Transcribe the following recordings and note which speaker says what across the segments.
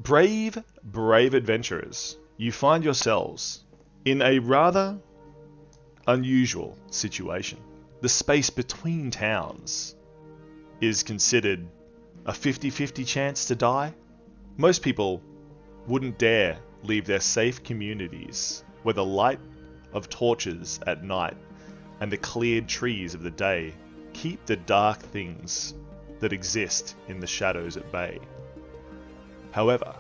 Speaker 1: Brave, brave adventurers, you find yourselves in a rather unusual situation. The space between towns is considered a 50-50 chance to die. Most people wouldn't dare leave their safe communities where the light of torches at night and the cleared trees of the day keep the dark things that exist in the shadows at bay. However,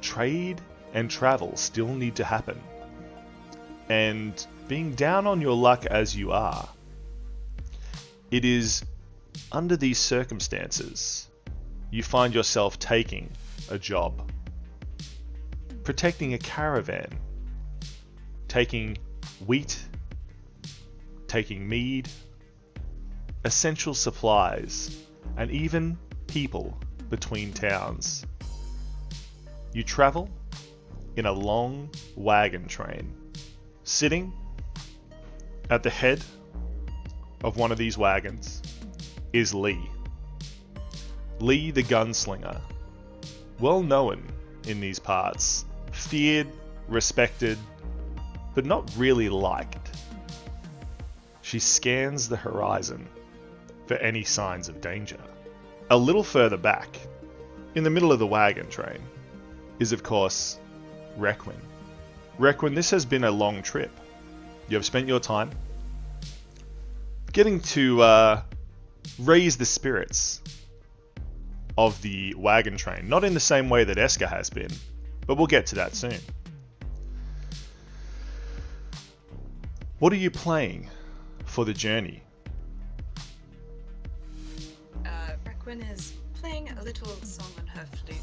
Speaker 1: trade and travel still need to happen. And being down on your luck as you are, it is under these circumstances you find yourself taking a job. Protecting a caravan, taking wheat, taking mead, essential supplies, and even people between towns. You travel in a long wagon train. Sitting at the head of one of these wagons is Lee. Lee the gunslinger, well known in these parts, feared, respected, but not really liked. She scans the horizon for any signs of danger. A little further back, in the middle of the wagon train, is of course Requin. Requin, this has been a long trip. You have spent your time getting to raise the spirits of the wagon train. Not in the same way that Eska has been, but we'll get to that soon. What are you playing for the journey?
Speaker 2: Requin is playing a little song on her flute.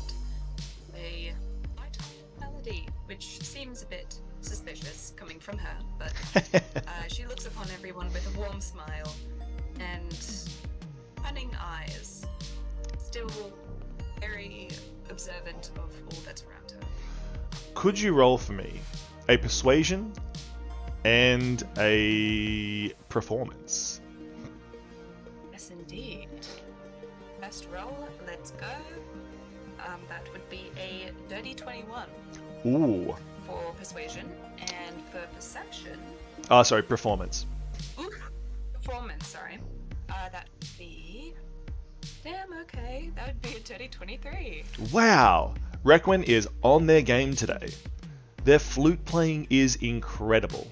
Speaker 2: A light melody, which seems a bit suspicious coming from her, but she looks upon everyone with a warm smile and cunning eyes, still very observant of all that's around her.
Speaker 1: Could you roll for me a persuasion and a performance?
Speaker 2: Yes, indeed. Best roll, let's go. That would be a dirty 21.
Speaker 1: Ooh.
Speaker 2: For persuasion, and for perception...
Speaker 1: Sorry, performance.
Speaker 2: Oof, performance, sorry. That would be... Damn, okay. That would be a dirty 23.
Speaker 1: Wow! Requin is on their game today. Their flute playing is incredible.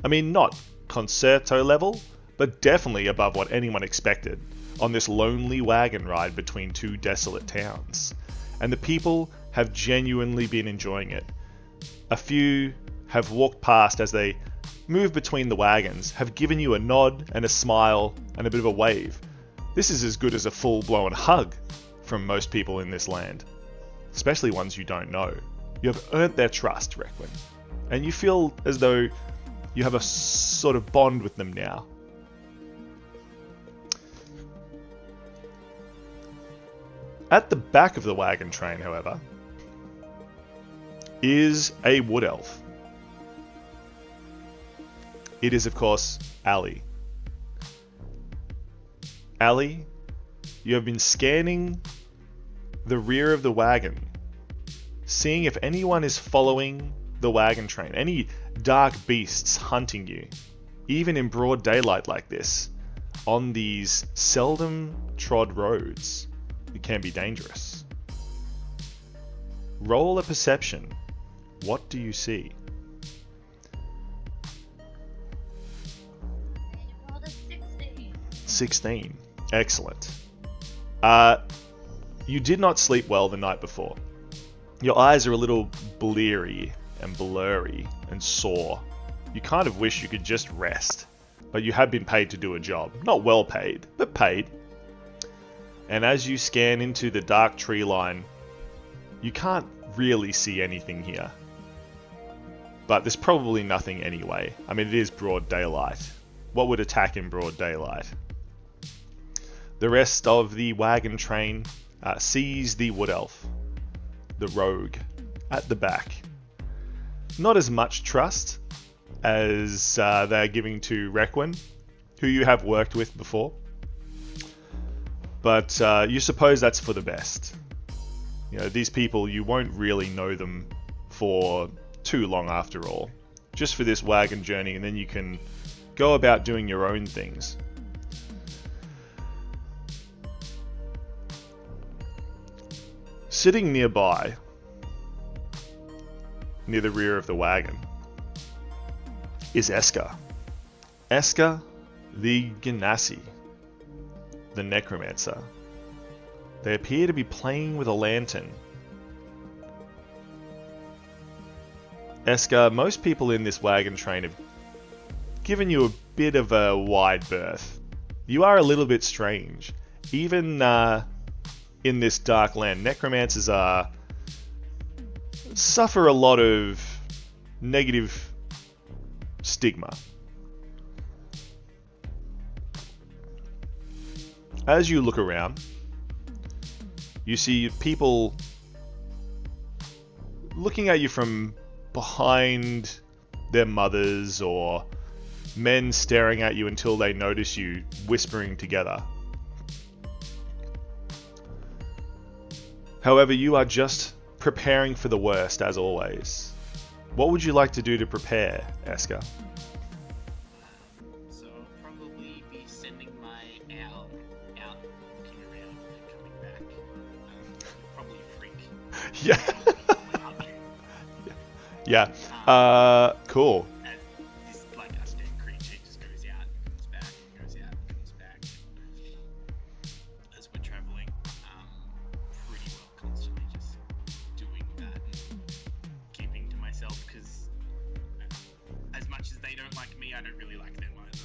Speaker 1: I mean, not concerto level, but definitely above what anyone expected on this lonely wagon ride between two desolate towns. And the people have genuinely been enjoying it. A few have walked past as they move between the wagons, have given you a nod and a smile and a bit of a wave. This is as good as a full-blown hug from most people in this land, especially ones you don't know. You have earned their trust, Requin, and you feel as though you have a sort of bond with them now. At the back of the wagon train, however, is a wood elf. It is, of course, Ali. Ali, you have been scanning the rear of the wagon, seeing if anyone is following the wagon train, any dark beasts hunting you, even in broad daylight like this, on these seldom trod roads. It can be dangerous. Roll a perception. What do you see?
Speaker 3: I rolled a 16.
Speaker 1: 16. Excellent. You did not sleep well the night before. Your eyes are a little bleary and blurry and sore. You kind of wish you could just rest, but you have been paid to do a job. Not well paid, but paid. And as you scan into the dark tree line, you can't really see anything here. But there's probably nothing anyway. I mean, it is broad daylight. What would attack in broad daylight? The rest of the wagon train sees the wood elf, the rogue, at the back. Not as much trust as they're giving to Requin, who you have worked with before. But you suppose that's for the best. You know, these people, you won't really know them for too long after all. Just for this wagon journey, and then you can go about doing your own things. Sitting nearby, near the rear of the wagon, is Eska. Eska the Genasi, the necromancer. They appear to be playing with a lantern. Eska, most people in this wagon train have given you a bit of a wide berth. You are a little bit strange. Even in this dark land, necromancers suffer a lot of negative stigma. As you look around, you see people looking at you from behind their mothers, or men staring at you until they notice you, whispering together. However, you are just preparing for the worst, as always. What would you like to do to prepare, Eska?
Speaker 4: So I'll probably be sending my owl out, looking around and coming back. Probably freak.
Speaker 1: Yeah. Yeah. Cool.
Speaker 4: And this like undead creature just goes out and comes back, goes out and comes back. As we're traveling, pretty well constantly just doing that and keeping to myself, because as much as they don't like me, I don't really like them either.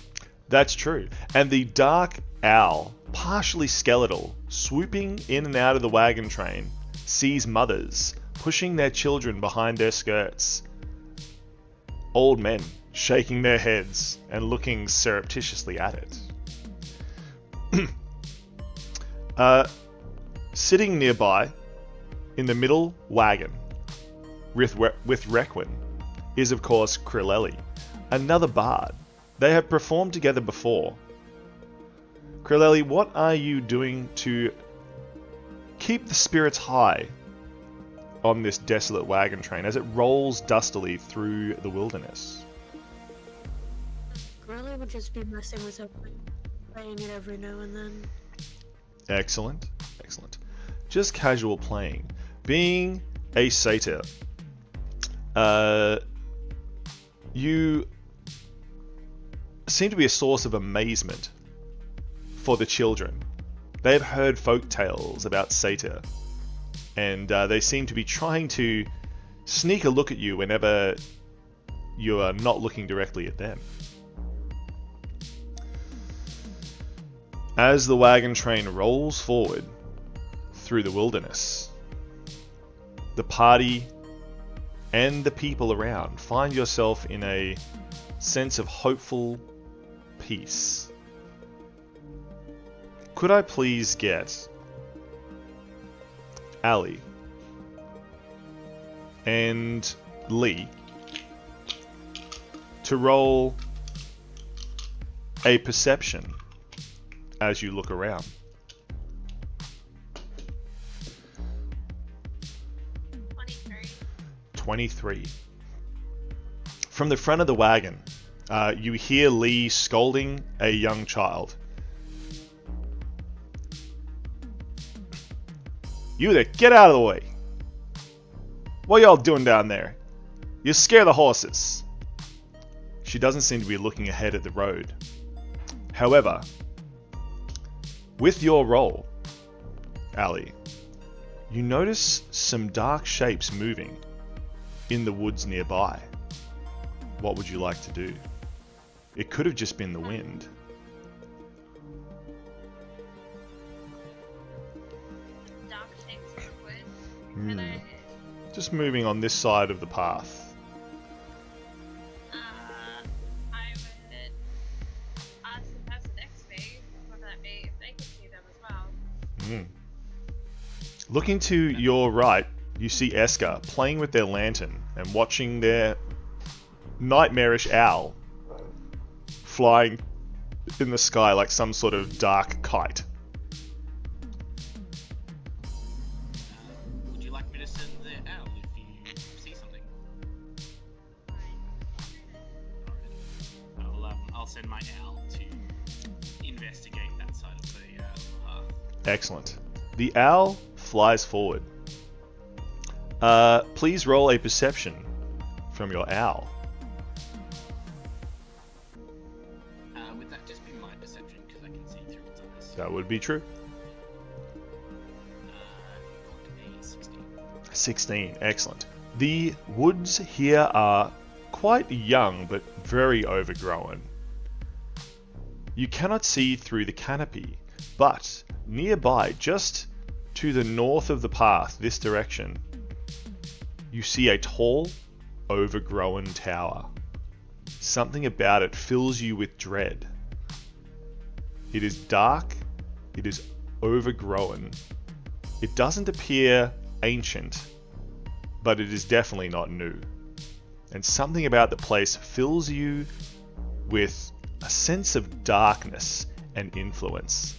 Speaker 1: That's true. And the dark owl, partially skeletal, swooping in and out of the wagon train, sees mothers pushing their children behind their skirts. Old men shaking their heads and looking surreptitiously at it. Sitting nearby, in the middle wagon, with Requin, is of course Krilleli, another bard. They have performed together before. Krilleli, what are you doing to keep the spirits high on this desolate wagon train as it rolls dustily through the wilderness?
Speaker 5: Grilly would just be messing with it, playing it every now and then.
Speaker 1: Excellent, excellent. Just casual playing. Being a satyr, you seem to be a source of amazement for the children. They have heard folk tales about satyr, and they seem to be trying to sneak a look at you whenever you are not looking directly at them. As the wagon train rolls forward through the wilderness, the party and the people around find yourself in a sense of hopeful peace. Could I please get Ali and Lee to roll a perception as you look around? 23. From the front of the wagon, you hear Lee scolding a young child. You there, get out of the way. What y'all doing down there? You scare the horses. She doesn't seem to be looking ahead at the road. However, with your roll, Ali, you notice some dark shapes moving in the woods nearby. What would you like to do? It could have just been the wind.
Speaker 3: Dark shapes in the wood. Can I?
Speaker 1: Just moving on this side of the path.
Speaker 3: I would ask the person next to me, whether that be if they can see them as well.
Speaker 1: Looking to your right, you see Eska playing with their lantern and watching their nightmarish owl flying in the sky like some sort of dark kite.
Speaker 4: Would I'll send my owl to investigate that side of the path.
Speaker 1: Excellent. The owl flies forward. Please roll a perception from your owl.
Speaker 4: Would that just be my perception because I can see through its eyes?
Speaker 1: That would be true.
Speaker 4: Got a 16.
Speaker 1: 16. Excellent. The woods here are quite young but very overgrown. You cannot see through the canopy, but nearby, just to the north of the path, this direction, you see a tall, overgrown tower. Something about it fills you with dread. It is dark, it is overgrown. It doesn't appear ancient, but it is definitely not new. And something about the place fills you with a sense of darkness and influence.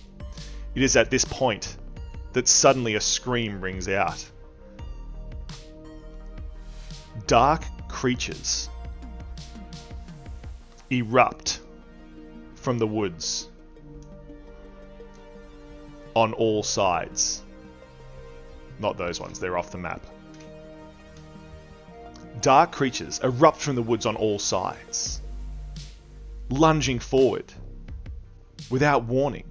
Speaker 1: It is at this point that suddenly a scream rings out. Dark creatures erupt from the woods on all sides. Not those ones, they're off the map. Dark creatures erupt from the woods on all sides, lunging forward. Without warning,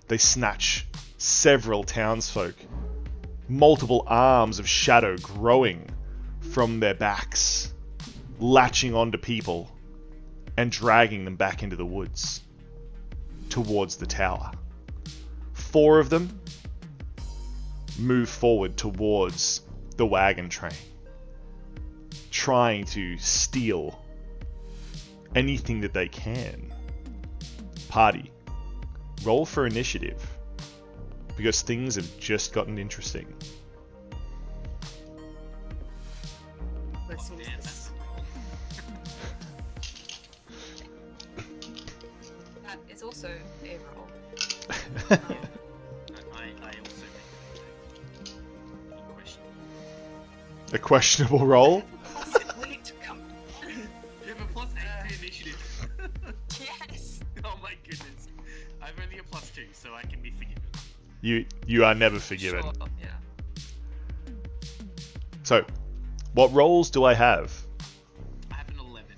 Speaker 1: they snatch several townsfolk, multiple arms of shadow growing from their backs, latching onto people and dragging them back into the woods towards the tower. 4 of them move forward towards the wagon train, trying to steal anything that they can. Party, roll for initiative, because things have just gotten interesting.
Speaker 2: Let's use
Speaker 4: Damn,
Speaker 2: this.
Speaker 4: that's
Speaker 2: That is also a roll.
Speaker 4: I also make a question.
Speaker 1: A questionable roll?
Speaker 2: Possibly to come.
Speaker 4: You have a plus 8 to initiative.
Speaker 2: Yes.
Speaker 4: Oh my goodness. I've only a plus 2, so I can be forgiven.
Speaker 1: You are never forgiven.
Speaker 2: Sure, yeah.
Speaker 1: So, what rolls do I have?
Speaker 4: I have an 11.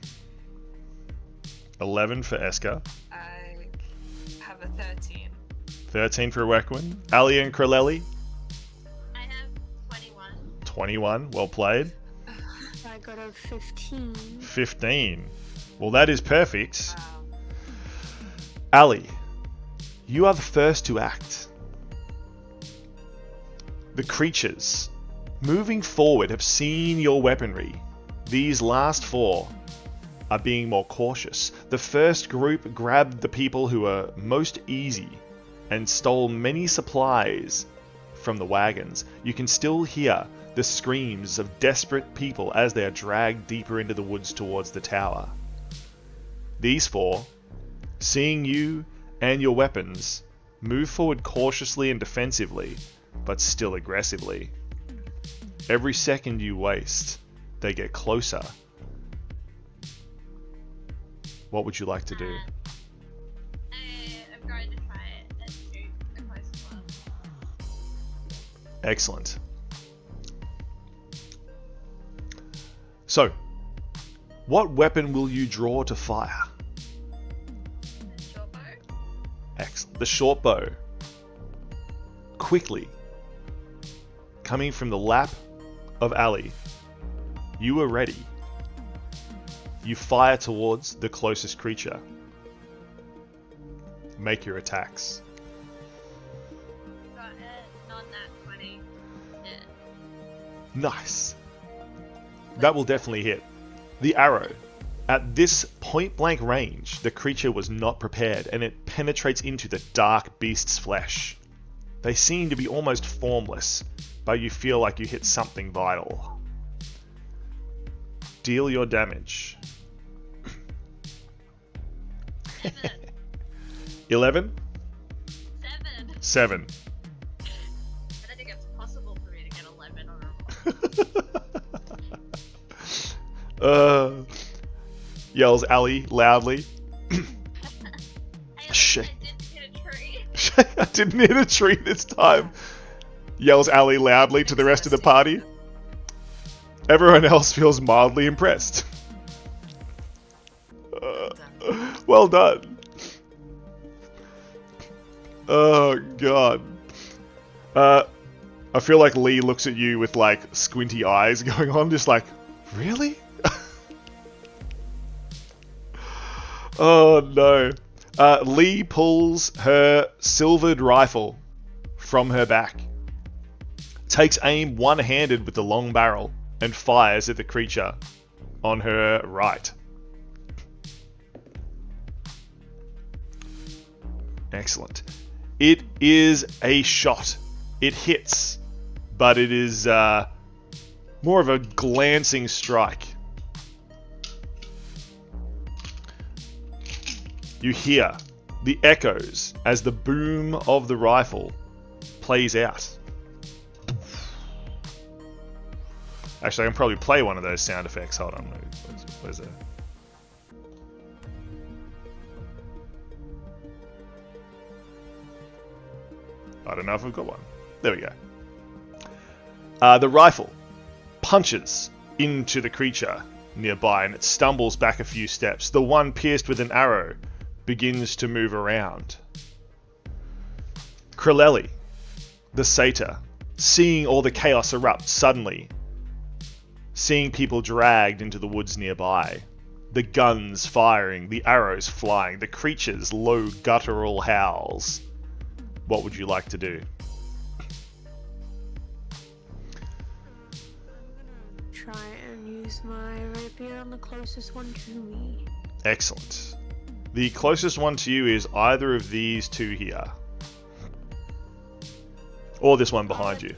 Speaker 1: 11 for Eska,
Speaker 2: I have a 13.
Speaker 1: 13 for Requin, Ali and Kreleli,
Speaker 3: I have 21.
Speaker 1: 21, well played.
Speaker 5: I got a 15.
Speaker 1: 15. Well, that is perfect.
Speaker 2: Wow.
Speaker 1: Ali, you are the first to act. The creatures moving forward have seen your weaponry. These last 4 are being more cautious. The first group grabbed the people who were most easy and stole many supplies from the wagons. You can still hear the screams of desperate people as they are dragged deeper into the woods towards the tower. These 4, seeing you and your weapons, move forward cautiously and defensively, but still aggressively. Every second you waste, they get closer. What would you like to do?
Speaker 3: I'm going to try it and shoot the closest one.
Speaker 1: Excellent. So, what weapon will you draw to fire?
Speaker 3: The short bow.
Speaker 1: Excellent. The short bow. Quickly, coming from the lap of Ali, you are ready. You fire towards the closest creature. Make your attacks.
Speaker 3: Got a non-nat 20. Yeah.
Speaker 1: Nice. That will definitely hit. The arrow. At this point-blank range, the creature was not prepared, and it penetrates into the dark beast's flesh. They seem to be almost formless, but you feel like you hit something vital. Deal your damage.
Speaker 3: 7.
Speaker 1: 11?
Speaker 3: 7.
Speaker 1: 7.
Speaker 3: I don't think it's possible for me to get 11 on a roll.
Speaker 1: Yells Ali loudly. Shit.
Speaker 3: I didn't hit a tree.
Speaker 1: I didn't hit a tree this time, yells Ali loudly to the rest of the party. Everyone else feels mildly impressed. Well done. Oh, God. I feel like Lee looks at you with, like, squinty eyes going on, just like, really? Oh, no. Lee pulls her silvered rifle from her back, takes aim one-handed with the long barrel, and fires at the creature on her right. Excellent. It is a shot. It hits, but it is more of a glancing strike. You hear the echoes as the boom of the rifle plays out. Actually, I can probably play one of those sound effects. Hold on. Where's it? I don't know if we've got one. There we go. The rifle punches into the creature nearby and it stumbles back a few steps. The one pierced with an arrow begins to move around. Kreleli, the satyr, seeing all the chaos erupt suddenly, seeing people dragged into the woods nearby, the guns firing, the arrows flying, the creature's low guttural howls. What would you like to do?
Speaker 5: Try and use my rapier on the closest one to me.
Speaker 1: Excellent. The closest one to you is either of these two here. Or this one behind you.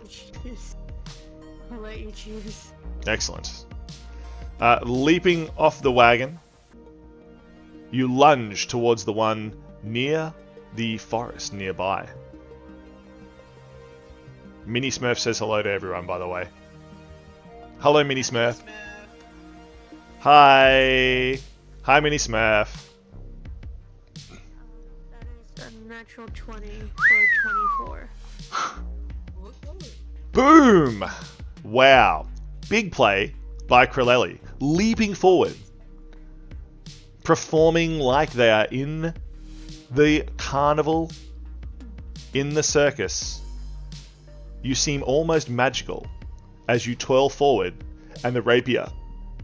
Speaker 5: I'll let you choose.
Speaker 1: Excellent. Leaping off the wagon, you lunge towards the one near the forest nearby. Mini Smurf says hello to everyone, by the way. Hello, Mini Smurf. Hi. Hi, Mini Smurf.
Speaker 5: That is a natural 20 for 24.
Speaker 1: Boom! Wow. Big play by Kreleli. Leaping forward. Performing like they are in the carnival, in the circus. You seem almost magical as you twirl forward and the rapier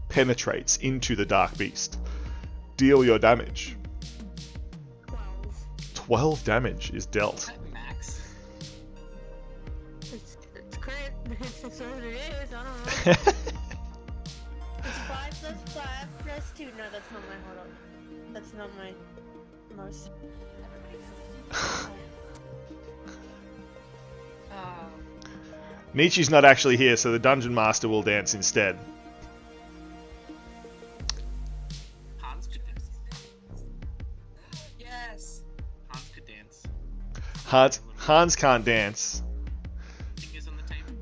Speaker 1: penetrates into the dark beast. Deal your damage. 12 damage is dealt.
Speaker 4: Max.
Speaker 5: It's crit. It's what it is. I don't know. It's 5 plus 5 plus 2. No, that's not my. Hold on. That's not my most.
Speaker 2: Oh.
Speaker 1: Nietzsche's not actually here, so the Dungeon Master will dance instead.
Speaker 4: Hans could dance.
Speaker 2: Yes.
Speaker 4: Hans could dance.
Speaker 1: Hans can't dance.
Speaker 4: Fingers on the table.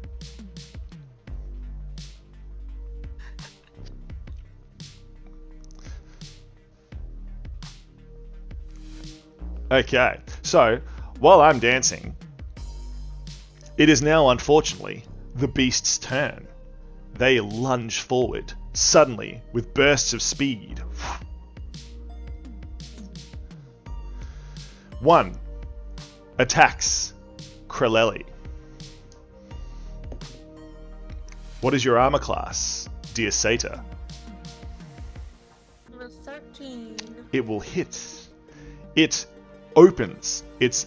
Speaker 1: Okay, so while I'm dancing, it is now, unfortunately, the beast's turn. They lunge forward, suddenly, with bursts of speed. One attacks Kreleli. What is your armor class, dear Satyr?
Speaker 5: I'm a 13.
Speaker 1: It will hit. It opens its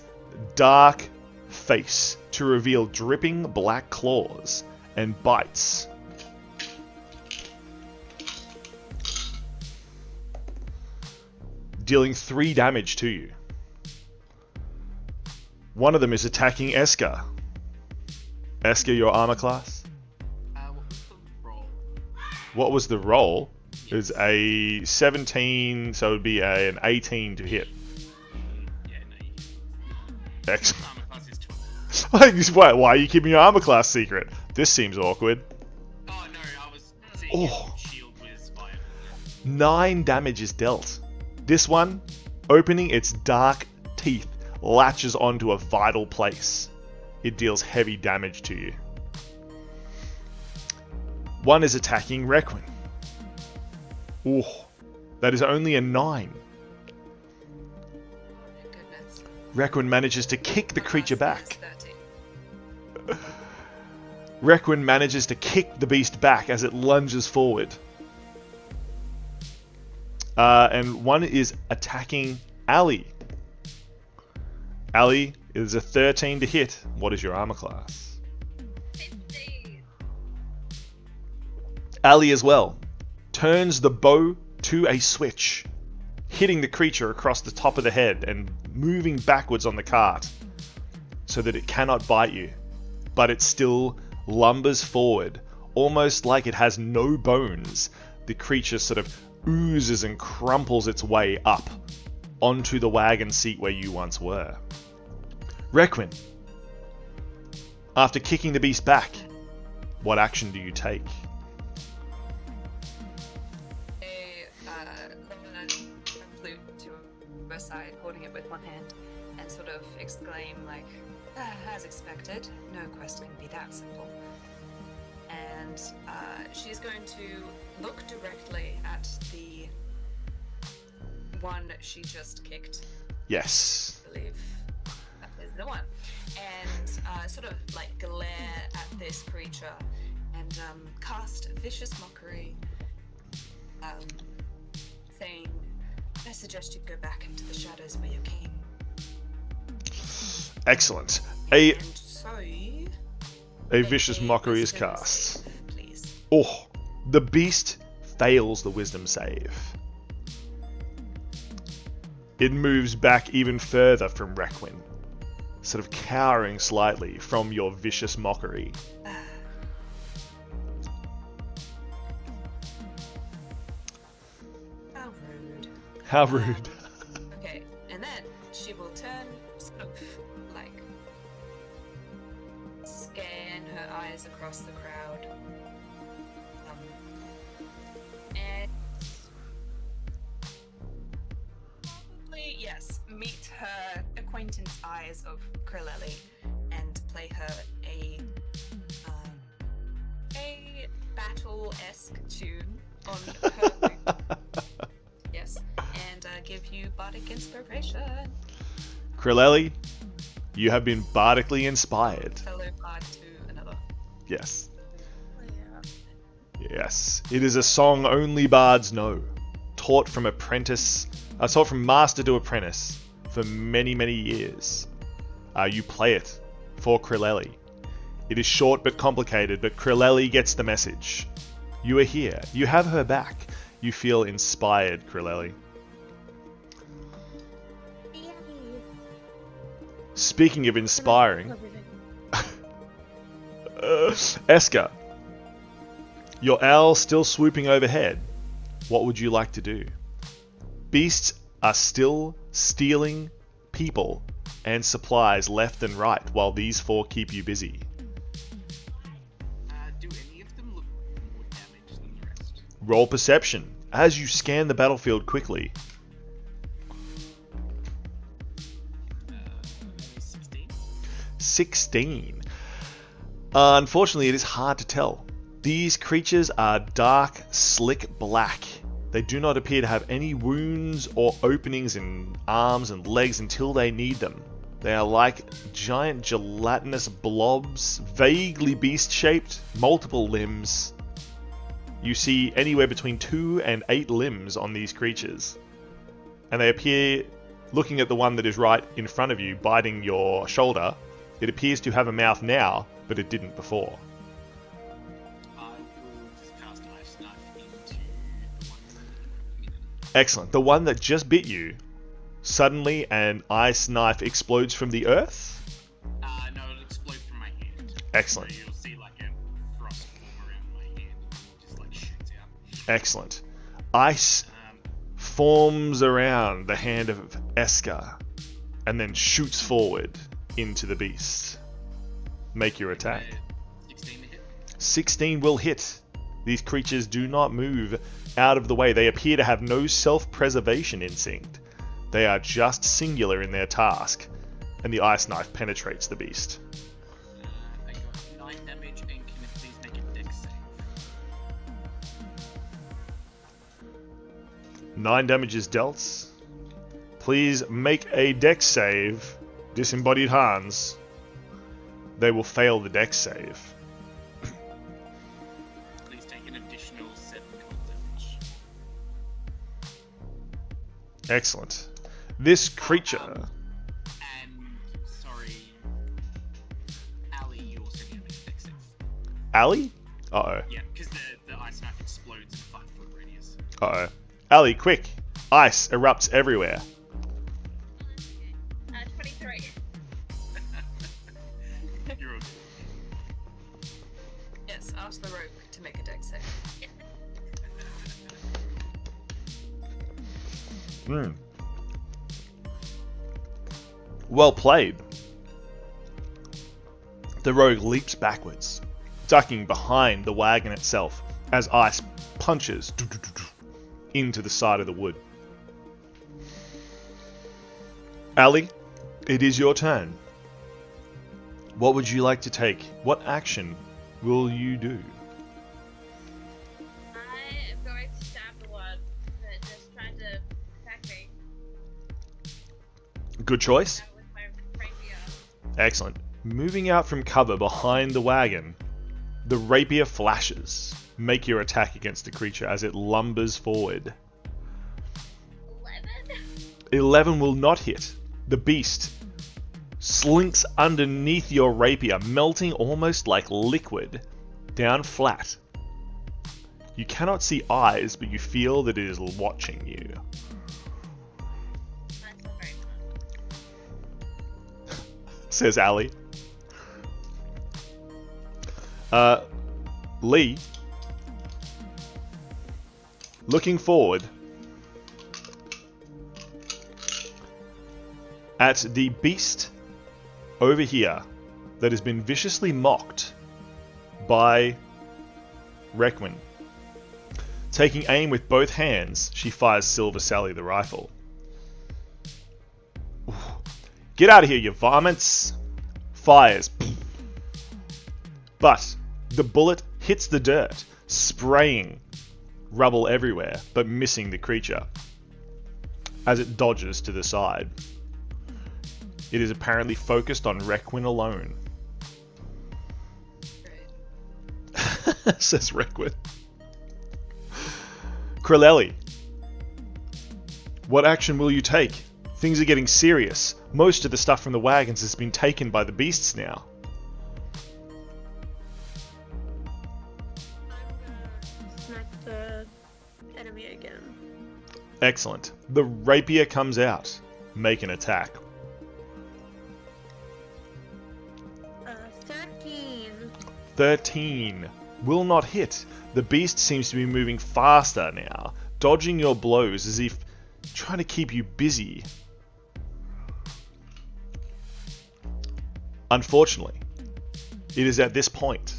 Speaker 1: dark face to reveal dripping black claws and bites. Dealing 3 damage to you. One of them is attacking Eska. Eska, your armor class?
Speaker 4: What was the roll?
Speaker 1: What was the roll? It was a 17, so it would be an 18 to hit.
Speaker 4: Yeah, no.
Speaker 1: Excellent.
Speaker 4: Armor class is 12.
Speaker 1: Why are you keeping your armor class secret? This seems awkward.
Speaker 4: Oh no, I was seeing
Speaker 1: Oh.
Speaker 4: if shield was viable.
Speaker 1: 9 damage is dealt This one, opening its dark teeth, latches onto a vital place. It deals heavy damage to you. One is attacking Requin. Ooh, that is only a 9.
Speaker 2: Goodness.
Speaker 1: Requin manages to kick the creature back.
Speaker 2: Yes, 30.
Speaker 1: Requin manages to kick the beast back as it lunges forward. And one is attacking Ali. Ali is a 13 to hit. What is your armor class?
Speaker 3: 50.
Speaker 1: Ali as well turns the bow to a switch, hitting the creature across the top of the head and moving backwards on the cart so that it cannot bite you, but it still lumbers forward, almost like it has no bones. The creature sort of oozes and crumples its way up onto the wagon seat where you once were. Requin, after kicking the beast back, what action do you take?
Speaker 2: A flute to her side, holding it with one hand, and sort of exclaim like, as expected, no quest can be that simple. And she's going to look directly at the one she just kicked.
Speaker 1: Yes.
Speaker 2: I believe that is the one. And sort of like glare at this creature and cast vicious mockery, saying, I suggest you go back into the shadows where you came.
Speaker 1: Excellent.
Speaker 2: And so,
Speaker 1: A vicious
Speaker 2: make a
Speaker 1: mockery is
Speaker 2: wisdom
Speaker 1: cast.
Speaker 2: save, please.
Speaker 1: Oh, the beast fails the wisdom save. It moves back even further from Requin, sort of cowering slightly from your vicious mockery.
Speaker 2: How rude.
Speaker 1: How rude.
Speaker 2: Okay, and then she will turn, sort of like scan her eyes across the crowd, and probably meet her acquaintance eyes of Krilleli and play her a battle-esque tune on her lute. Yes, and give you bardic inspiration.
Speaker 1: Krilleli, you have been bardically inspired.
Speaker 2: Fellow bard to another.
Speaker 1: Yes.
Speaker 5: Yeah.
Speaker 1: Yes. It is a song only bards know. Taught from master to apprentice for many, many years. You play it for Krilleli. It is short but complicated, but Krilleli gets the message. You are here. You have her back. You feel inspired, Krilleli. Speaking of inspiring, Eska, your owl still swooping overhead. What would you like to do? Beasts are still stealing people and supplies left and right while these four keep you busy.
Speaker 4: Do any of them look more damaged than the rest?
Speaker 1: Roll perception as you scan the battlefield quickly.
Speaker 4: 16?
Speaker 1: 16. Unfortunately, it is hard to tell. These creatures are dark, slick black. They do not appear to have any wounds or openings in arms and legs until they need them. They are like giant gelatinous blobs, vaguely beast-shaped, multiple limbs. You see anywhere between 2 and 8 limbs on these creatures. And they appear, looking at the one that is right in front of you, biting your shoulder, it appears to have a mouth now, but it didn't before.
Speaker 4: I will just cast Ice Knife into the one that
Speaker 1: Excellent. The one that just bit you, suddenly an ice knife explodes from the earth?
Speaker 4: no, it'll explode from my hand.
Speaker 1: Excellent.
Speaker 4: So you'll see like a frost form around my hand. Just like shoots out.
Speaker 1: Excellent. Ice forms around the hand of Eska and then shoots forward into the beast. Make your attack.
Speaker 4: 16 to hit.
Speaker 1: 16 will hit. These creatures do not move out of the way. They appear to have no self-preservation instinct. They are just singular in their task, and the ice knife penetrates the beast.
Speaker 4: They got 9 damage, and can it please make a dex save?
Speaker 1: 9 damage is dealt. Please make a dex save, disembodied Hans. They will fail the dex save.
Speaker 4: Please take an additional 7 cold damage.
Speaker 1: Excellent. This creature...
Speaker 4: And, sorry, Ali, you also need to make a dex save.
Speaker 1: Ali? Uh-oh.
Speaker 4: Yeah, because the ice knife explodes in a 5-foot radius.
Speaker 1: Uh-oh. Ali, quick! Ice erupts everywhere.
Speaker 3: 23.
Speaker 4: You're all good.
Speaker 2: Yes, ask the rogue to make a dex save.
Speaker 1: Hmm. Well played. The rogue leaps backwards, ducking behind the wagon itself as ice punches into the side of the wood. Ali, it is your turn. What would you like to take? What action will you do?
Speaker 3: I am going to stab the one that just tried to attack me.
Speaker 1: Good choice.
Speaker 3: With my rapier.
Speaker 1: Excellent. Moving out from cover behind the wagon, the rapier flashes. Make your attack against the creature as it lumbers forward.
Speaker 3: 11?
Speaker 1: 11 will not hit. The beast slinks underneath your rapier, melting almost like liquid, down flat. You cannot see eyes, but you feel that it is watching you.
Speaker 3: That's not very fun.
Speaker 1: Says Ali. Lee, looking forward at the beast over here that has been viciously mocked by Requin. Taking aim with both hands, she fires Silver Sally the rifle. Ooh. Get out of here, you varmints! Fires. But the bullet hits the dirt, spraying rubble everywhere, but missing the creature as it dodges to the side. It is apparently focused on Requin alone.
Speaker 2: Great.
Speaker 1: Says Requin. Krilleli, what action will you take? Things are getting serious. Most of the stuff from the wagons has been taken by the beasts now.
Speaker 5: I'm gonna smack the enemy again.
Speaker 1: Excellent. The rapier comes out. Make an attack.
Speaker 5: 13.
Speaker 1: 13 will not hit. The beast seems to be moving faster now, dodging your blows as if trying to keep you busy. Unfortunately, it is at this point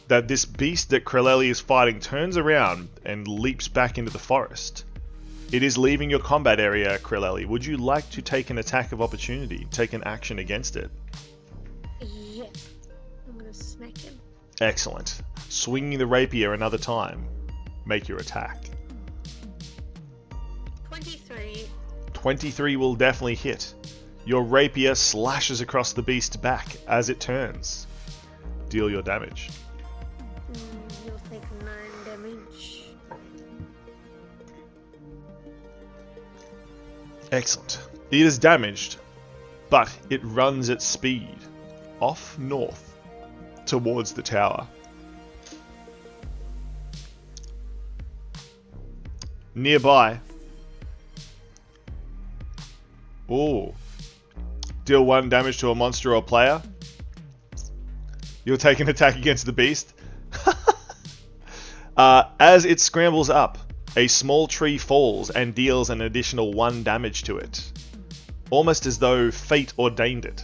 Speaker 1: that this beast that Krilleli is fighting turns around and leaps back into the forest. It is leaving your combat area, Krilleli. Would you like to take an attack of opportunity, take an action against it?
Speaker 5: Yes. I'm gonna smack him.
Speaker 1: Excellent. Swinging the rapier another time. Make your attack.
Speaker 5: 23.
Speaker 1: 23 will definitely hit. Your rapier slashes across the beast's back as it turns. Deal your damage.
Speaker 5: You'll take 9 damage.
Speaker 1: Excellent. It is damaged, but it runs at speed off north towards the tower. Nearby. Ooh. Deal 1 damage to a monster or player. You'll take an attack against the beast. As it scrambles up, a small tree falls and deals an additional 1 damage to it. Almost as though fate ordained it.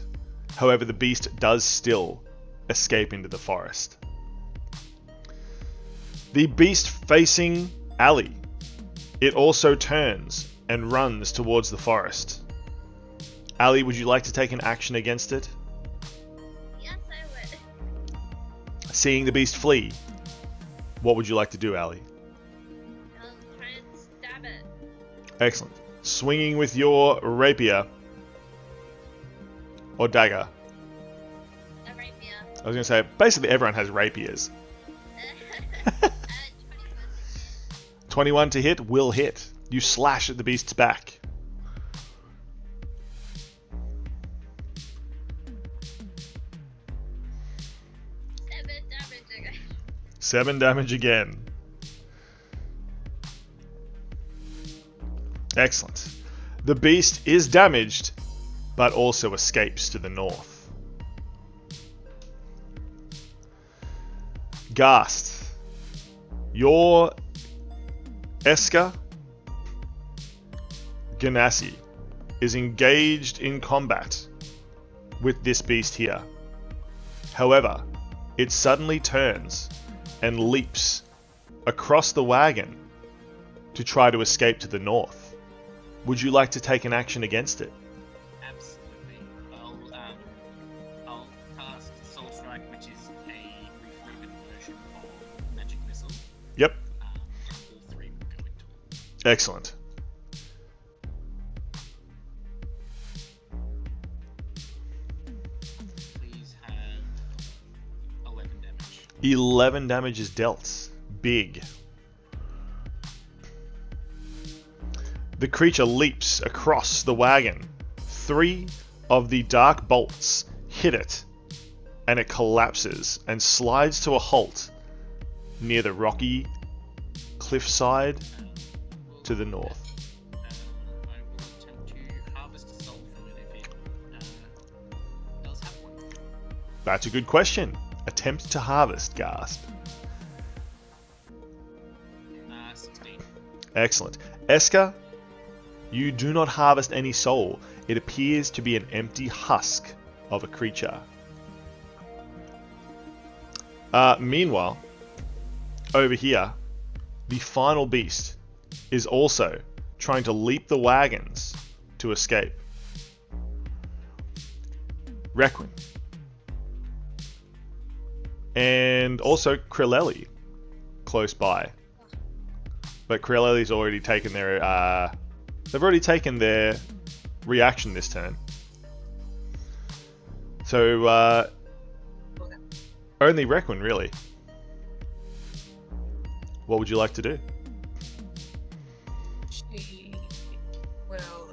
Speaker 1: However, the beast does still escape into the forest. The beast facing Ali. It also turns and runs towards the forest. Ali, would you like to take an action against it?
Speaker 3: Yes, I would.
Speaker 1: Seeing the beast flee, what would you like to do, Ali?
Speaker 3: I'll try and stab it.
Speaker 1: Excellent. Swinging with your rapier or dagger.
Speaker 3: A rapier.
Speaker 1: I was going to say, basically everyone has rapiers. 21 to hit will hit. You slash at the beast's back. Seven damage again. Excellent. The beast is damaged, but also escapes to the north. Ghast. Your Eska Ganassi is engaged in combat with this beast here. However, it suddenly turns and leaps across the wagon to try to escape to the north. Would you like to take an action against it?
Speaker 4: Absolutely. I'll cast Soul Strike, which is a reflected version of Magic Missile.
Speaker 1: Yep.
Speaker 4: All three will go into it.
Speaker 1: Excellent.
Speaker 4: Please have 11 damage.
Speaker 1: 11 damage is dealt. Big. The creature leaps across the wagon. 3 of the dark bolts hit it, and it collapses and slides to a halt near the rocky cliffside to the north.
Speaker 4: I will attempt to harvest a soul from it if it does have one.
Speaker 1: That's a good question. Attempt to harvest, Ghast.
Speaker 4: 16.
Speaker 1: Excellent. Eska, you do not harvest any soul. It appears to be an empty husk of a creature. Meanwhile, over here, the final beast is also trying to leap the wagons to escape. Requin. And also Krilleli, close by. But Krilleli's already taken their they've already taken their reaction this turn. So only Requin really. What would you like to do?
Speaker 2: She will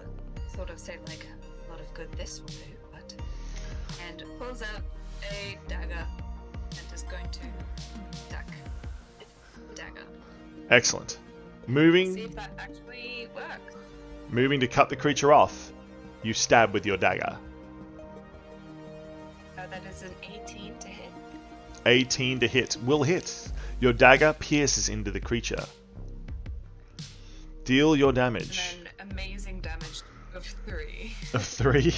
Speaker 2: sort of say like a lot of good this will do, but and pulls out a dagger and is going to attack the dagger.
Speaker 1: Excellent.
Speaker 2: See
Speaker 1: Moving
Speaker 2: if that actually works.
Speaker 1: to cut the creature off, you stab with your dagger.
Speaker 2: That is an 18 to hit.
Speaker 1: 18 to hit. Will hit. Your dagger pierces into the creature. Deal your damage.
Speaker 2: And then amazing damage of 3.
Speaker 1: Of 3.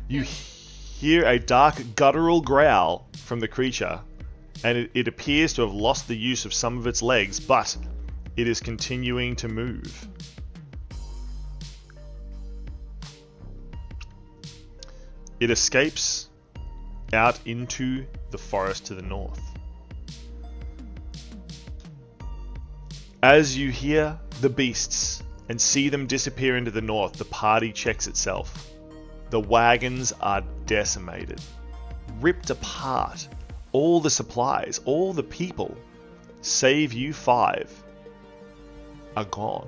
Speaker 1: You hear a dark guttural growl from the creature, and it appears to have lost the use of some of its legs, but it is continuing to move. It escapes out into the forest to the north. As you hear the beasts and see them disappear into the north, the party checks itself. The wagons are decimated, ripped apart. All the supplies, all the people, save you 5, are gone.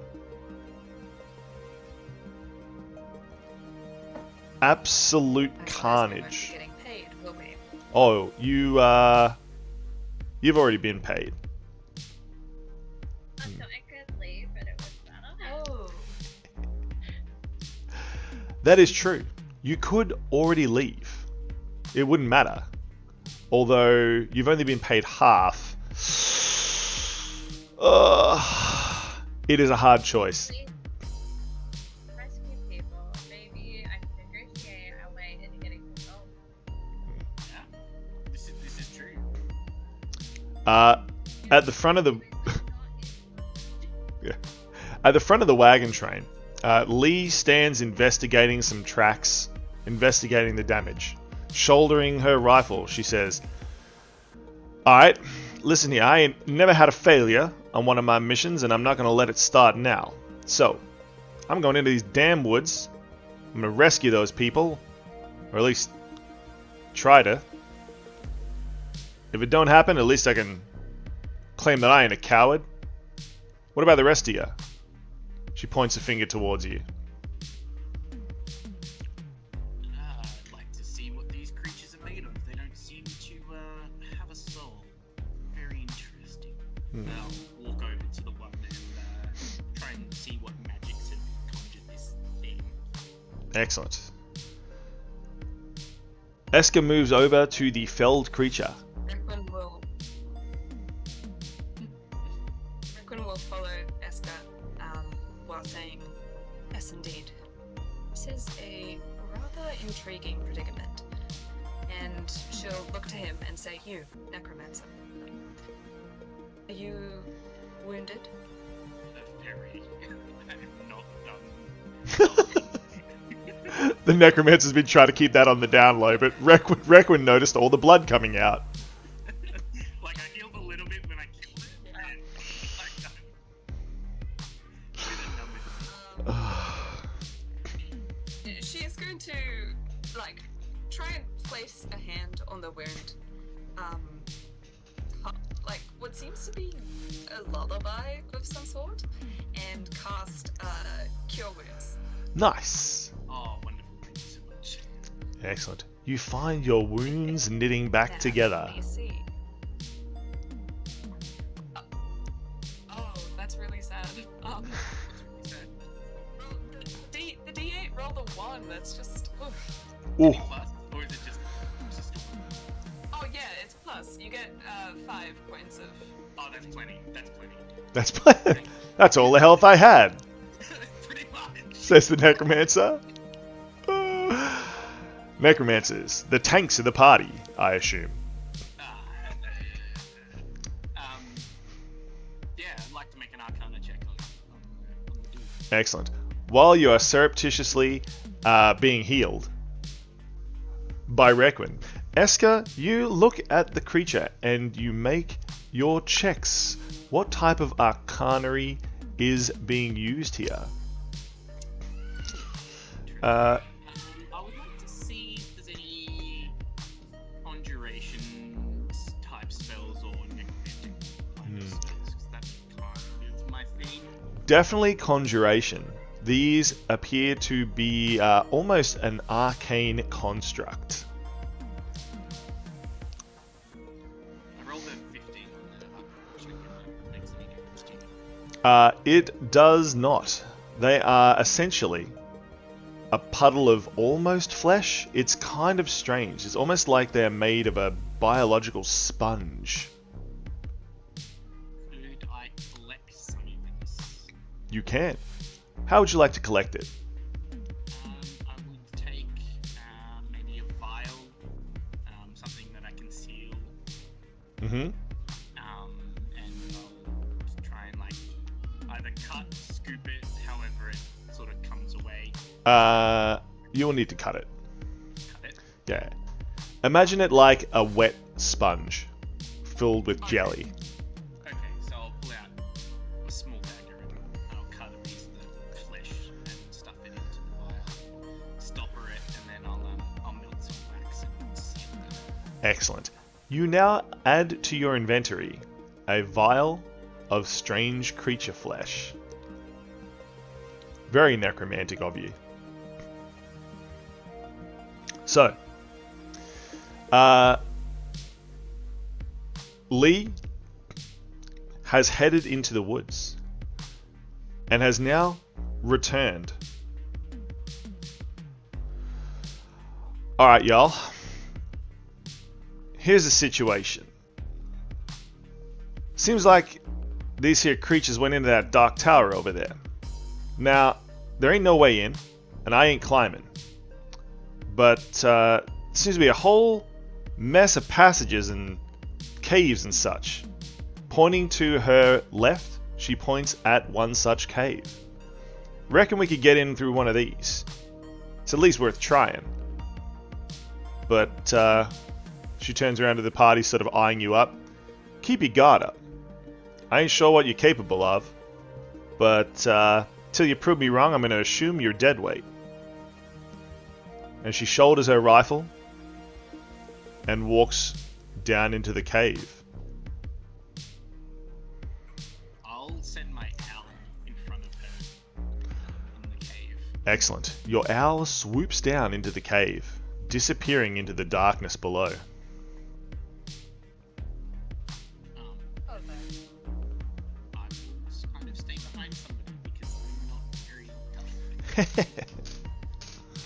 Speaker 1: Absolute carnage.
Speaker 2: Getting paid, will we?
Speaker 1: Oh, you've already been paid.
Speaker 3: I thought I could leave, but it was better.
Speaker 2: Oh.
Speaker 1: That is true. You could already leave. It wouldn't matter. Although you've only been paid half. It is a hard choice.
Speaker 3: Please rescue people. Maybe I can negotiate our way into getting the soul.
Speaker 4: Yeah, this is true.
Speaker 1: At the front of the yeah. At the front of the wagon train, Lee stands investigating some tracks, investigating the damage. Shouldering her rifle, she says, "Alright, listen here, I ain't never had a failure on one of my missions, and I'm not going to let it start now. So, I'm going into these damn woods. I'm going to rescue those people, or at least try to. If it don't happen, at least I can claim that I ain't a coward. What about the rest of you?" She points a finger towards you.
Speaker 4: I'd like to see what these creatures are made of. They don't seem to have a soul. Very interesting. I'll walk over to the one and try and see what magics have conjured this thing.
Speaker 1: Excellent. Eska moves over to the felled creature.
Speaker 2: Requin will follow Eska while saying, "Yes, indeed. This is a rather intriguing predicament." And she'll look to him and say, "You, necromancer, are you wounded?"
Speaker 4: Very. I'm not
Speaker 1: The necromancer's been trying to keep that on the down low, but Requin noticed all the blood coming out.
Speaker 4: Like, I healed a little bit when I killed it, and
Speaker 2: She is going to, try and place a hand on the wound. Like, what seems to be a lullaby of some sort, and cast Cure Wounds.
Speaker 1: Nice.
Speaker 4: Oh, wonderful. Thank you so much.
Speaker 1: Excellent. You find your wounds knitting back together.
Speaker 2: Let me see. Oh, that's really sad. The D8 rolled a 1. That's just.
Speaker 1: Ooh.
Speaker 4: Plus, or is it just
Speaker 2: Oh yeah, it's plus. You get 5 points of.
Speaker 4: Oh, that's plenty. That's plenty.
Speaker 1: That's all the health I had,
Speaker 4: Pretty much.
Speaker 1: says the necromancer. Necromancers, the tanks of the party, I assume.
Speaker 4: Yeah, I'd like to make an Arcana check on the dude.
Speaker 1: Excellent. While you are surreptitiously being healed by Requin, Eska, you look at the creature and you make your checks. What type of arcanery is being used here?
Speaker 4: I would like to see if there's any conjuration type spells or necromantic type spells, because that's kind of my thing.
Speaker 1: Definitely conjuration. These appear to be almost an arcane construct.
Speaker 4: I rolled a 15 on that. I'm checking if that makes any difference to you.
Speaker 1: It does not. They are essentially a puddle of almost flesh. It's kind of strange. It's almost like they're made of a biological sponge.
Speaker 4: Could I collect some of this?
Speaker 1: You can. How would you like to collect it?
Speaker 4: I would take maybe a vial, something that I can seal,
Speaker 1: Mm-hmm.
Speaker 4: and I'll try and either cut, scoop it, however it sort of comes away.
Speaker 1: You will need to cut it.
Speaker 4: Cut it.
Speaker 1: Yeah. Imagine it like a wet sponge filled with jelly.
Speaker 4: Okay, so I'll pull out a small dagger and I'll cut a piece of the flesh and stuff it into the vial, stopper it, and then I'll melt some wax and seal it.
Speaker 1: Excellent. You now add to your inventory a vial of strange creature flesh. Very necromantic of you. So, Lee has headed into the woods and has now returned. Alright, y'all. Here's the situation. Seems like these here creatures went into that dark tower over there. Now, there ain't no way in, and I ain't climbing. But seems to be a whole mess of passages and caves and such. Pointing to her left, she points at one such cave. Reckon we could get in through one of these. It's at least worth trying. But she turns around to the party, sort of eyeing you up. Keep your guard up. I ain't sure what you're capable of, but till you prove me wrong, I'm going to assume you're dead weight. And she shoulders her rifle and walks down into the cave.
Speaker 4: I'll send my owl in front of her in the cave.
Speaker 1: Excellent. Your owl swoops down into the cave, disappearing into the darkness below.
Speaker 2: Oh, there.
Speaker 4: I will kind of stay behind somebody because I'm not very tough.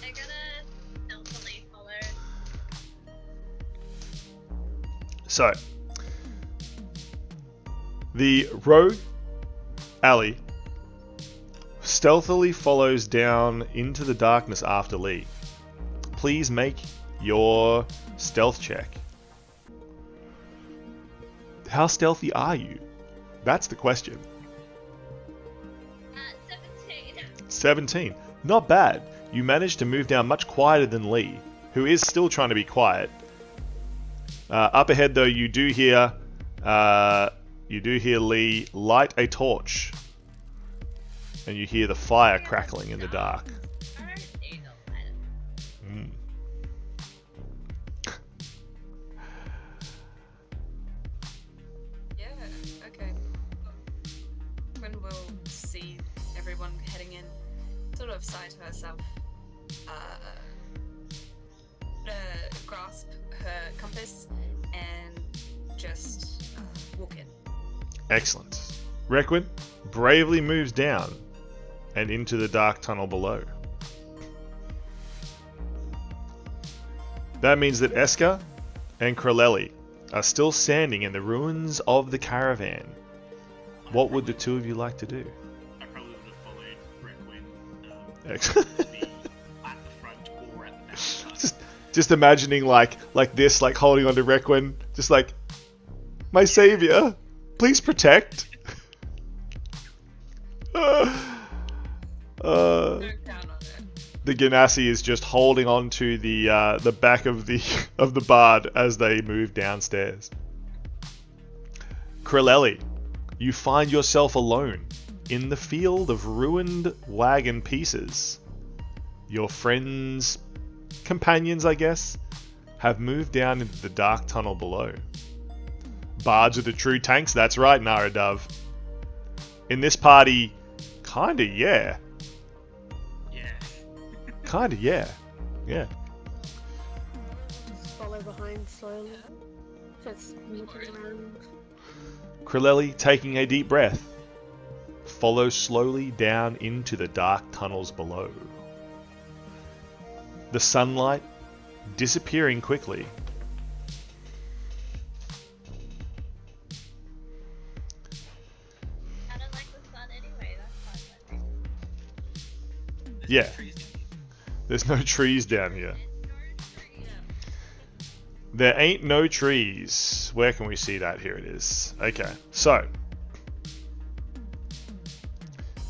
Speaker 3: I'm gonna stealthily follow.
Speaker 1: So, the rogue, Allie, stealthily follows down into the darkness after Lee. Please make your stealth check. How stealthy are you? That's the question.
Speaker 3: 17.
Speaker 1: 17. Not bad. You managed to move down much quieter than Lee, who is still trying to be quiet. Up ahead, though, you do hear Lee light a torch, and you hear the fire crackling in the dark.
Speaker 3: I don't need a light.
Speaker 2: Yeah, okay. When we'll see everyone heading in, sort of sigh to herself, grasp her compass, and just walk in.
Speaker 1: Excellent. Requin bravely moves down and into the dark tunnel below. That means that Eska and Kreleli are still standing in the ruins of the caravan. What would the two of you like to do?
Speaker 4: I probably would have followed Requin.
Speaker 1: Excellent.
Speaker 4: Be at the front or at the back.
Speaker 1: Just imagining like this, like holding onto Requin, just like, my savior, please protect.
Speaker 2: Don't count on it.
Speaker 1: The Ganassi is just holding on to the back of the bard as they move downstairs. Kreleli, you find yourself alone in the field of ruined wagon pieces. Your friends, companions, I guess, have moved down into the dark tunnel below. Bards are the true tanks, that's right, Nara Dove. In this party, kinda yeah.
Speaker 4: Yeah.
Speaker 1: Kinda yeah. Yeah.
Speaker 5: Just follow behind slowly. Just looking around.
Speaker 1: Kreleli, taking a deep breath, follows slowly down into the dark tunnels below. The sunlight disappearing quickly.
Speaker 3: I don't like the sun anyway, that's fine.
Speaker 4: There's
Speaker 1: Yeah.
Speaker 4: no trees down here.
Speaker 1: There's no trees down here.
Speaker 3: Yeah.
Speaker 1: There ain't no trees. Where can we see that? Here it is. Okay, so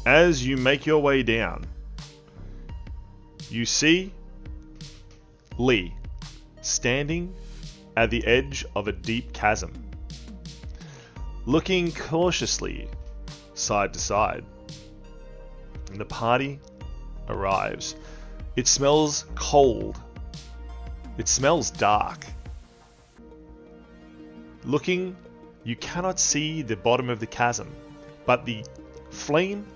Speaker 1: as you make your way down, you see Lee standing at the edge of a deep chasm, looking cautiously side to side. And the party arrives. It smells cold. It smells dark. Looking, you cannot see the bottom of the chasm, but the flame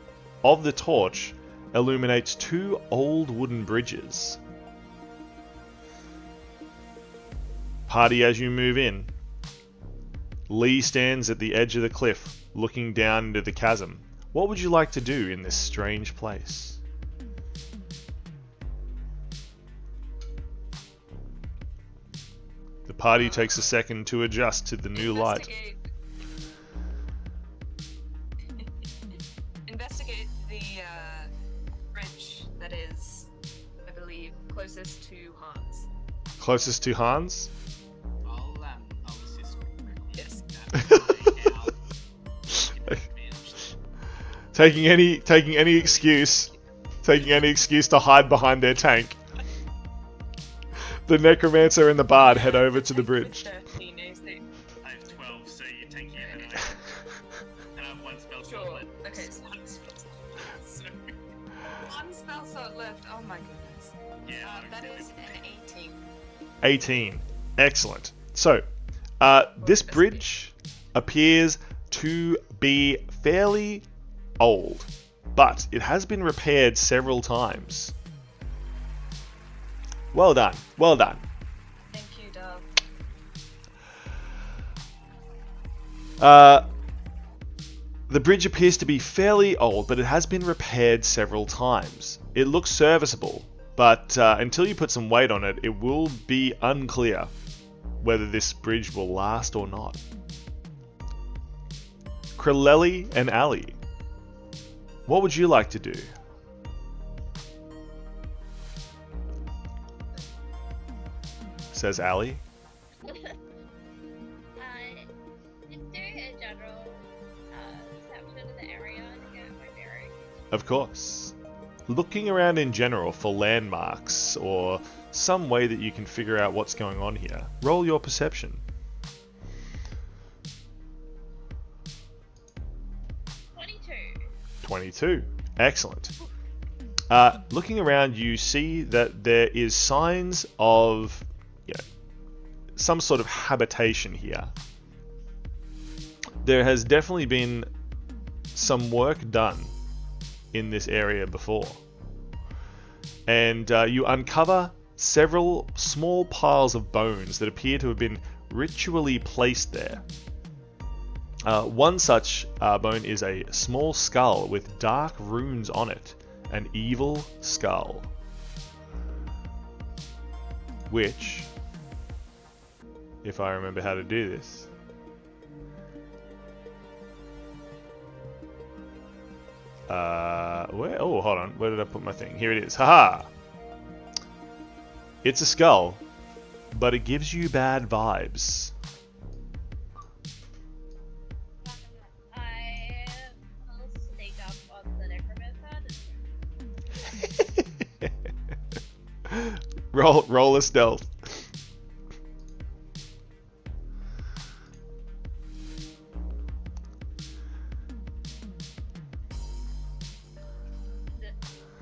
Speaker 1: of the torch illuminates two old wooden bridges. Party, as you move in, Lee stands at the edge of the cliff, looking down into the chasm. What would you like to do in this strange place? The party takes a second to adjust to the new light.
Speaker 2: Investigate the bridge that is, I believe, closest to Hans.
Speaker 1: Closest to Hans?
Speaker 4: I'll assist Requin.
Speaker 2: Yes.
Speaker 4: With that. My owl
Speaker 1: taking any excuse to hide behind their tank. The necromancer and the bard head over to the bridge.
Speaker 2: 13, AC.
Speaker 4: I have 12, so you're taking it and I have one spell slot
Speaker 2: Sure.
Speaker 4: left.
Speaker 2: Okay, so
Speaker 4: One spell slot left, so
Speaker 2: one spell slot left. Oh my goodness.
Speaker 4: yeah.
Speaker 2: That is an 18.
Speaker 1: 18. Excellent. So, this bridge appears to be fairly old, but it has been repaired several times. Well done. Well done.
Speaker 2: Thank you, Dove.
Speaker 1: The bridge appears to be fairly old, but it has been repaired several times. It looks serviceable, but until you put some weight on it, it will be unclear whether this bridge will last or not. Krilleli and Ali, what would you like to do? Says Ali.
Speaker 3: Just do a general perception of the area to get my bearings.
Speaker 1: Of course. Looking around in general for landmarks or some way that you can figure out what's going on here. Roll your perception.
Speaker 3: 22.
Speaker 1: 22. Excellent. Looking around, you see that there is signs of some sort of habitation here. There has definitely been some work done in this area before. And you uncover several small piles of bones that appear to have been ritually placed there. One such bone is a small skull with dark runes on it, an evil skull, which, if I remember how to do this, where? Oh, hold on. Where did I put my thing? Here it is. Haha! It's a skull, but it gives you bad vibes.
Speaker 3: I will sneak up on the necromancer.
Speaker 1: Roll a stealth.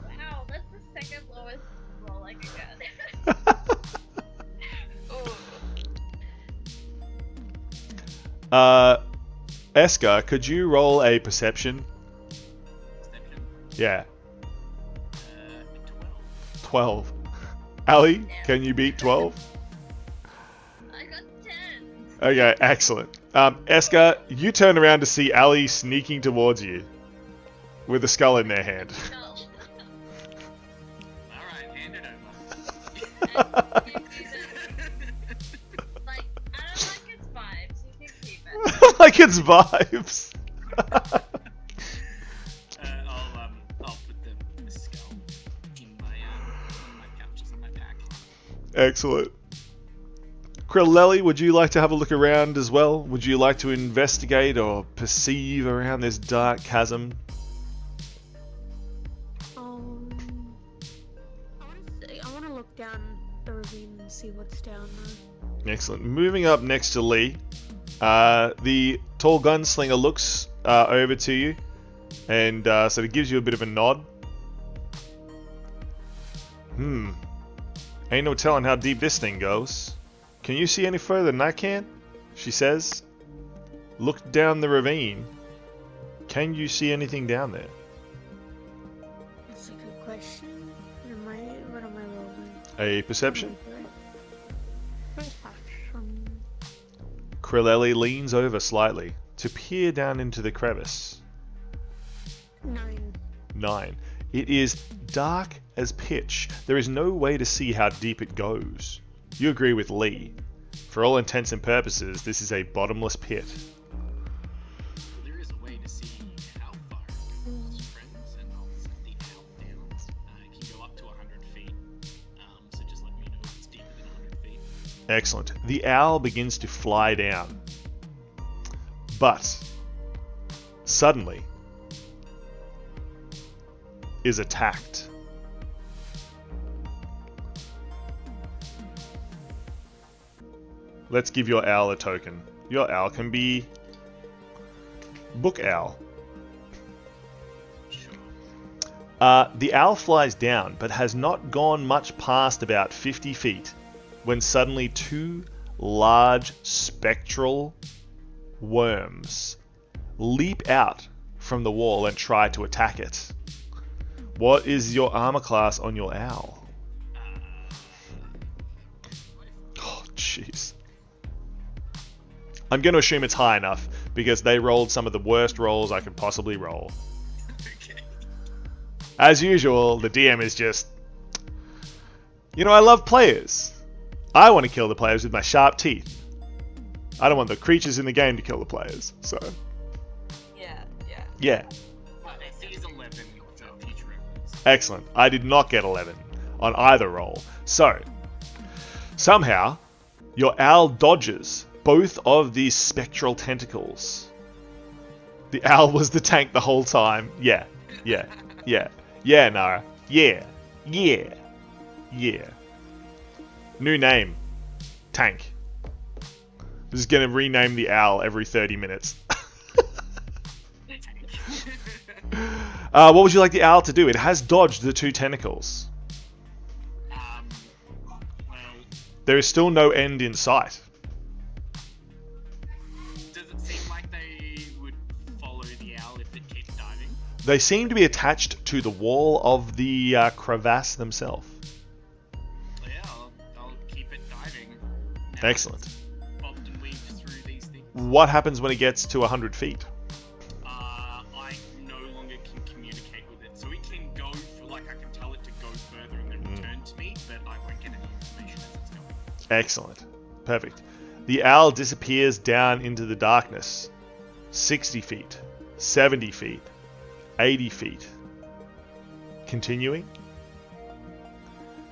Speaker 3: Wow, that's the second lowest roll I could get.
Speaker 1: Eska, could you roll a perception?
Speaker 4: Perception.
Speaker 1: Yeah,
Speaker 4: 12.
Speaker 1: 12. Ali, can you beat 12?
Speaker 3: I got 10.
Speaker 1: Okay, excellent. Eska, you turn around to see Ali sneaking towards you with a skull in their hand.
Speaker 3: No.
Speaker 4: Alright, hand it over.
Speaker 3: Like, I don't like its vibes. You can keep it.
Speaker 1: Like its vibes.
Speaker 4: I'll put the skull in my pouches on my back.
Speaker 1: Excellent. Krilleli, would you like to have a look around as well? Would you like to investigate or perceive around this dark chasm?
Speaker 5: I want to look down the ravine and see what's down there.
Speaker 1: Excellent. Moving up next to Lee, the tall gunslinger looks over to you and sort of gives you a bit of a nod. Ain't no telling how deep this thing goes. Can you see any further than I can? She says. Look down the ravine. Can you see anything down there?
Speaker 5: That's a good question. What am I rolling?
Speaker 1: A perception?
Speaker 5: Perception.
Speaker 1: Krilleli leans over slightly to peer down into the crevice.
Speaker 5: 9.
Speaker 1: 9. It is dark as pitch. There is no way to see how deep it goes. You agree with Lee. For all intents and purposes, this is a bottomless pit.
Speaker 4: Well, there is a way to see how far it goes, friends, and I'll set the owl down. It can go up to 100 feet, so just let me know if it's deeper than 100 feet.
Speaker 1: Excellent. The owl begins to fly down. But, suddenly, is attacked. Let's give your owl a token. Your owl can be Book Owl.
Speaker 4: Sure.
Speaker 1: The owl flies down, but has not gone much past about 50 feet when suddenly two large spectral worms leap out from the wall and try to attack it. What is your armor class on your owl? Oh, jeez. I'm going to assume it's high enough because they rolled some of the worst rolls I could possibly roll.
Speaker 4: Okay.
Speaker 1: As usual, the DM is just... You know, I love players. I want to kill the players with my sharp teeth. I don't want the creatures in the game to kill the players, so...
Speaker 2: Yeah.
Speaker 1: Yeah.
Speaker 4: Well, AC is 11 for future reference.
Speaker 1: Excellent. I did not get 11 on either roll. So, somehow, your owl dodges both of these spectral tentacles. The owl was the tank the whole time. Yeah, Nara. Yeah. New name. Tank. This is going to rename the owl every 30 minutes. What would you like the owl to do? It has dodged the two tentacles.
Speaker 4: Well,
Speaker 1: There is still no end in sight.
Speaker 4: does it seem like they would follow the owl if it keeps diving?
Speaker 1: They seem to be attached to the wall of the crevasse themselves.
Speaker 4: Well, yeah, I'll keep it diving. Now
Speaker 1: Excellent.
Speaker 4: it's bobbed and weaved through these things.
Speaker 1: What happens when it gets to 100 feet?
Speaker 4: I no longer can communicate with it. So it can go, I can tell it to go further and then return to me, but I won't get any information as it's going.
Speaker 1: Excellent. Perfect. The owl disappears down into the darkness. 60 feet, 70 feet, 80 feet. Continuing.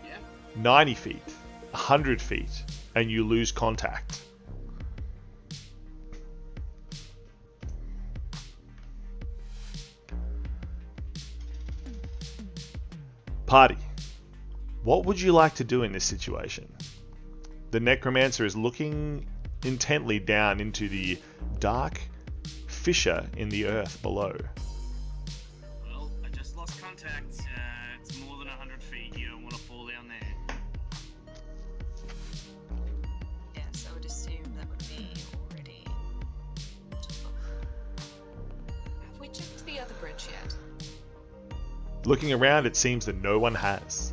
Speaker 4: Yeah.
Speaker 1: 90 feet, 100 feet, and you lose contact. Party, what would you like to do in this situation? The necromancer is looking intently down into the dark fissure in the earth below.
Speaker 4: Well, I just lost contact. It's more than 100 feet. You don't want to fall down there.
Speaker 2: Yes, I would assume that would be already. Have we checked the other bridge yet?
Speaker 1: Looking around, it seems that no one has.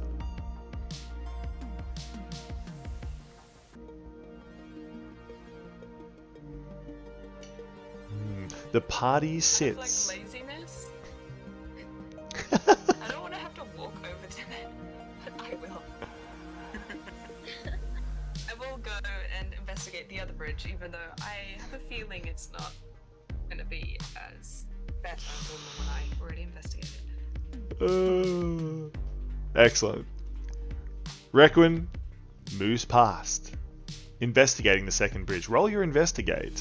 Speaker 1: The party sits.
Speaker 2: Like laziness? I don't want to have to walk over to it, but I will. I will go and investigate the other bridge, even though I have a feeling it's not going to be as better than the one I already investigated.
Speaker 1: Excellent. Requin moves past, investigating the second bridge. Roll your investigate.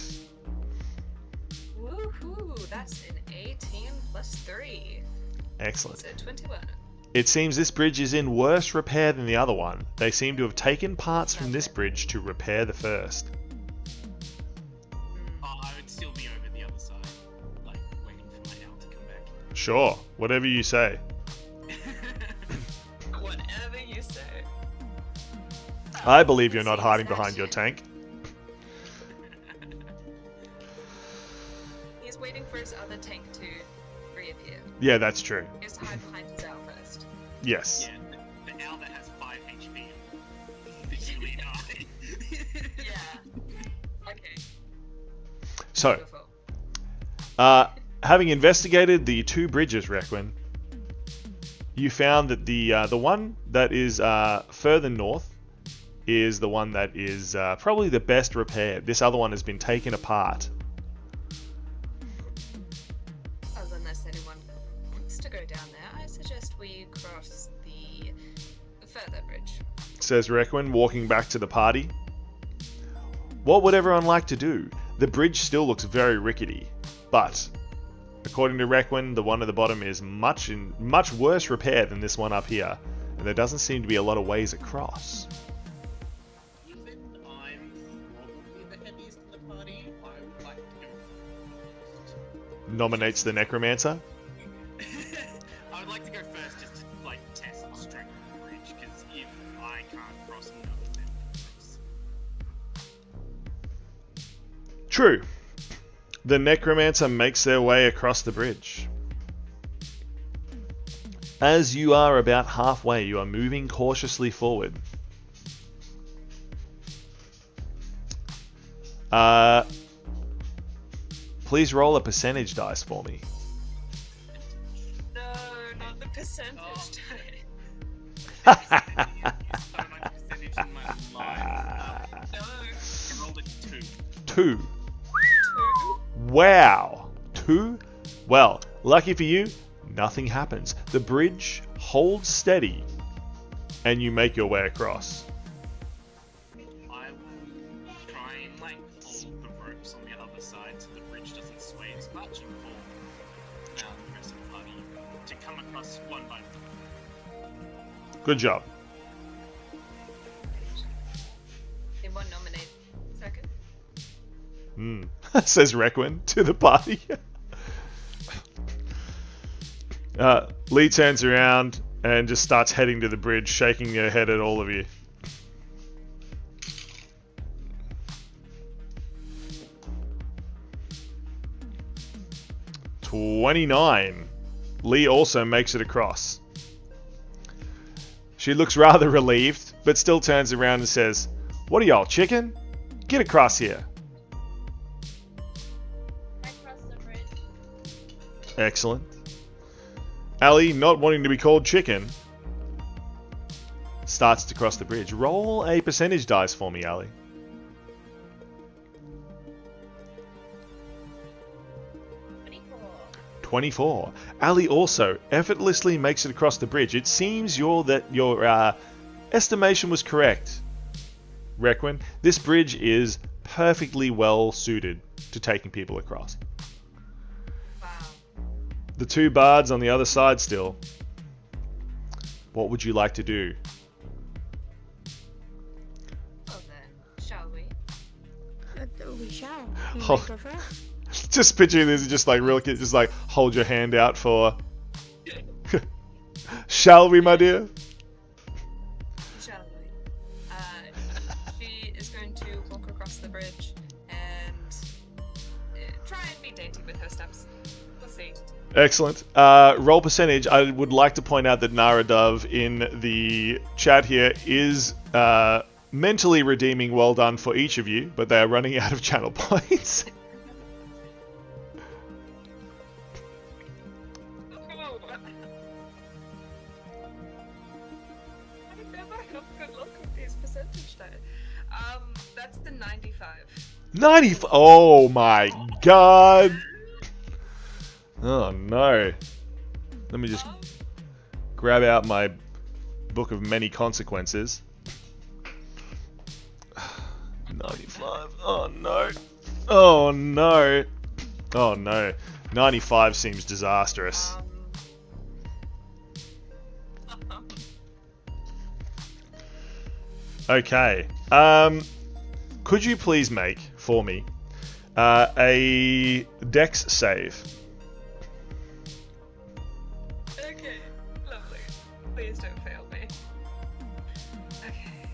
Speaker 2: Woohoo! That's an 18 plus 3.
Speaker 1: Excellent.
Speaker 2: So 21.
Speaker 1: It seems this bridge is in worse repair than the other one. They seem to have taken parts from this bridge to repair the first.
Speaker 4: I would still be over the other side, like waiting for my owl to come back.
Speaker 1: Sure, whatever you say.
Speaker 2: Whatever you say.
Speaker 1: I believe you're not hiding behind your tank.
Speaker 2: He's waiting for his other tank to reappear.
Speaker 1: Yeah, that's true.
Speaker 2: He has to hide behind his owl first.
Speaker 1: Yes.
Speaker 4: Yeah, the owl that has 5 HP visually die.
Speaker 2: Yeah. Okay.
Speaker 1: So,
Speaker 2: Beautiful.
Speaker 1: having investigated the two bridges, Requin, you found that the one that is further north is the one that is probably the best repaired. This other one has been taken apart.
Speaker 2: Unless anyone wants to go down there, I suggest we cross the further bridge.
Speaker 1: Says Requin, walking back to the party. What would everyone like to do? The bridge still looks very rickety, but According to Requin, the one at the bottom is much worse repair than this one up here, and there doesn't seem to be a lot of ways across.
Speaker 4: Even I'm probably the heaviest in the party, I would like to go first.
Speaker 1: Nominates the Necromancer.
Speaker 4: I would like to go first just to, like, test the strength of the bridge, because if I can't cross, none of them can cross.
Speaker 1: True. The Necromancer makes their way across the bridge. As you are about halfway, you are moving cautiously forward. Please roll a percentage dice for me.
Speaker 2: No, not the percentage
Speaker 4: So much percentage in my life.
Speaker 2: No.
Speaker 4: I rolled a 2.
Speaker 1: 2.
Speaker 2: 2.
Speaker 1: Wow. 2? Well, lucky for you, nothing happens. The bridge holds steady, and you make your way across.
Speaker 4: I will try and, like, hold the ropes on the other side so the bridge doesn't sway as much and pull the rest of the party to come across one by one.
Speaker 1: Good job.
Speaker 2: Anyone nominate second?
Speaker 1: Says Requin to the party. Lee turns around and just starts heading to the bridge, shaking her head at all of you. "29. Lee also makes it across. She looks rather relieved, but still turns around and says, "What are y'all, chicken? Get across here."
Speaker 3: I crossed the bridge.
Speaker 1: Excellent. Ali, not wanting to be called chicken, starts to cross the bridge. Roll a percentage dice for me, Ali. 24. Ali also effortlessly makes it across the bridge. It seems your estimation was correct, Requin. This bridge is perfectly well suited to taking people across.
Speaker 2: Wow.
Speaker 1: The two bards on the other side still. What would you like to do?
Speaker 2: Well then, shall we?
Speaker 5: We shall. You
Speaker 1: Oh.
Speaker 5: may go first.
Speaker 1: Just picture this, just like real kid, just like hold your hand out for. Shall we, my dear?
Speaker 2: Shall we? She is going to walk across the bridge and try and be dainty with her steps. We'll see.
Speaker 1: Excellent. Roll percentage. I would like to point out that Nara Dove in the chat here is mentally redeeming well done for each of you, but they are running out of channel points.
Speaker 2: I never have good luck with these percentage dice. That's the 95.
Speaker 1: 90. Oh my god. Oh no. Let me just grab out my book of many consequences. 95. Oh no. Oh no. Oh no. 95 seems disastrous. Okay. Could you please make for me a Dex save?
Speaker 2: Okay, lovely. Please don't fail me. Okay.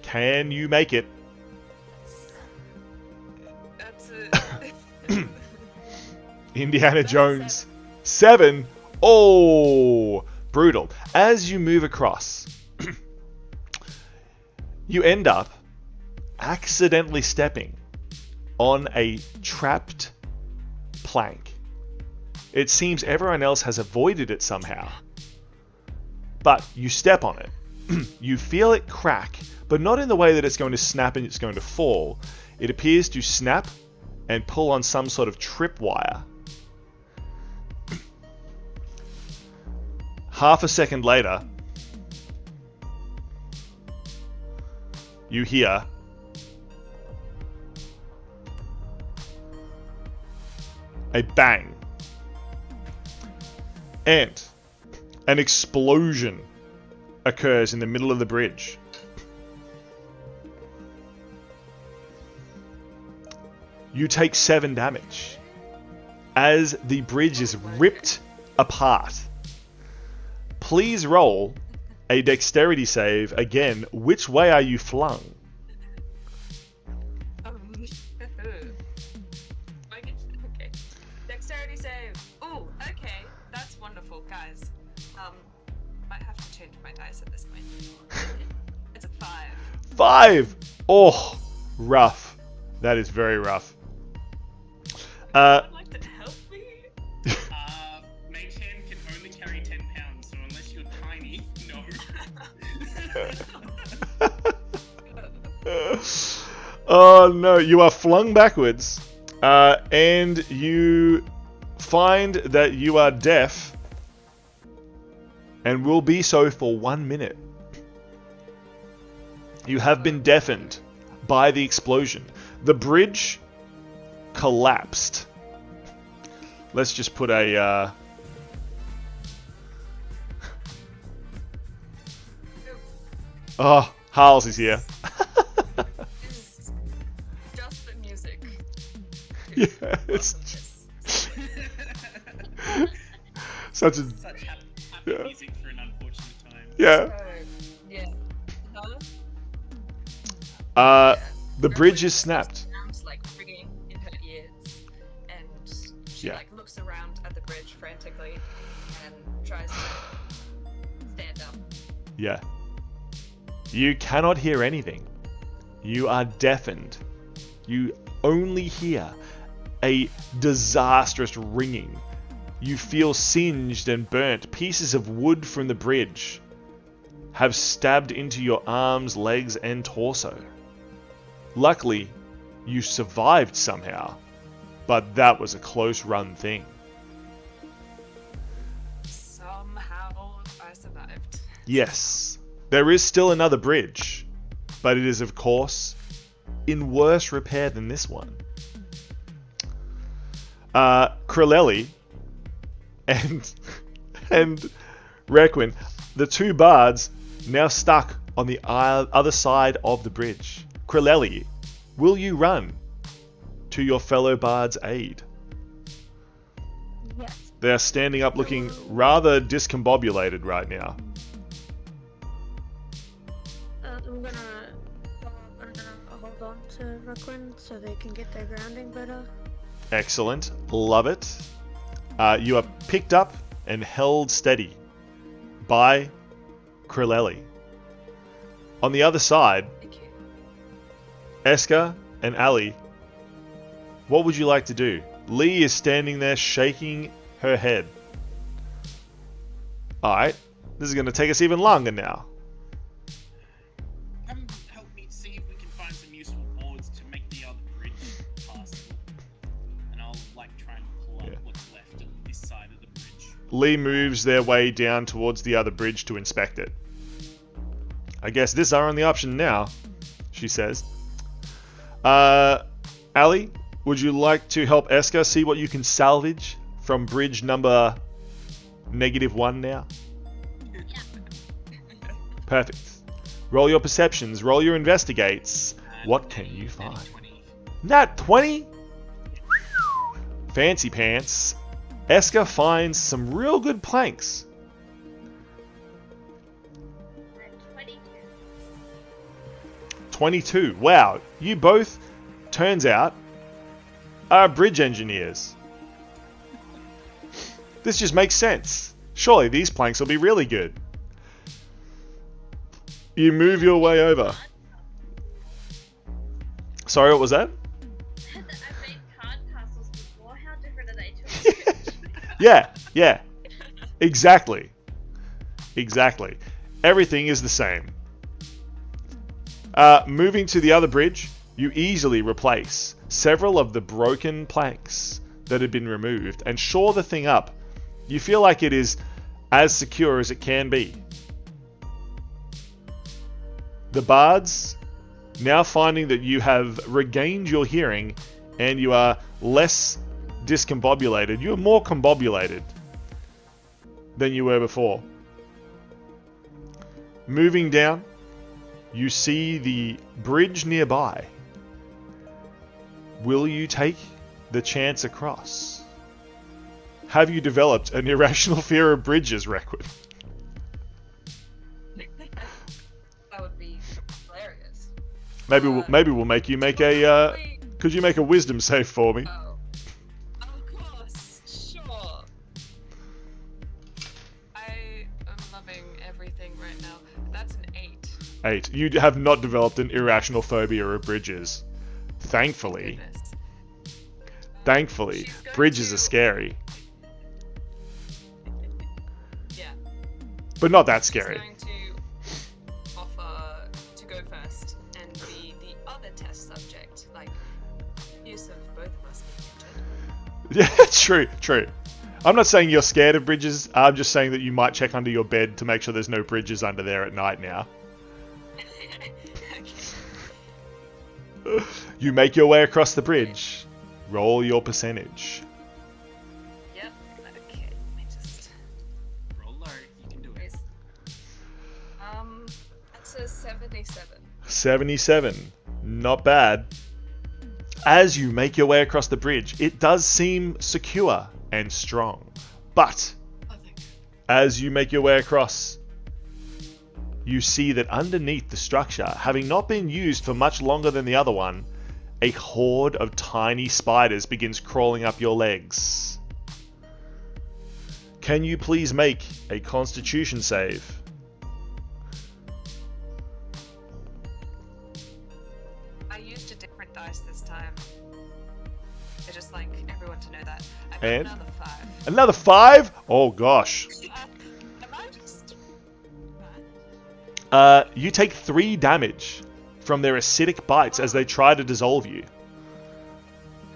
Speaker 1: Can you make it?
Speaker 2: That's it.
Speaker 1: Indiana Jones. 7. Oh, brutal. As you move across, you end up accidentally stepping on a trapped plank. It seems everyone else has avoided it somehow, but you step on it. You feel it crack, but not in the way that it's going to snap and it's going to fall. It appears to snap and pull on some sort of tripwire. Half a second later, you hear a bang, and an explosion occurs in the middle of the bridge. You take 7 damage as the bridge is ripped apart. Please roll a dexterity save again. Which way are you flung?
Speaker 2: Okay. Dexterity save. Oh, okay. That's wonderful, guys. Might have to change my dice at this point. It's a 5.
Speaker 1: 5! Oh, rough. That is very rough.
Speaker 2: I'd like to help me.
Speaker 4: Mage hand can only carry 10 pounds, so unless you're tiny, no.
Speaker 1: Oh no, you are flung backwards, and you find that you are deaf, and will be so for 1 minute. You have been deafened by the explosion. The bridge collapsed. Let's just put a oh, Harles is here.
Speaker 2: It's just the music.
Speaker 1: Yeah, it's such a
Speaker 4: Such happy
Speaker 1: Yeah.
Speaker 4: music for an unfortunate time.
Speaker 1: yeah.
Speaker 2: Yeah.
Speaker 1: The bridge is snapped.
Speaker 2: Sounds like ringing in her ears, and she
Speaker 1: Yeah.
Speaker 2: looks around at the bridge frantically and tries to stand up.
Speaker 1: Yeah. You cannot hear anything. You are deafened. You only hear a disastrous ringing. You feel singed and burnt. Pieces of wood from the bridge have stabbed into your arms, legs, and torso. Luckily, you survived somehow, but that was a close run thing.
Speaker 2: Somehow I survived.
Speaker 1: Yes, there is still another bridge, but it is, of course, in worse repair than this one. Krilleli and Requin, the two bards, now stuck on the other side of the bridge. Krilleli, will you run to your fellow bard's aid?
Speaker 5: Yes.
Speaker 1: They are standing up looking rather discombobulated right now.
Speaker 5: I'm gonna hold on to Brooklyn so they can get their grounding better.
Speaker 1: Excellent. Love it. You are picked up and held steady by Krilleli. On the other side,
Speaker 2: Thank you.
Speaker 1: Eska and Ali, what would you like to do? Lee is standing there shaking her head. Alright, this is going to take us even longer now.
Speaker 4: Come help me see if we can find some useful boards to make the other bridge passable. And I'll try and pull up what's left of this side of the bridge.
Speaker 1: Lee moves their way down towards the other bridge to inspect it. I guess this is our only option now, she says. Ali, would you like to help Eska see what you can salvage from bridge number -1 now? Perfect. Roll your perceptions, roll your investigates. What can you find?
Speaker 4: 20.
Speaker 1: Nat 20? Fancy pants. Eska finds some real good planks.
Speaker 3: 22.
Speaker 1: 22. Wow, you both, turns out, are bridge engineers. This just makes sense. Surely these planks will be really good. You move your way over. Sorry, what was that?
Speaker 3: I've made card castles before. How different are they to us?
Speaker 1: Yeah. Exactly. Everything is the same. Moving to the other bridge, you easily replace several of the broken planks that had been removed and shore the thing up. You feel like it is as secure as it can be. The bards, now finding that you have regained your hearing and you are less discombobulated. You're more combobulated than you were before. Moving down, you see the bridge nearby. Will you take the chance across? Have you developed an irrational fear of bridges, Requin?
Speaker 2: That would be hilarious.
Speaker 1: Maybe we'll make you make a. Could you make a wisdom save for me?
Speaker 2: Oh. Of course. Sure. I am loving everything right now. That's an 8.
Speaker 1: 8. You have not developed an irrational phobia of bridges. Thankfully.
Speaker 2: Goodness.
Speaker 1: Thankfully.
Speaker 2: She's going
Speaker 1: Bridges
Speaker 2: to-
Speaker 1: are scary.
Speaker 2: Yeah.
Speaker 1: But not that
Speaker 2: She's
Speaker 1: scary.
Speaker 2: going to offer to go first and be the other test subject, like use of both of us being injured.
Speaker 1: Yeah, true. I'm not saying you're scared of bridges. I'm just saying that you might check under your bed to make sure there's no bridges under there at night now.
Speaker 2: Okay.
Speaker 1: You make your way across the bridge. Roll your percentage.
Speaker 2: Yep. Okay. Let me just.
Speaker 4: Roll low, you can do it.
Speaker 2: Raise. That's a 77.
Speaker 1: 77. Not bad. As you make your way across the bridge, it does seem secure and strong. But
Speaker 2: Oh, thank you.
Speaker 1: as you make your way across, you see that underneath the structure, having not been used for much longer than the other one, a horde of tiny spiders begins crawling up your legs. Can you please make a constitution save?
Speaker 2: I used a different dice this time. I just like everyone to know that. I got
Speaker 1: And?
Speaker 2: another 5.
Speaker 1: Another 5? Oh gosh.
Speaker 2: Am I just
Speaker 1: You take 3 damage from their acidic bites as they try to dissolve you.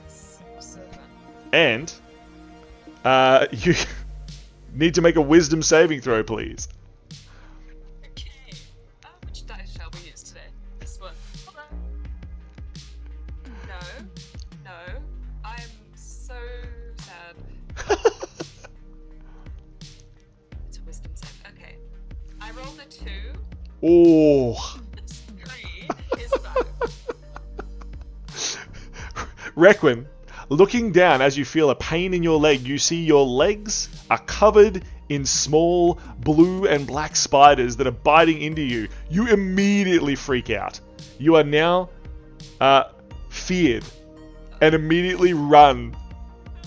Speaker 2: so fun?
Speaker 1: And you need to make a wisdom saving throw, please.
Speaker 2: Okay. Which dice shall we use today? This one. Hold on. No. I'm so sad. It's a wisdom save. Okay. I rolled a 2.
Speaker 1: Oh.
Speaker 2: 3 is 5.
Speaker 1: Requin, looking down as you feel a pain in your leg, you see your legs are covered in small blue and black spiders that are biting into you. You immediately freak out. You are now feared and immediately run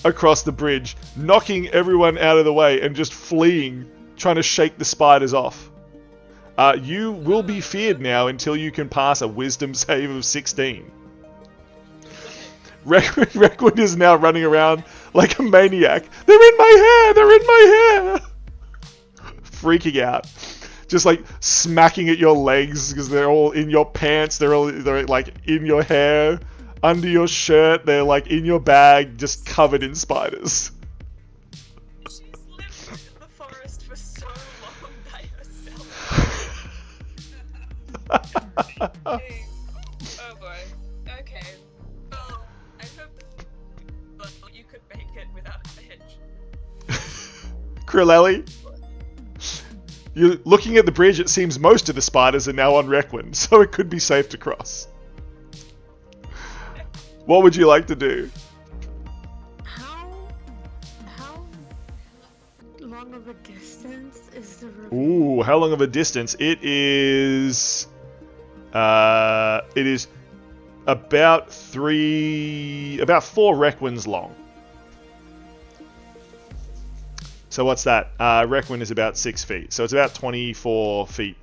Speaker 1: across the bridge, knocking everyone out of the way and just fleeing, trying to shake the spiders off. You will be feared now until you can pass a wisdom save of 16. Requin is now running around like a maniac. They're in my hair! They're in my hair! Freaking out. Just like smacking at your legs because they're all in your pants. They're like in your hair, under your shirt. They're like in your bag, just covered in spiders.
Speaker 2: She's lived in the forest for so long by herself. Hey. Oh boy. Okay. Well, I hope you could make it without a hitch.
Speaker 1: Krillelli, you're looking at the bridge. It seems most of the spiders are now on Requin, so it could be safe to cross. What would you like to do?
Speaker 5: How long of a distance is the river?
Speaker 1: Ooh, how long of a distance? It is about 4 Requins long. So what's that? Requin is about 6 feet. So it's about 24 feet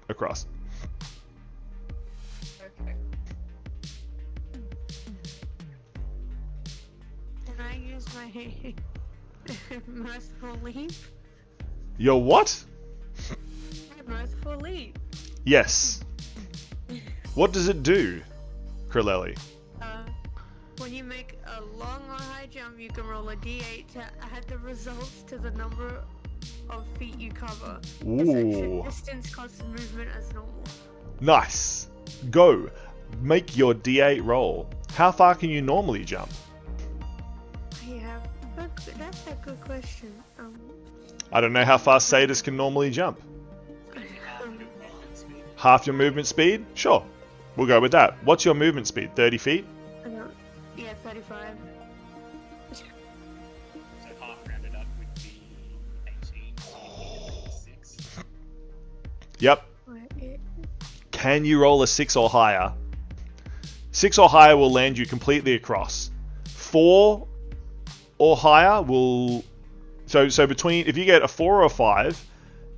Speaker 1: across.
Speaker 2: Okay.
Speaker 5: Can I use my merciful leap?
Speaker 1: Your what?
Speaker 5: My merciful leap.
Speaker 1: Yes. What does it do, Krillelli?
Speaker 5: When you make a long or high jump, you can roll a d8 to add the results to the number of feet you cover. This
Speaker 1: Ooh.
Speaker 5: extra distance constant movement as normal.
Speaker 1: Nice. Go. Make your D8 roll. How far can you normally jump?
Speaker 5: I Yeah, that's a good question.
Speaker 1: I don't know how fast satyrs can normally jump. Half your movement speed? Sure. We'll go with that. What's your movement speed? 30 feet?
Speaker 5: Yeah, 35.
Speaker 4: So half rounded up would be 18, so you need to 6.
Speaker 1: Yep. Can you roll a 6 or higher? 6 or higher will land you completely across. 4 or higher will... So between... If you get a 4 or a 5,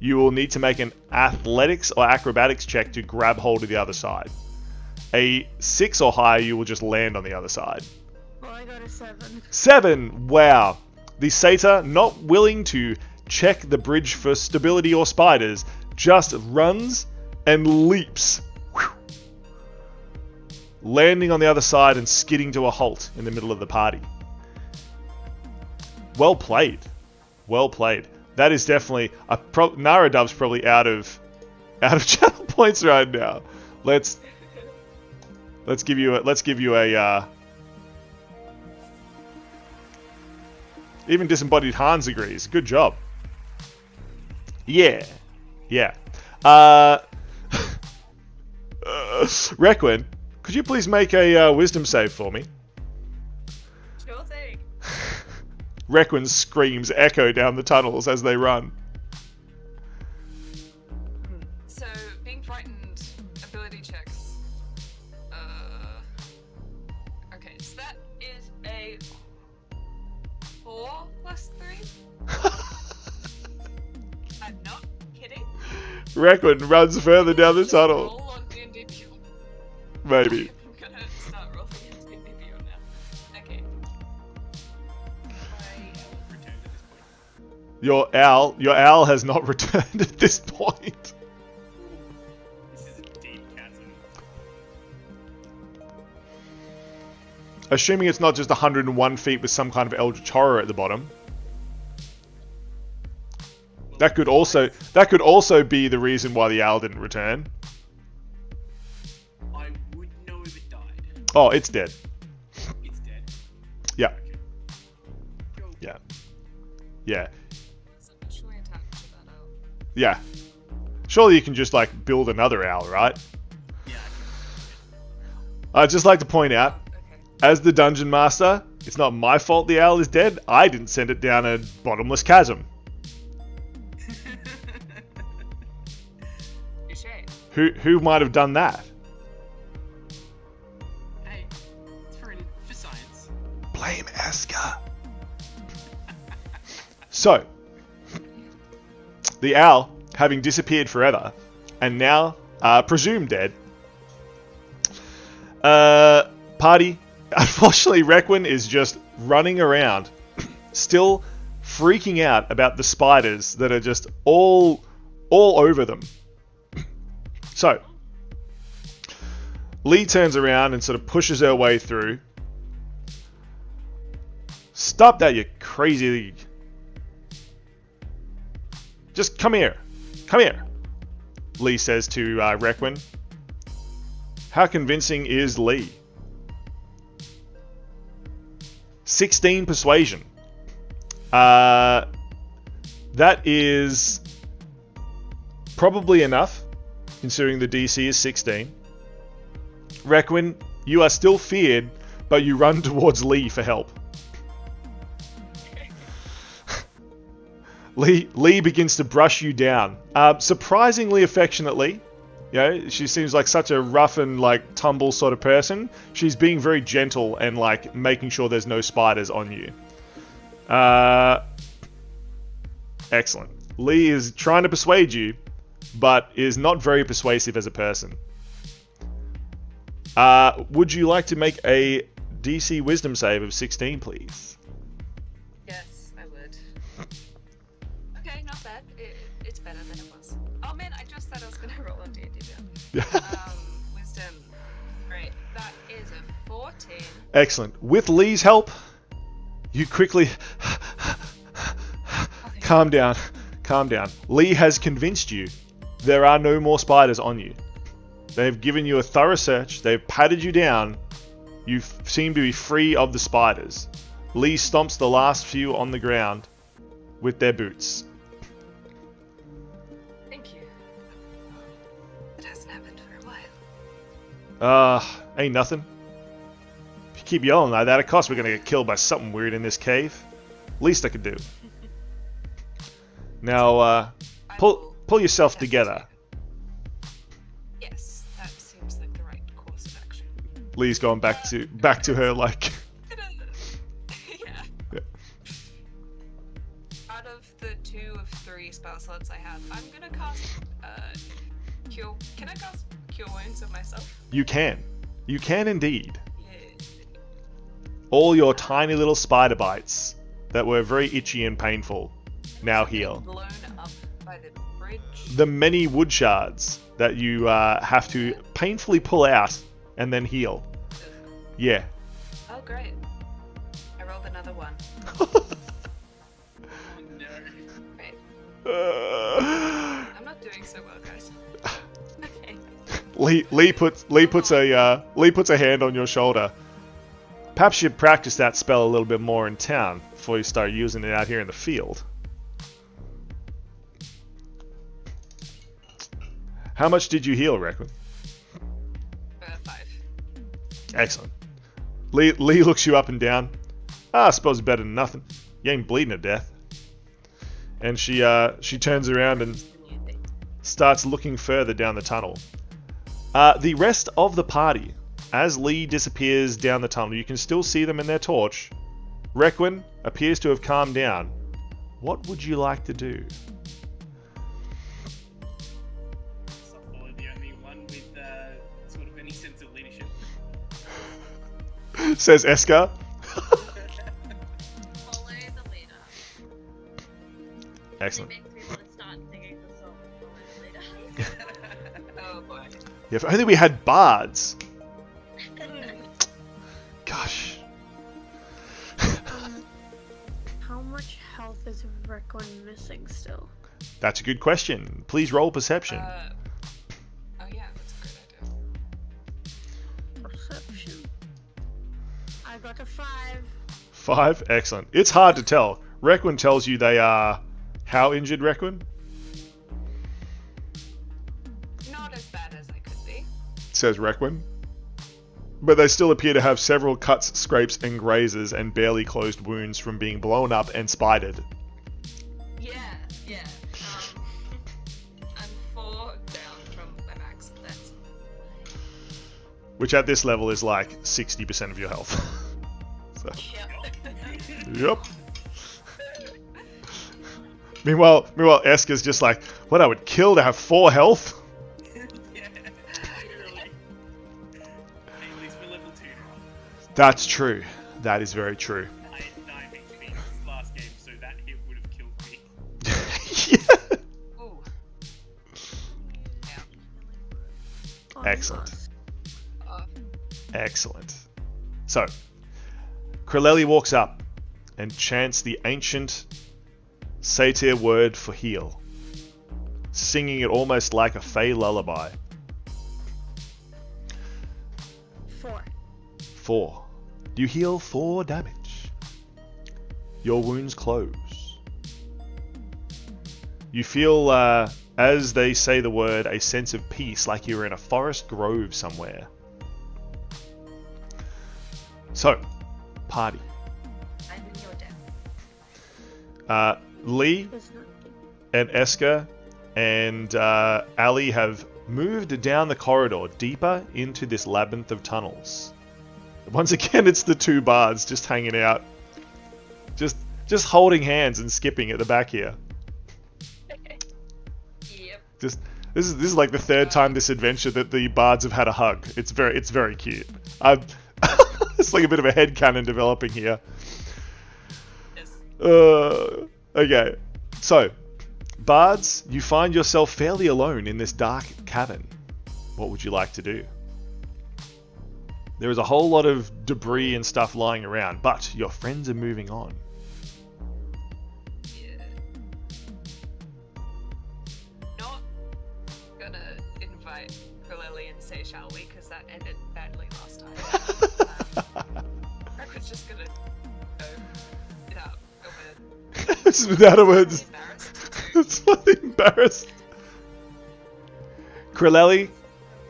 Speaker 1: you will need to make an athletics or acrobatics check to grab hold of the other side. A 6 or higher, you will just land on the other side.
Speaker 5: Well, I got a 7.
Speaker 1: 7! Wow. The satyr, not willing to check the bridge for stability or spiders, just runs and leaps. Whew. Landing on the other side and skidding to a halt in the middle of the party. Well played. Well played. That is definitely... Nara Dove's probably out of channel points right now. Let's give you a even disembodied Hans agrees. Good job. Yeah. Requin, could you please make a wisdom save for me?
Speaker 2: Sure thing.
Speaker 1: Requin's screams echo down the tunnels as they run.
Speaker 2: So, being frightened, ability checks. Okay, so that is a 4 plus 3? I'm not kidding.
Speaker 1: Requin runs further down the
Speaker 2: Just
Speaker 1: tunnel.
Speaker 2: roll on D&D Beyond.
Speaker 1: Maybe.
Speaker 2: I'm gonna start rolling in D&D Beyond now. Okay.
Speaker 4: Returned at this point.
Speaker 1: Your owl has not returned at this point.
Speaker 4: This is a deep chasm.
Speaker 1: Assuming it's not just 101 feet with some kind of eldritch horror at the bottom. That could also be the reason why the owl didn't return.
Speaker 4: I would know if it died.
Speaker 1: Oh, it's dead.
Speaker 4: It's dead.
Speaker 1: Yeah.
Speaker 4: Go.
Speaker 1: Yeah.
Speaker 2: It's actually attached to that owl.
Speaker 1: Yeah. Surely you can just like build another owl, right?
Speaker 4: Yeah.
Speaker 1: I'd just like to point out,
Speaker 2: Okay.
Speaker 1: as the dungeon master, it's not my fault the owl is dead. I didn't send it down a bottomless chasm.
Speaker 2: Touché.
Speaker 1: Who might have done that?
Speaker 4: Hey, it's for science.
Speaker 1: Blame Eska. So, the owl, having disappeared forever, and now presumed dead, party, unfortunately Requin is just running around, still freaking out about the spiders that are just all over them. So, Lee turns around and sort of pushes her way through. Stop that, you crazy... Just come here. Come here, Lee says to Requin. How convincing is Lee? 16 persuasion. That is probably enough, considering the DC is 16. Requin, you are still feared, but you run towards Lee for help. Lee begins to brush you down, surprisingly affectionately. You know, she seems like such a rough and like tumble sort of person. She's being very gentle and like making sure there's no spiders on you. Excellent. Lee is trying to persuade you, but is not very persuasive as a person. Would you like to make a DC Wisdom save of 16, please?
Speaker 2: Yes, I would. Okay, not bad. It's better than it was. Oh man, I just said I was gonna roll on D&D Beyond. Wisdom. Right, that is a 14.
Speaker 1: Excellent. With Lee's help, you quickly... Calm down. Calm down. Lee has convinced you there are no more spiders on you. They've given you a thorough search. They've patted you down. You seem to be free of the spiders. Lee stomps the last few on the ground with their boots.
Speaker 2: Thank you. It hasn't happened for a while.
Speaker 1: Ain't nothing. If you keep yelling like that, of course we're gonna get killed by something weird in this cave. Least I could do. Now, pull yourself together.
Speaker 2: Yes, that seems like the right course of action.
Speaker 1: Lee's going back to her like.
Speaker 2: Yeah. Out of the 2 of 3 spell slots I have, I'm gonna cast cure. Can I cast cure wounds on myself?
Speaker 1: You can indeed.
Speaker 2: Yeah.
Speaker 1: All your tiny little spider bites that were very itchy and painful now heal.
Speaker 2: Blown up by the bridge.
Speaker 1: The many wood shards that you have to painfully pull out and then heal. Yeah.
Speaker 2: Oh great! I rolled another 1.
Speaker 4: Oh no.
Speaker 2: Right. I'm not doing so well, guys. Okay.
Speaker 1: Lee puts a hand on your shoulder. Perhaps you practice that spell a little bit more in town before you start using it out here in the field. How much did you heal, Requin?
Speaker 2: 5.
Speaker 1: Excellent. Lee looks you up and down. I suppose better than nothing. You ain't bleeding to death. And she turns around and starts looking further down the tunnel. The rest of the party, as Lee disappears down the tunnel, you can still see them in their torch. Requin appears to have calmed down. What would you like to do?
Speaker 4: Softball the only one with sort of any sense of leadership.
Speaker 1: Says Eska.
Speaker 3: Follow the leader.
Speaker 1: Excellent.
Speaker 3: It makes me want to start singing the song Follow the Leader.
Speaker 2: Oh boy.
Speaker 1: Yeah, if only we had bards. Gosh.
Speaker 5: How much health is Requin missing still?
Speaker 1: That's a good question. Please roll perception.
Speaker 2: Oh yeah, that's a good idea.
Speaker 5: Perception. I got a 5.
Speaker 1: 5? Excellent. It's hard to tell. Requin tells you they are... How injured, Requin?
Speaker 2: Not as bad as I could be.
Speaker 1: Says Requin. But they still appear to have several cuts, scrapes, and grazes and barely closed wounds from being blown up and spidered.
Speaker 2: Yeah. I'm 4 down from my max. That's
Speaker 1: Which at this level is like 60% of your health. So,
Speaker 2: yep.
Speaker 1: yep. Meanwhile, Eska's just like, what, I would kill to have 4 health?
Speaker 4: Yeah, literally. Hey, at least we're level 2 now.
Speaker 1: That's true. That is very true.
Speaker 4: 9 HP this last game, so that hit would have killed me.
Speaker 1: Yeah.
Speaker 2: Ooh. Yeah.
Speaker 1: Excellent.
Speaker 2: Uh,
Speaker 1: Excellent. So, Kreleli walks up and chants the ancient satyr word for heal, singing it almost like a fey lullaby.
Speaker 5: 4.
Speaker 1: 4. You heal 4 damage. Your wounds close. You feel, as they say the word, a sense of peace, like you're in a forest grove somewhere. So, party.
Speaker 2: I'm in your death.
Speaker 1: Lee
Speaker 5: It's not.
Speaker 1: and Eska and Ali have moved down the corridor deeper into this labyrinth of tunnels. Once again, it's the 2 bards just hanging out, just holding hands and skipping at the back here.
Speaker 2: Yep.
Speaker 1: This is like the 3rd time this adventure that the bards have had a hug. It's very cute. It's like a bit of a headcanon developing here.
Speaker 2: Yes.
Speaker 1: Okay, so, bards, you find yourself fairly alone in this dark cavern. What would you like to do? There is a whole lot of debris and stuff lying around, but your friends are moving on.
Speaker 2: Yeah. Not gonna invite Kreleli and say shall we, because that ended badly last time. Requin's just gonna go
Speaker 1: Just without a word.
Speaker 2: Embarrassed to.
Speaker 1: Slightly embarrassed. Krilleli.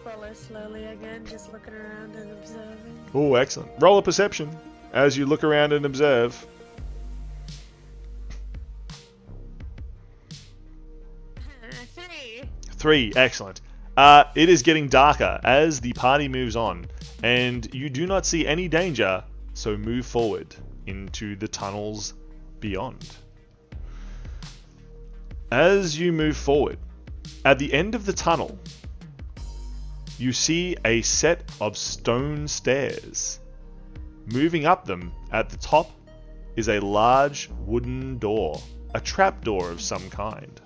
Speaker 5: Follow slowly again, just looking around and observing.
Speaker 1: Oh, excellent. Roll a perception as you look around and observe.
Speaker 5: 3.
Speaker 1: 3, excellent. It is getting darker as the party moves on, and you do not see any danger, so move forward into the tunnels beyond. As you move forward, at the end of the tunnel, you see a set of stone stairs. Moving up them, at the top, is a large wooden door, a trapdoor of some kind.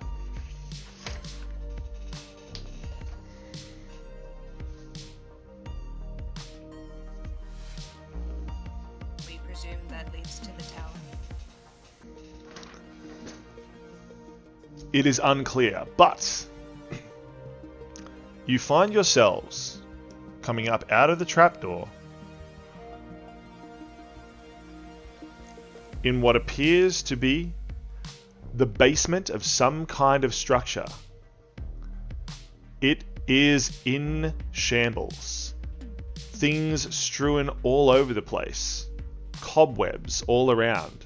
Speaker 2: We presume that leads to the tower.
Speaker 1: It is unclear, but you find yourselves coming up out of the trapdoor in what appears to be the basement of some kind of structure. It is in shambles. Things strewn all over the place. Cobwebs all around.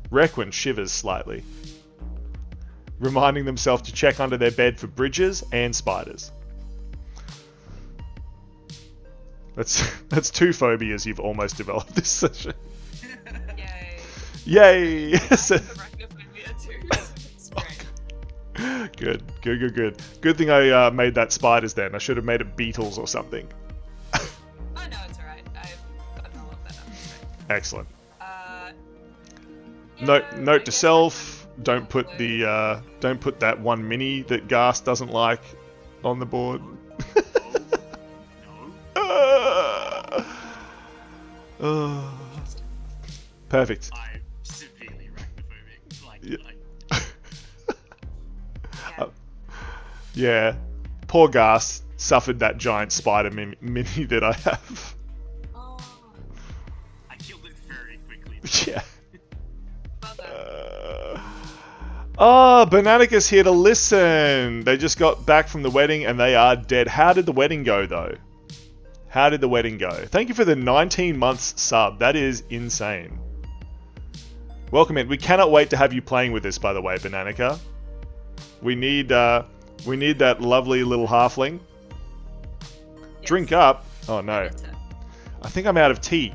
Speaker 1: Requin shivers slightly, reminding themselves to check under their bed for bridges and spiders. That's 2 phobias you've almost developed this session.
Speaker 2: Yay.
Speaker 1: Yay!
Speaker 2: Arachnophobia too. It's great.
Speaker 1: Good. Good thing I made that spiders then. I should have made it beetles or something.
Speaker 2: Oh no, it's alright. I've gotten all of that up. So.
Speaker 1: Excellent.
Speaker 2: Yeah, I
Speaker 1: Note to
Speaker 2: guess
Speaker 1: self:
Speaker 2: I
Speaker 1: don't put that one mini that Gas doesn't like on the board.
Speaker 4: No.
Speaker 1: Perfect.
Speaker 4: I'm severely arachnophobic.
Speaker 1: Yeah.
Speaker 2: Yeah.
Speaker 1: Yeah. Poor Gas suffered that giant spider mini that I have.
Speaker 2: Oh,
Speaker 4: I killed it very quickly.
Speaker 1: Yeah.
Speaker 2: well done.
Speaker 1: Oh, Banana's here to listen. They just got back from the wedding and they are dead. How did the wedding go, though? How did the wedding go? Thank you for the 19 months sub. That is insane. Welcome in. We cannot wait to have you playing with us, by the way, Bananica. We need that lovely little halfling.
Speaker 2: Yes.
Speaker 1: Drink up. Oh no.
Speaker 2: Better.
Speaker 1: I think I'm out of tea.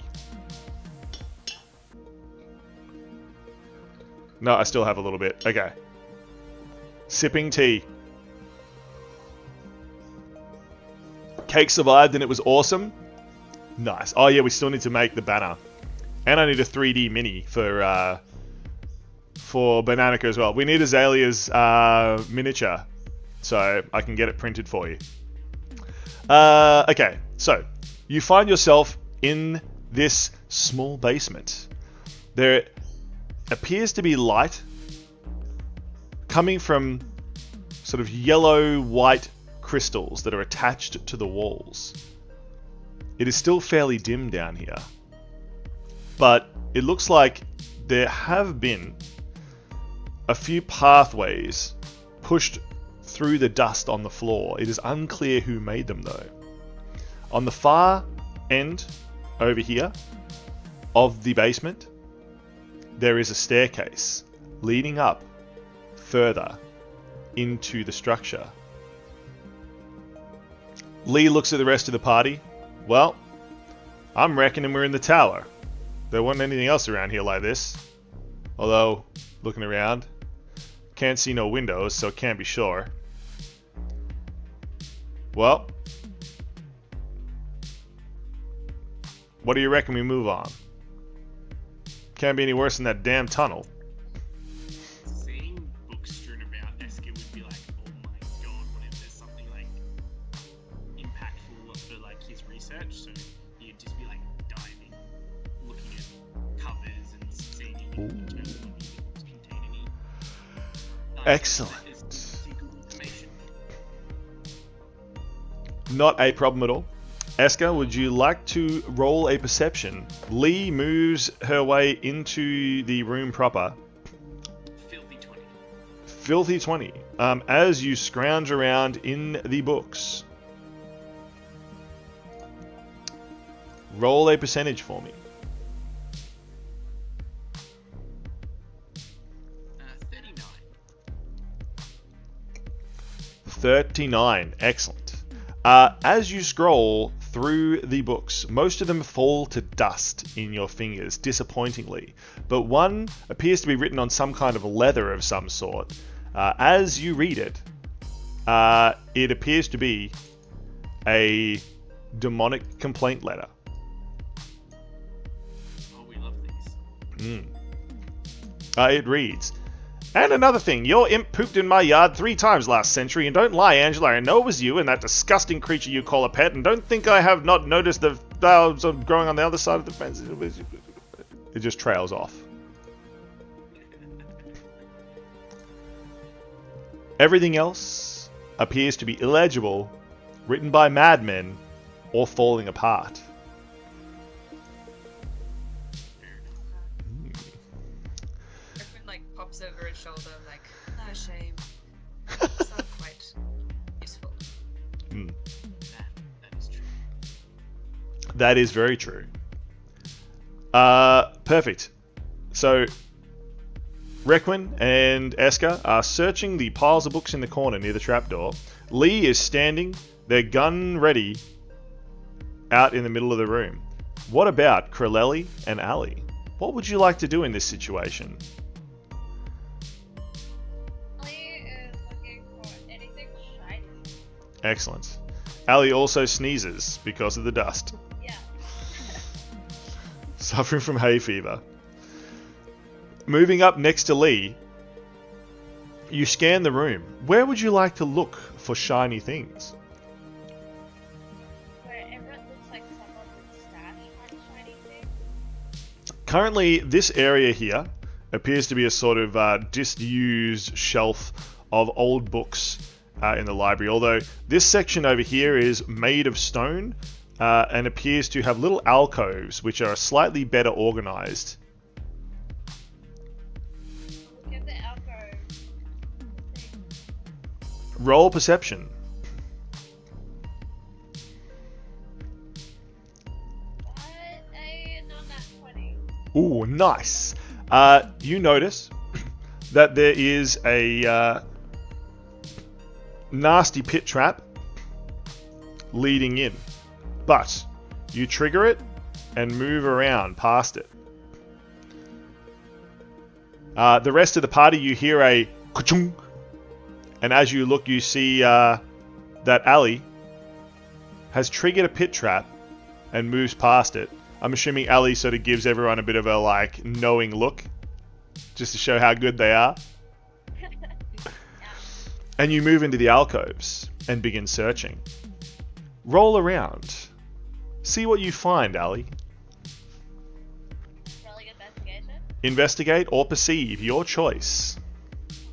Speaker 1: No, I still have a little bit. Okay. Sipping tea. Cake survived and it was awesome. Nice. Oh yeah, we still need to make the banner. And I need a 3D mini for Bananica as well. We need Azalea's miniature, so I can get it printed for you. Okay, so you find yourself in this small basement. There appears to be light coming from sort of yellow-white crystals that are attached to the walls. It is still fairly dim down here, but it looks like there have been a few pathways pushed through the dust on the floor. It is unclear who made them though. On the far end over here of the basement, there is a staircase leading up further into the structure. Lee looks at the rest of the party. Well, I'm reckoning we're in the tower. There wasn't anything else around here like this. Although, looking around, can't see no windows, so can't be sure. Well, what do you reckon we move on? Can't be any worse than that damn tunnel.
Speaker 4: Seeing books strewn about, Esker would be like, oh my god, what if there's something like impactful for like his research? So he'd just be like diving, looking at covers and seeing if he can determine what these books contain any.
Speaker 1: Excellent.
Speaker 4: Secret information.
Speaker 1: Not a problem at all. Eska, would you like to roll a perception? Lee moves her way into the room proper.
Speaker 4: Filthy 20.
Speaker 1: Filthy 20. As you scrounge around in the books. Roll a percentage for me.
Speaker 4: 39.
Speaker 1: 39. Excellent. As you scroll through the books, most of them fall to dust in your fingers, disappointingly. But one appears to be written on some kind of leather of some sort. As you read it, it appears to be a demonic complaint letter.
Speaker 4: Oh, we love these.
Speaker 1: It reads, "And another thing, your imp pooped in my yard 3 times last century, and don't lie, Angela, I know it was you and that disgusting creature you call a pet, and don't think I have not noticed the flowers growing on the other side of the fence." It just trails off. Everything else appears to be illegible, written by madmen, or falling apart.
Speaker 2: Requin like pops over his shoulder like, no shame. It's not quite useful.
Speaker 4: That is true.
Speaker 1: That is very true. Perfect. So, Requin and Eska are searching the piles of books in the corner near the trapdoor. Lee is standing, their gun ready, out in the middle of the room. What about Kreleli and Ali? What would you like to do in this situation?
Speaker 3: Ali is looking for anything shiny.
Speaker 1: Excellent. Ali also sneezes because of the dust.
Speaker 3: Yeah.
Speaker 1: Suffering from hay fever. Moving up next to Lee, you scan the room. Where would you like to look for shiny things?
Speaker 3: Wherever it looks like someone would stash on shiny things.
Speaker 1: Currently, this area here appears to be a sort of disused shelf of old books in the library, although this section over here is made of stone and appears to have little alcoves which are slightly better organized.
Speaker 3: Look at the alcove.
Speaker 1: Roll perception.
Speaker 3: What? A non-nat 20.
Speaker 1: Ooh, nice. You notice that there is a nasty pit trap leading in, but you trigger it and move around past it. The rest of the party, you hear a ka-chung, and as you look, you see that Ali has triggered a pit trap and moves past it. I'm assuming Ali sort of gives everyone a bit of a like knowing look, just to show how good they are. And you move into the alcoves and begin searching. Roll around. See what you find, Ali.
Speaker 3: Rolling investigation.
Speaker 1: Investigate or perceive, your choice.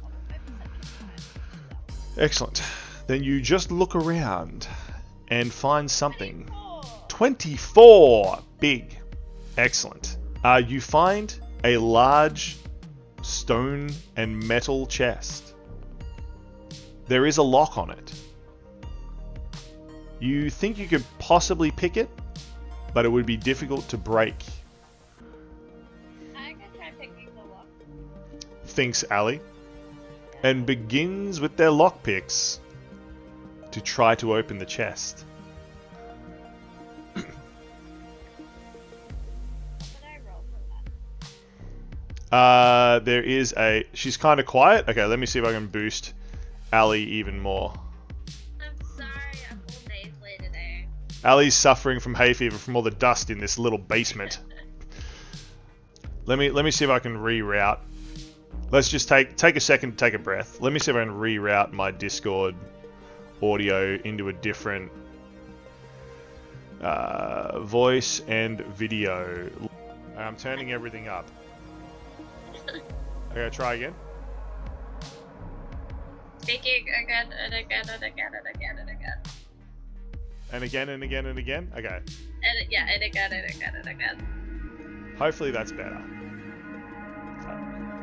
Speaker 3: Oh, my perception's fine.
Speaker 1: Excellent. Then you just look around and find something. 24! Big. Excellent. You find a large stone and metal chest. There is a lock on it. You think you could possibly pick it, but it would be difficult to break,
Speaker 3: I could try picking the lock.
Speaker 1: thinks Ali, and begins with their lockpicks to try to open the chest.
Speaker 3: What did I roll for that?
Speaker 1: There is a... She's kind of quiet. Okay, let me see if I can boost Ali even more.
Speaker 3: I'm sorry, I'm all nasally today.
Speaker 1: Ali's suffering from hay fever from all the dust in this little basement. Let me see if I can reroute. Let's just take a second to take a breath. Let me see if I can reroute my Discord audio into a different voice and video. I'm turning everything up. Okay, try again.
Speaker 3: Speaking again and again and again and again and again.
Speaker 1: And again and again and again? Okay.
Speaker 3: And again.
Speaker 1: Hopefully that's better.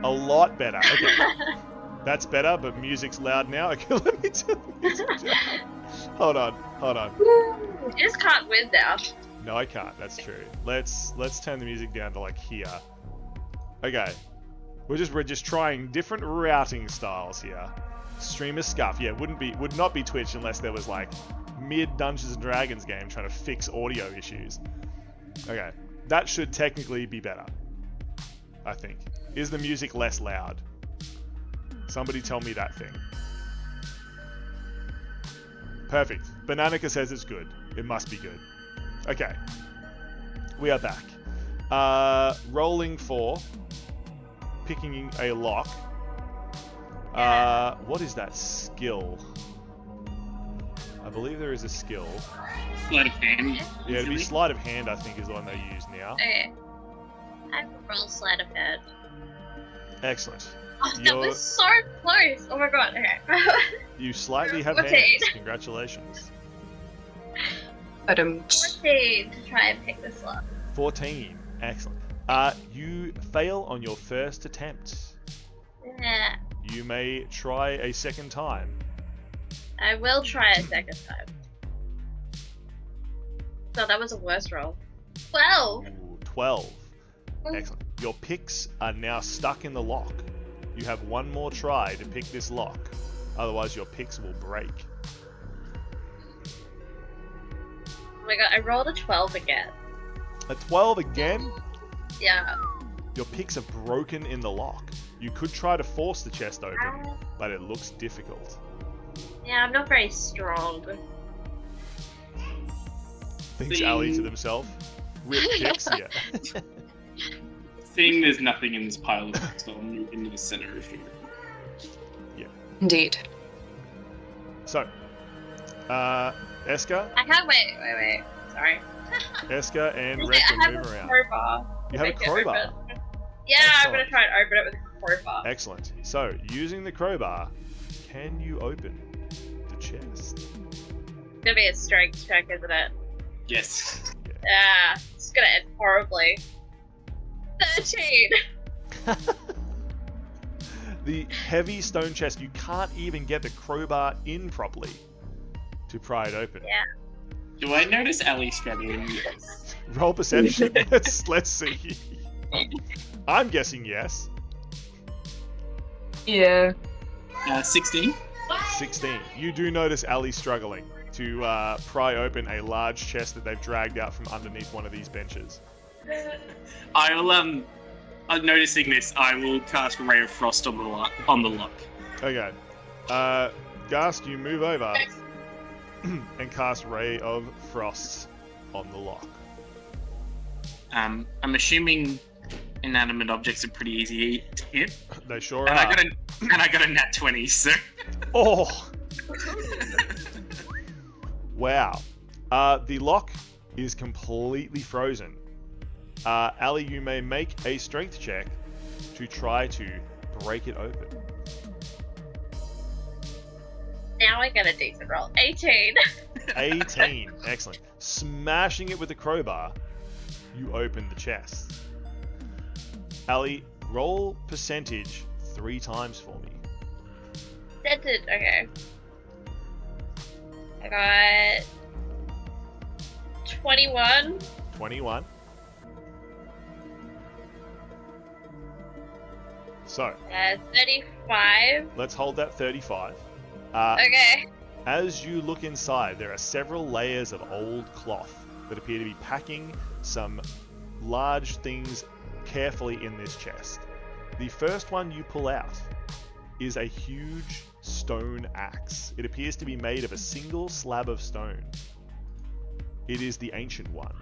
Speaker 1: A lot better. Okay. That's better, but music's loud now. Okay, let me turn the music down. Hold on.
Speaker 3: You just can't win now.
Speaker 1: No, I can't. That's true. Let's turn the music down to like here. Okay. We're just trying different routing styles here. Streamer scuff. Yeah, would not be Twitch unless there was like mid Dungeons and Dragons game trying to fix audio issues. Okay. That should technically be better. I think. Is the music less loud? Somebody tell me that thing. Perfect. Bananica says it's good. It must be good. Okay. We are back. Rolling for picking a lock. What is that skill? I believe there is a skill.
Speaker 4: Sleight of hand.
Speaker 1: Yeah, it'd be sleight of hand, I think, is the one they use now.
Speaker 3: Okay. I will roll sleight of hand.
Speaker 1: Excellent.
Speaker 3: Oh, that was so close! Oh my god, okay.
Speaker 1: You slightly have
Speaker 3: 14.
Speaker 1: hands. Congratulations.
Speaker 3: 14 to try and pick this lock.
Speaker 1: 14. Excellent. You fail on your first attempt.
Speaker 3: Yeah.
Speaker 1: You may try a second time.
Speaker 3: I will try a second time. So that was a worse roll. 12!
Speaker 1: Ooh, 12. Excellent. Your picks are now stuck in the lock. You have one more try to pick this lock. Otherwise, your picks will break.
Speaker 3: Oh my god, I rolled a 12 again.
Speaker 1: A 12 again?
Speaker 3: Yeah.
Speaker 1: Your picks are broken in the lock. You could try to force the chest open, but it looks difficult.
Speaker 3: Yeah, I'm not very strong.
Speaker 1: Thinks Ali to themselves. Rip picks, yeah.
Speaker 4: Seeing there's nothing in this pile of books, I'll move into the center of it.
Speaker 1: Yeah.
Speaker 2: Indeed.
Speaker 1: So, Eska?
Speaker 3: I can't wait. Sorry.
Speaker 1: Eska and
Speaker 3: Okay, I
Speaker 1: Rekton
Speaker 3: have
Speaker 1: move
Speaker 3: a
Speaker 1: around.
Speaker 3: crowbar.
Speaker 1: You have a
Speaker 3: Make it
Speaker 1: crowbar?
Speaker 3: open. Yeah, I'm gonna
Speaker 1: Excellent.
Speaker 3: try and open it with a crowbar.
Speaker 1: Excellent. So, using the crowbar, can you open the chest?
Speaker 3: It's gonna be a strength check, isn't it?
Speaker 4: Yes.
Speaker 3: Yeah, it's gonna end horribly. 13!
Speaker 1: The heavy stone chest, you can't even get the crowbar in properly to pry it open.
Speaker 3: Yeah.
Speaker 4: Do I notice Ali struggling?
Speaker 1: Roll perception. Let's see. I'm guessing yes.
Speaker 2: Yeah.
Speaker 4: 16.
Speaker 1: 16. You do notice Ali struggling to pry open a large chest that they've dragged out from underneath one of these benches.
Speaker 4: I will, noticing this, I will cast Ray of Frost on the lock.
Speaker 1: Okay. Gast, you move over and cast Ray of Frost on the lock.
Speaker 4: I'm assuming inanimate objects are pretty easy to hit.
Speaker 1: They sure
Speaker 4: And
Speaker 1: are.
Speaker 4: I got a nat 20, so...
Speaker 1: Oh! Wow. The lock is completely frozen. Ali, you may make a strength check to try to break it open.
Speaker 3: Now I get a decent roll. 18!
Speaker 1: 18. Excellent. Smashing it with the crowbar, you open the chest. Ali, roll percentage 3 times for me.
Speaker 3: Okay. I got 21.
Speaker 1: 21. So,
Speaker 3: 35.
Speaker 1: let's hold that 35.
Speaker 3: Okay.
Speaker 1: As you look inside, there are several layers of old cloth that appear to be packing some large things carefully in this chest. The first one you pull out is a huge stone axe. It appears to be made of a single slab of stone. It is the ancient one.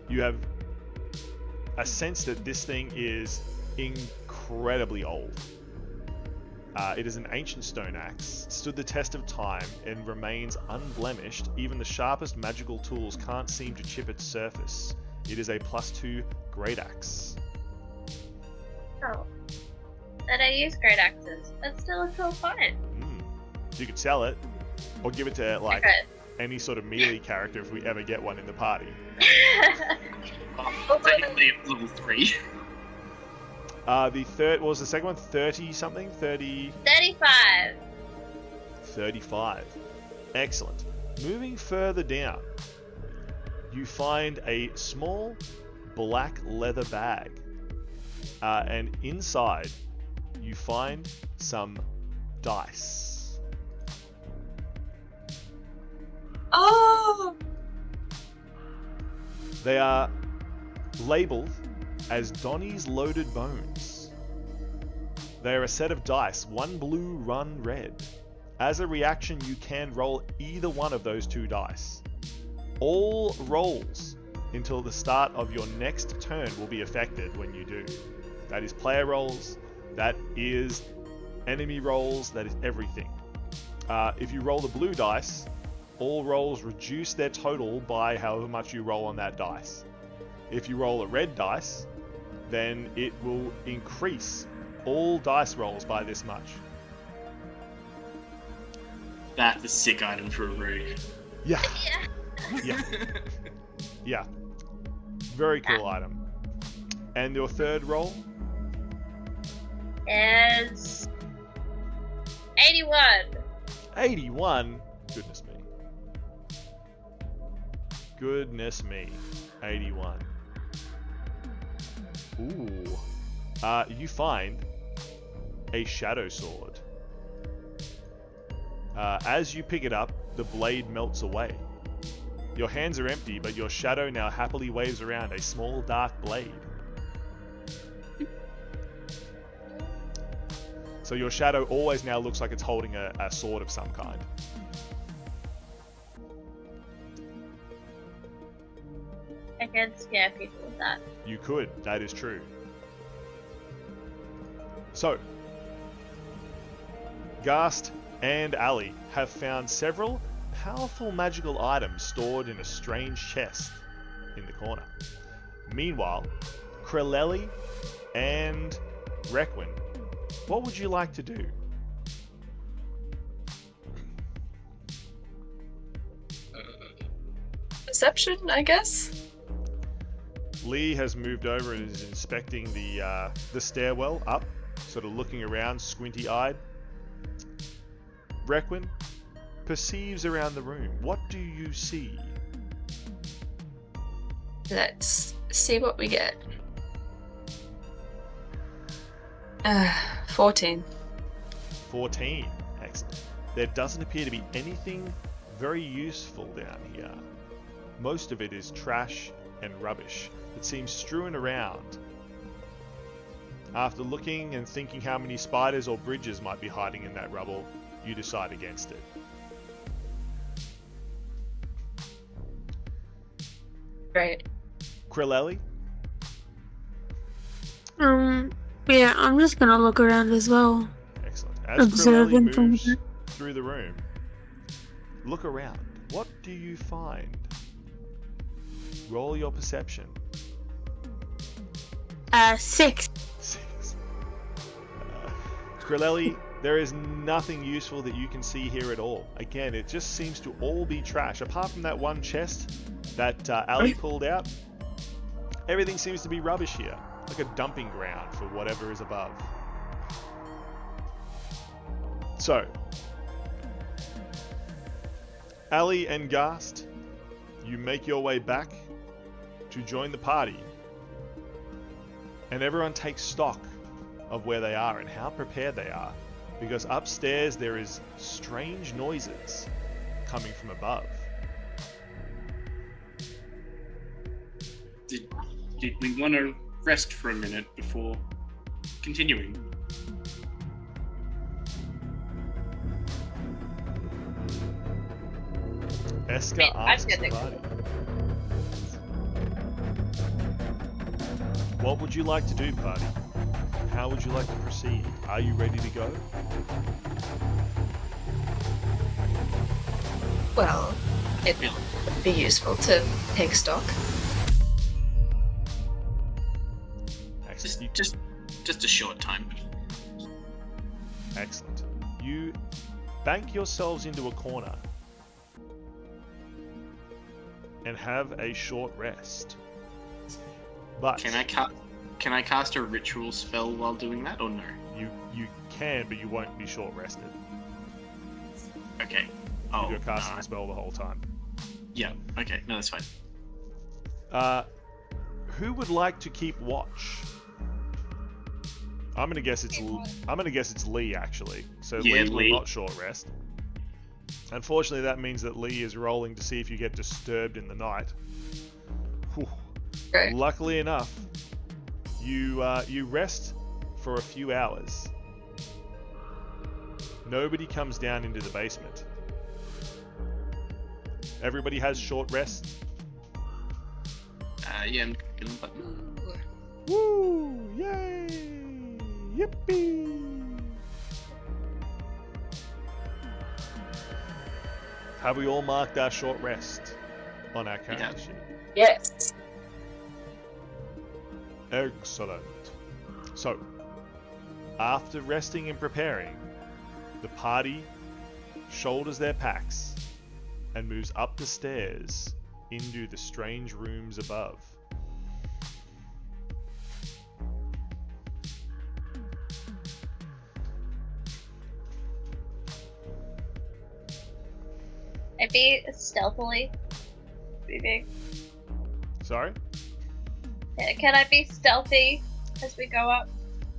Speaker 1: You have a sense that this thing is incredibly old. It is an ancient stone axe, stood the test of time, and remains unblemished. Even the sharpest magical tools can't seem to chip its surface. It is a +2 great axe.
Speaker 3: Oh. And I use great axes. That's still a cool fun.
Speaker 1: So you could sell it, or give it to like
Speaker 3: Okay.
Speaker 1: any sort of melee character if we ever get one in the party.
Speaker 4: Technically, it's level 3.
Speaker 1: The third, what was the second one? 30 something?
Speaker 3: 35.
Speaker 1: 35. Excellent. Moving further down, you find a small black leather bag. And inside, you find some dice.
Speaker 2: Oh!
Speaker 1: They are labeled as Donnie's Loaded Bones. They are a set of dice, one blue, one red. As a reaction, you can roll either one of those two dice. All rolls until the start of your next turn will be affected when you do. That is player rolls, that is enemy rolls, that is everything. If you roll the blue dice, all rolls reduce their total by however much you roll on that dice. If you roll a red dice, then it will increase all dice rolls by this much.
Speaker 4: That's a sick item for a rogue.
Speaker 1: Yeah,
Speaker 3: Yeah.
Speaker 1: yeah, yeah. Very cool item. And your third roll?
Speaker 3: Is 81.
Speaker 1: 81? Goodness me. Goodness me. 81. Ooh. You find a shadow sword. As you pick it up, the blade melts away. Your hands are empty, but your shadow now happily waves around a small dark blade. So your shadow always now looks like it's holding a sword of some kind.
Speaker 3: I can scare people with that.
Speaker 1: You could, that is true. So, Gast and Ali have found several powerful magical items stored in a strange chest in the corner. Meanwhile, Kreleli and Requin, what would you like to do?
Speaker 2: Perception, I guess?
Speaker 1: Lee has moved over and is inspecting the stairwell up, sort of looking around, squinty-eyed. Requin perceives around the room. What do you see?
Speaker 2: Let's see what we get. 14.
Speaker 1: 14. Excellent. There doesn't appear to be anything very useful down here. Most of it is trash and rubbish that seems strewn around. After looking and thinking how many spiders or bridges might be hiding in that rubble, you decide against it.
Speaker 2: Right.
Speaker 1: Kreleli?
Speaker 5: Yeah, I'm just gonna look around as well.
Speaker 1: Excellent. As
Speaker 5: Observe
Speaker 1: Kreleli moves
Speaker 5: information.
Speaker 1: through the room, look around. What do you find? Roll your perception.
Speaker 5: 6.
Speaker 1: 6. Kreleli, there is nothing useful that you can see here at all. Again, it just seems to all be trash. Apart from that one chest that Ali pulled out, everything seems to be rubbish here. Like a dumping ground for whatever is above. So, Ali and Gast, you make your way back to join the party. And everyone takes stock of where they are and how prepared they are. Because upstairs there is strange noises coming from above.
Speaker 4: Did we want to rest for a minute before continuing?
Speaker 1: Eska
Speaker 3: I'm
Speaker 1: asks
Speaker 3: good,
Speaker 1: the
Speaker 3: thank you.
Speaker 1: party. What would you like to do, party? How would you like to proceed? Are you ready to go?
Speaker 2: Well, it would be useful to take stock.
Speaker 1: Excellent.
Speaker 4: Just a short time.
Speaker 1: Excellent. You bank yourselves into a corner and have a short rest. But
Speaker 4: Can I cast a ritual spell while doing that, or no?
Speaker 1: you can, but you won't be short rested.
Speaker 4: Okay.
Speaker 1: You're casting the spell the whole time.
Speaker 4: Yeah. Okay. No, that's fine.
Speaker 1: Who would like to keep watch? I'm gonna guess it's Lee actually. So
Speaker 4: Yeah,
Speaker 1: Lee will
Speaker 4: Lee.
Speaker 1: not short rest. Unfortunately, that means that Lee is rolling to see if you get disturbed in the night. Whew.
Speaker 2: Okay.
Speaker 1: Luckily enough, you rest for a few hours. Nobody comes down into the basement. Everybody has short rest.
Speaker 4: Yeah, I'm clicking the button.
Speaker 1: Woo! Yay! Yippee! Have we all marked our short rest on our character sheet?
Speaker 2: Yes.
Speaker 1: Excellent. So, after resting and preparing, the party shoulders their packs and moves up the stairs into the strange rooms above.
Speaker 3: I'd be stealthily moving.
Speaker 1: Sorry?
Speaker 3: Can I be stealthy as we go up?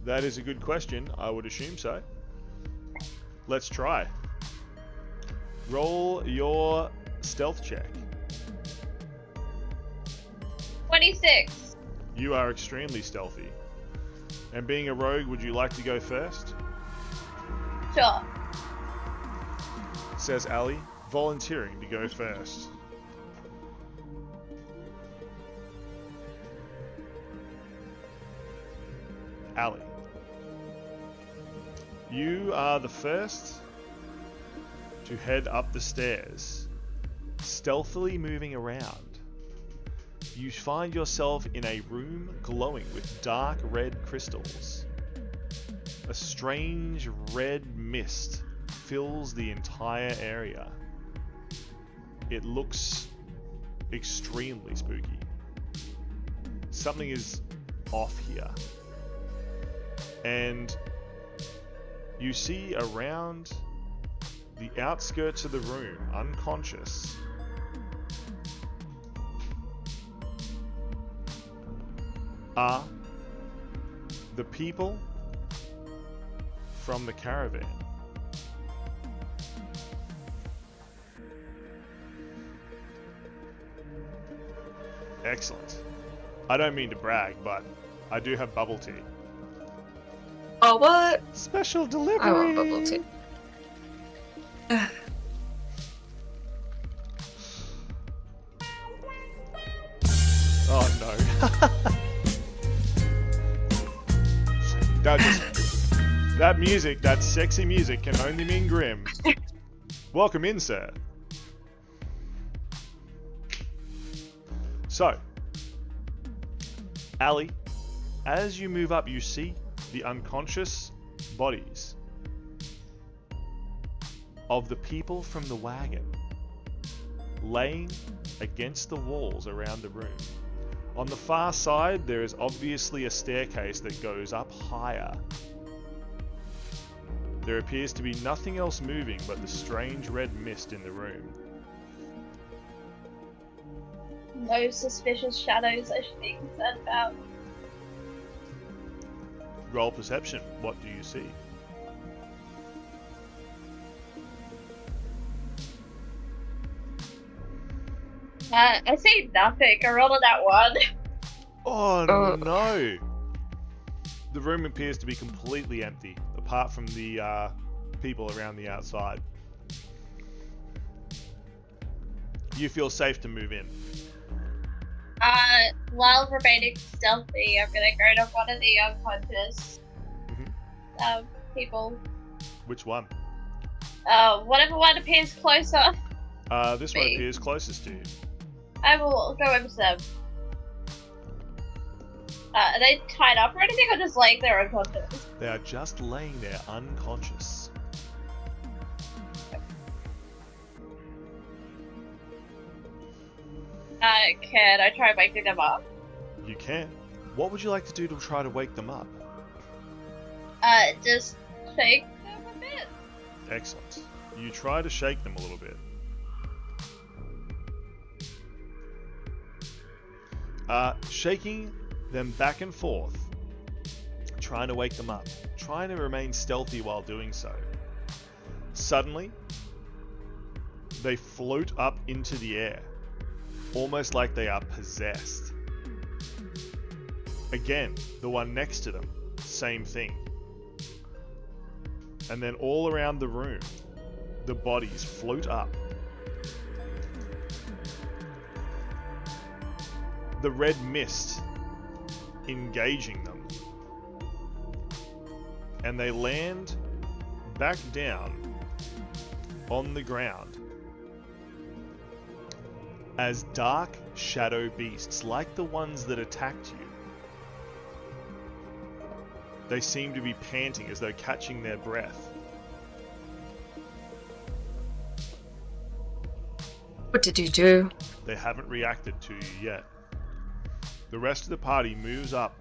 Speaker 1: That is a good question. I would assume so. Let's try. Roll your stealth check.
Speaker 3: 26.
Speaker 1: You are extremely stealthy. And being a rogue, would you like to go first?
Speaker 3: Sure.
Speaker 1: Says Ali, volunteering to go first. Ali. You are the first to head up the stairs, stealthily moving around. You find yourself in a room glowing with dark red crystals. A strange red mist fills the entire area. It looks extremely spooky. Something is off here. And you see around the outskirts of the room, unconscious, are the people from the caravan. Excellent. I don't mean to brag, but I do have bubble tea.
Speaker 2: Oh, what?
Speaker 1: Special delivery!
Speaker 2: I want bubble tea.
Speaker 1: Oh no. That music, that sexy music can only mean grim. Welcome in, sir. So, Ali, as you move up, you see the unconscious bodies of the people from the wagon laying against the walls around the room. On the far side, there is obviously a staircase that goes up higher. There appears to be nothing else moving but the strange red mist in the room.
Speaker 3: No suspicious shadows I should be concerned about.
Speaker 1: Roll perception. What do you see?
Speaker 3: I see nothing. I rolled on that one.
Speaker 1: Oh no! The room appears to be completely empty, apart from the people around the outside. You feel safe to move in.
Speaker 3: While remaining stealthy, I'm gonna go to one of the unconscious people.
Speaker 1: Which one?
Speaker 3: Whatever one appears closer.
Speaker 1: This one appears closest to you.
Speaker 3: I will go over to them. Are they tied up or anything, or just laying there unconscious?
Speaker 1: They are just laying there unconscious.
Speaker 3: Can I try waking them up?
Speaker 1: You can. What would you like to do to try to wake them up?
Speaker 3: Just shake them a bit.
Speaker 1: Excellent. You try to shake them a little bit. Shaking them back and forth, trying to wake them up, trying to remain stealthy while doing so. Suddenly, they float up into the air, almost like they are possessed. Again, the one next to them, same thing. And then all around the room, the bodies float up. The red mist engaging them. And they land back down on the ground as dark shadow beasts like the ones that attacked you. They seem to be panting as though catching their breath.
Speaker 2: What did you do?
Speaker 1: They haven't reacted to you yet. The rest of the party moves up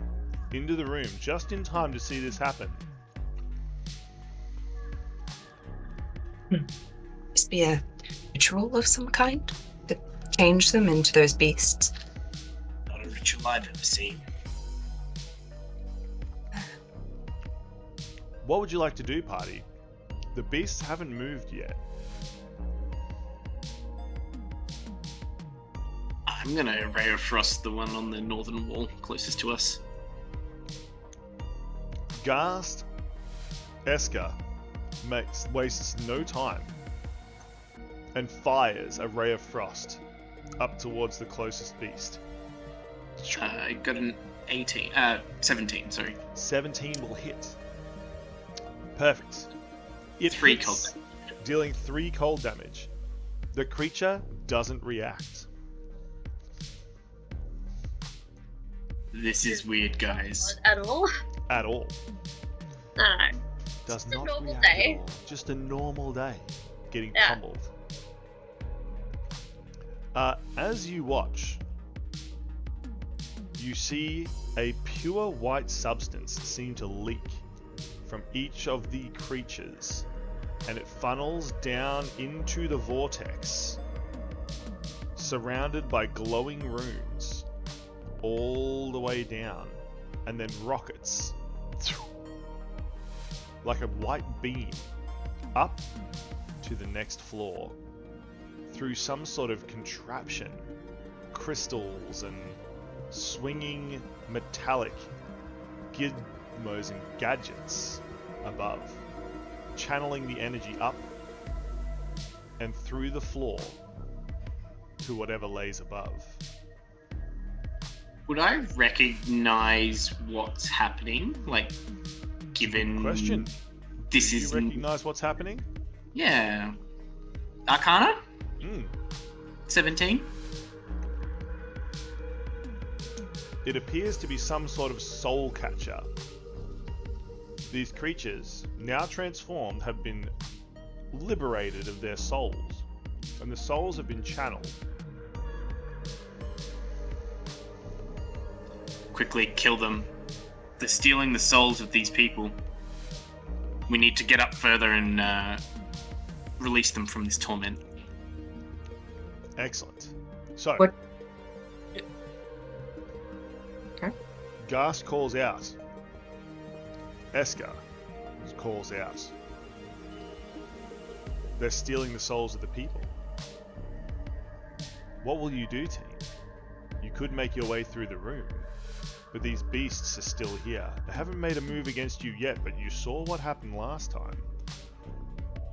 Speaker 1: into the room just in time to see this happen.
Speaker 2: Must be a ritual of some kind to change them into those beasts.
Speaker 4: Not a ritual I've ever seen.
Speaker 1: What would you like to do, party? The beasts haven't moved yet.
Speaker 4: I'm gonna Ray of Frost the one on the northern wall closest to us.
Speaker 1: Ghast Eska wastes no time and fires a ray of frost up towards the closest beast.
Speaker 4: I got an 17, sorry.
Speaker 1: 17 will hit. Perfect. It
Speaker 4: 3
Speaker 1: hits,
Speaker 4: cold damage.
Speaker 1: dealing 3 cold damage. The creature doesn't react.
Speaker 4: This is weird, guys.
Speaker 3: At all?
Speaker 1: At all.
Speaker 3: No.
Speaker 1: Does
Speaker 3: Just a
Speaker 1: not
Speaker 3: normal
Speaker 1: react
Speaker 3: day.
Speaker 1: at all. Just a normal day. Getting
Speaker 3: Yeah.
Speaker 1: pummeled. As you watch, you see a pure white substance seem to leak from each of the creatures, and it funnels down into the vortex, surrounded by glowing runes all the way down, and then rockets like a white beam up to the next floor through some sort of contraption, crystals and swinging metallic gizmos and gadgets above, channeling the energy up and through the floor to whatever lays above.
Speaker 4: Would I recognize what's happening? Like, given
Speaker 1: Question.
Speaker 4: this
Speaker 1: Do you
Speaker 4: is
Speaker 1: recognize what's happening?
Speaker 4: yeah, Arcana 17.
Speaker 1: It appears to be some sort of soul catcher. These creatures, now transformed, have been liberated of their souls, and the souls have been channeled.
Speaker 4: Quickly kill them. They're stealing the souls of these people. We need to get up further and release them from this torment.
Speaker 1: Excellent. So,
Speaker 2: What? Okay.
Speaker 1: Ghast calls out. Eska calls out. They're stealing the souls of the people. What will you do, team? You could make your way through the room, but these beasts are still here. They haven't made a move against you yet, but you saw what happened last time.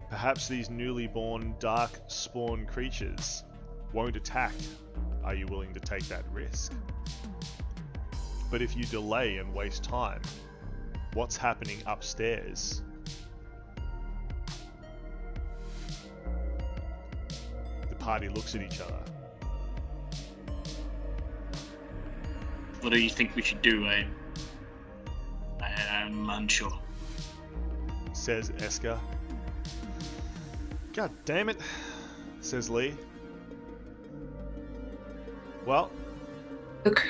Speaker 1: Perhaps these newly born dark spawn creatures won't attack. Are you willing to take that risk? But if you delay and waste time, what's happening upstairs? The party looks at each other.
Speaker 4: What do you think we should do? I'm unsure.
Speaker 1: Says Eska. God damn it, says Lee. Well,
Speaker 2: Okay.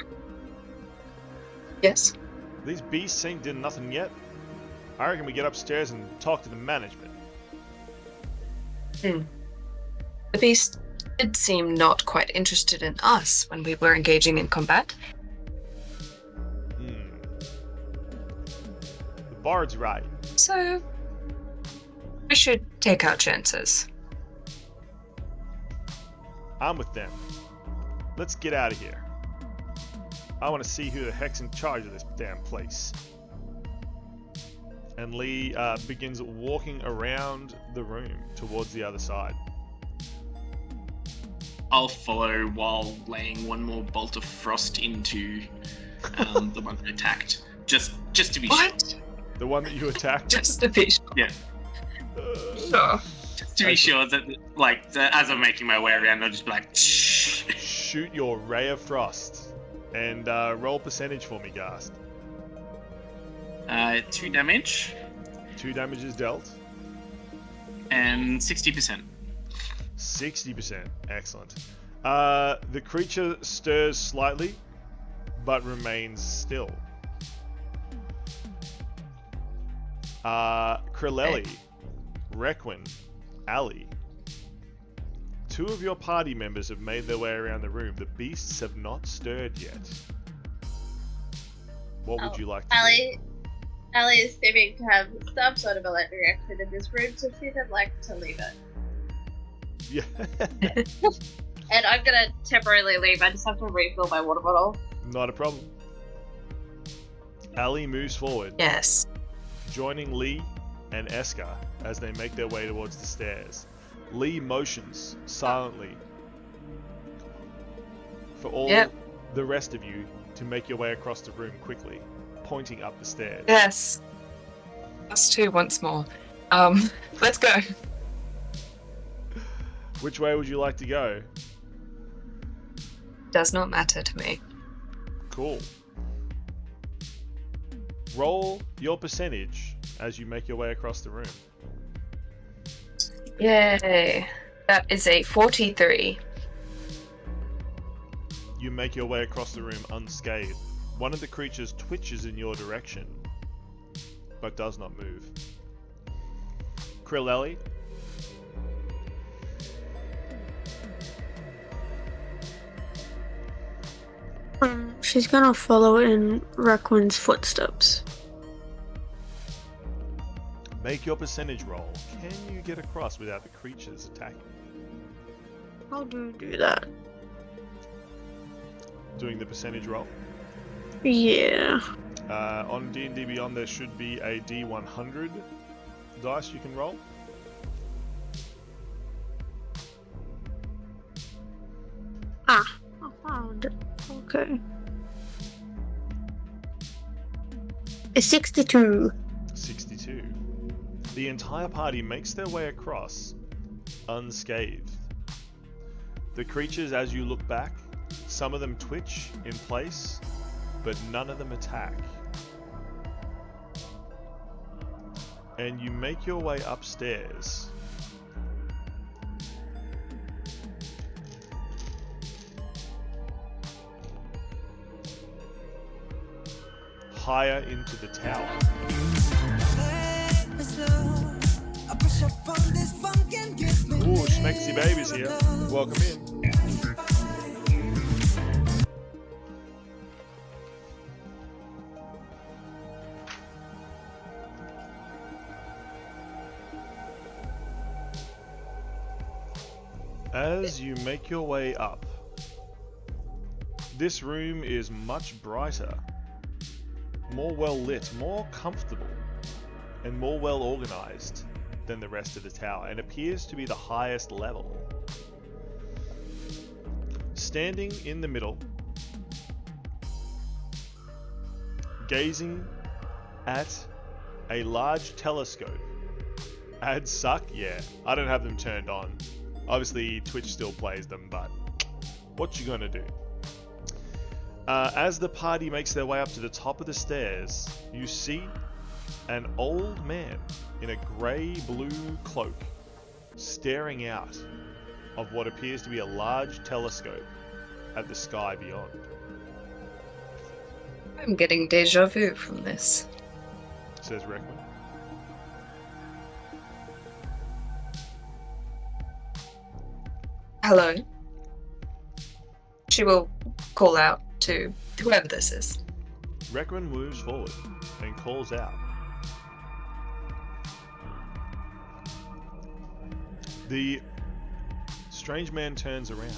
Speaker 2: Yes?
Speaker 1: these beasts ain't did nothing yet. I reckon we get upstairs and talk to the management.
Speaker 2: The beast did seem not quite interested in us when we were engaging in combat.
Speaker 1: The bard's right.
Speaker 2: So, we should take our chances.
Speaker 1: I'm with them. Let's get out of here. I want to see who the heck's in charge of this damn place. And Lee begins walking around the room towards the other side.
Speaker 4: I'll follow while laying one more bolt of frost into the one who attacked. Just to be sure.
Speaker 2: What?
Speaker 1: The one that you attacked?
Speaker 2: Just to be sure.
Speaker 4: Yeah.
Speaker 2: Sure.
Speaker 4: Just to be sure that, as I'm making my way around, I'll just be like, shh.
Speaker 1: Shoot your ray of frost. And roll percentage for me, Gast.
Speaker 4: 2 damage
Speaker 1: 2 damage is dealt.
Speaker 4: and 60%.
Speaker 1: 60%. Excellent. The creature stirs slightly, but remains still. Krilleli, Requin, Ali. 2 of your party members have made their way around the room. The beasts have not stirred yet. What would you like to do?
Speaker 5: Ali is seeming to have some sort of electric reaction in this room, so she'd like to leave it.
Speaker 1: Yeah.
Speaker 5: And I'm gonna temporarily leave. I just have to refill my water bottle.
Speaker 1: Not a problem. Ali moves forward,
Speaker 2: Yes.
Speaker 1: joining Lee and Eska as they make their way towards the stairs. Lee motions silently for all the rest of you to make your way across the room quickly, pointing up the stairs.
Speaker 2: Yes. Us two once more. Let's go.
Speaker 1: Which way would you like to go?
Speaker 2: Does not matter to me.
Speaker 1: Cool. Roll your percentage as you make your way across the room.
Speaker 2: Yay. That is a 43.
Speaker 1: You make your way across the room unscathed. One of the creatures twitches in your direction, but does not move. Krilleli,
Speaker 5: She's gonna follow in Requin's footsteps.
Speaker 1: make your percentage roll. Can you get across without the creatures attacking?
Speaker 5: How do you do that?
Speaker 1: Doing the percentage roll.
Speaker 5: Yeah.
Speaker 1: On D&D Beyond, there should be a D100 dice you can roll.
Speaker 5: Ah, I found it. Okay. It's 62.
Speaker 1: 62. The entire party makes their way across unscathed. The creatures, as you look back, some of them twitch in place, but none of them attack. And you make your way upstairs. Higher into the tower. Ooh, Schmexy Baby's here. Welcome in. As you make your way up, this room is much brighter, more well lit, more comfortable, and more well organized than the rest of the tower, and appears to be the highest level. Standing in the middle, gazing at a large telescope. Ads suck? Yeah, I don't have them turned on. Obviously, Twitch still plays them, but what you gonna do? As the party makes their way up to the top of the stairs, you see an old man in a grey-blue cloak staring out of what appears to be a large telescope at the sky beyond.
Speaker 2: I'm getting deja vu from this.
Speaker 1: Says Reckman.
Speaker 2: Hello. She will call out to whoever this is.
Speaker 1: Reckman moves forward and calls out. The strange man turns around.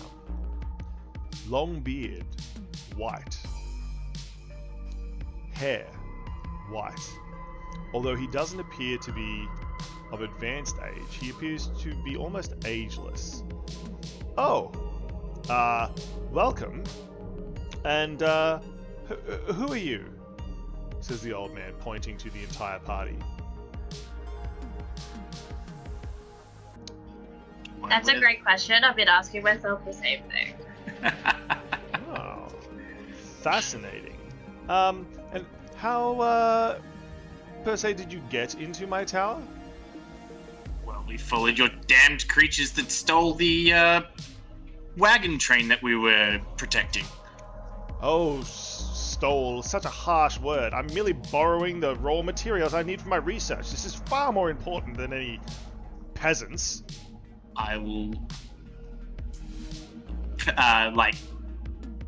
Speaker 1: Long beard, white. Hair, white. Although he doesn't appear to be of advanced age, he appears to be almost ageless. Oh, welcome. And, who are you? Says the old man, pointing to the entire party.
Speaker 3: That's a great question. I've been asking myself the same thing.
Speaker 1: Oh, fascinating. And how, per se, did you get into my tower?
Speaker 4: Well, we followed your damned creatures that stole the wagon train that we were protecting.
Speaker 1: Oh, stole. Such a harsh word. I'm merely borrowing the raw materials I need for my research. This is far more important than any peasants.
Speaker 4: I will,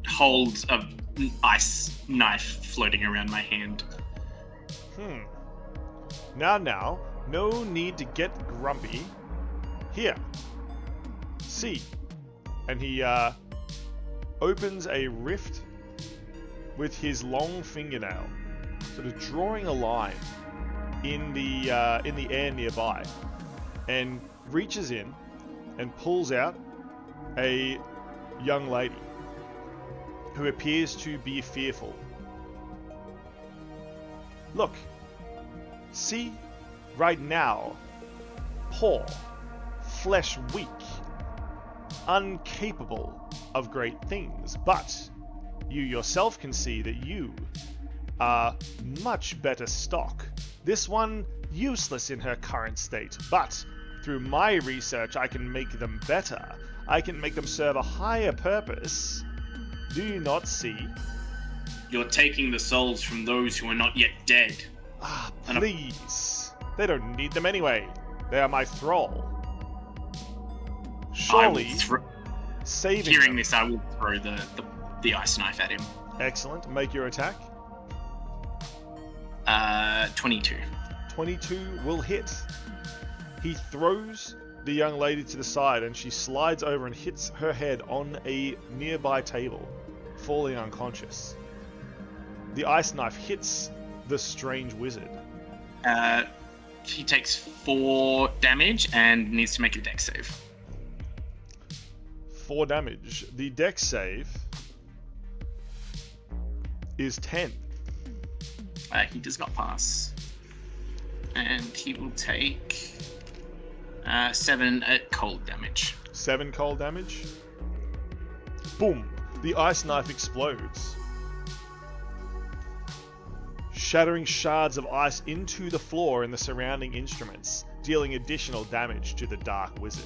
Speaker 4: hold a ice knife floating around my hand.
Speaker 1: Now, no need to get grumpy. Here. See. And he, opens a rift with his long fingernail, sort of drawing a line in the air nearby, and reaches in and pulls out a young lady who appears to be fearful. Look, see, right now, poor, flesh weak, incapable of great things, but you yourself can see that you are much better stock. This one useless in her current state, but through my research I can make them better. I can make them serve a higher purpose. Do you not see?
Speaker 4: You're taking the souls from those who are not yet dead.
Speaker 1: Ah, please. They don't need them anyway. They are my thrall. Surely, saving
Speaker 4: Hearing
Speaker 1: them.
Speaker 4: this, I will throw the ice knife at him.
Speaker 1: Excellent. Make your attack.
Speaker 4: 22.
Speaker 1: 22 will hit. He throws the young lady to the side and she slides over and hits her head on a nearby table, falling unconscious. The ice knife hits the strange wizard.
Speaker 4: He takes 4 damage and needs to make a dex save.
Speaker 1: 4 damage. The dex save is 10.
Speaker 4: He does not pass. And he will take 7 cold damage.
Speaker 1: 7 cold damage. Boom! The ice knife explodes, shattering shards of ice into the floor and the surrounding instruments, dealing additional damage to the dark wizard.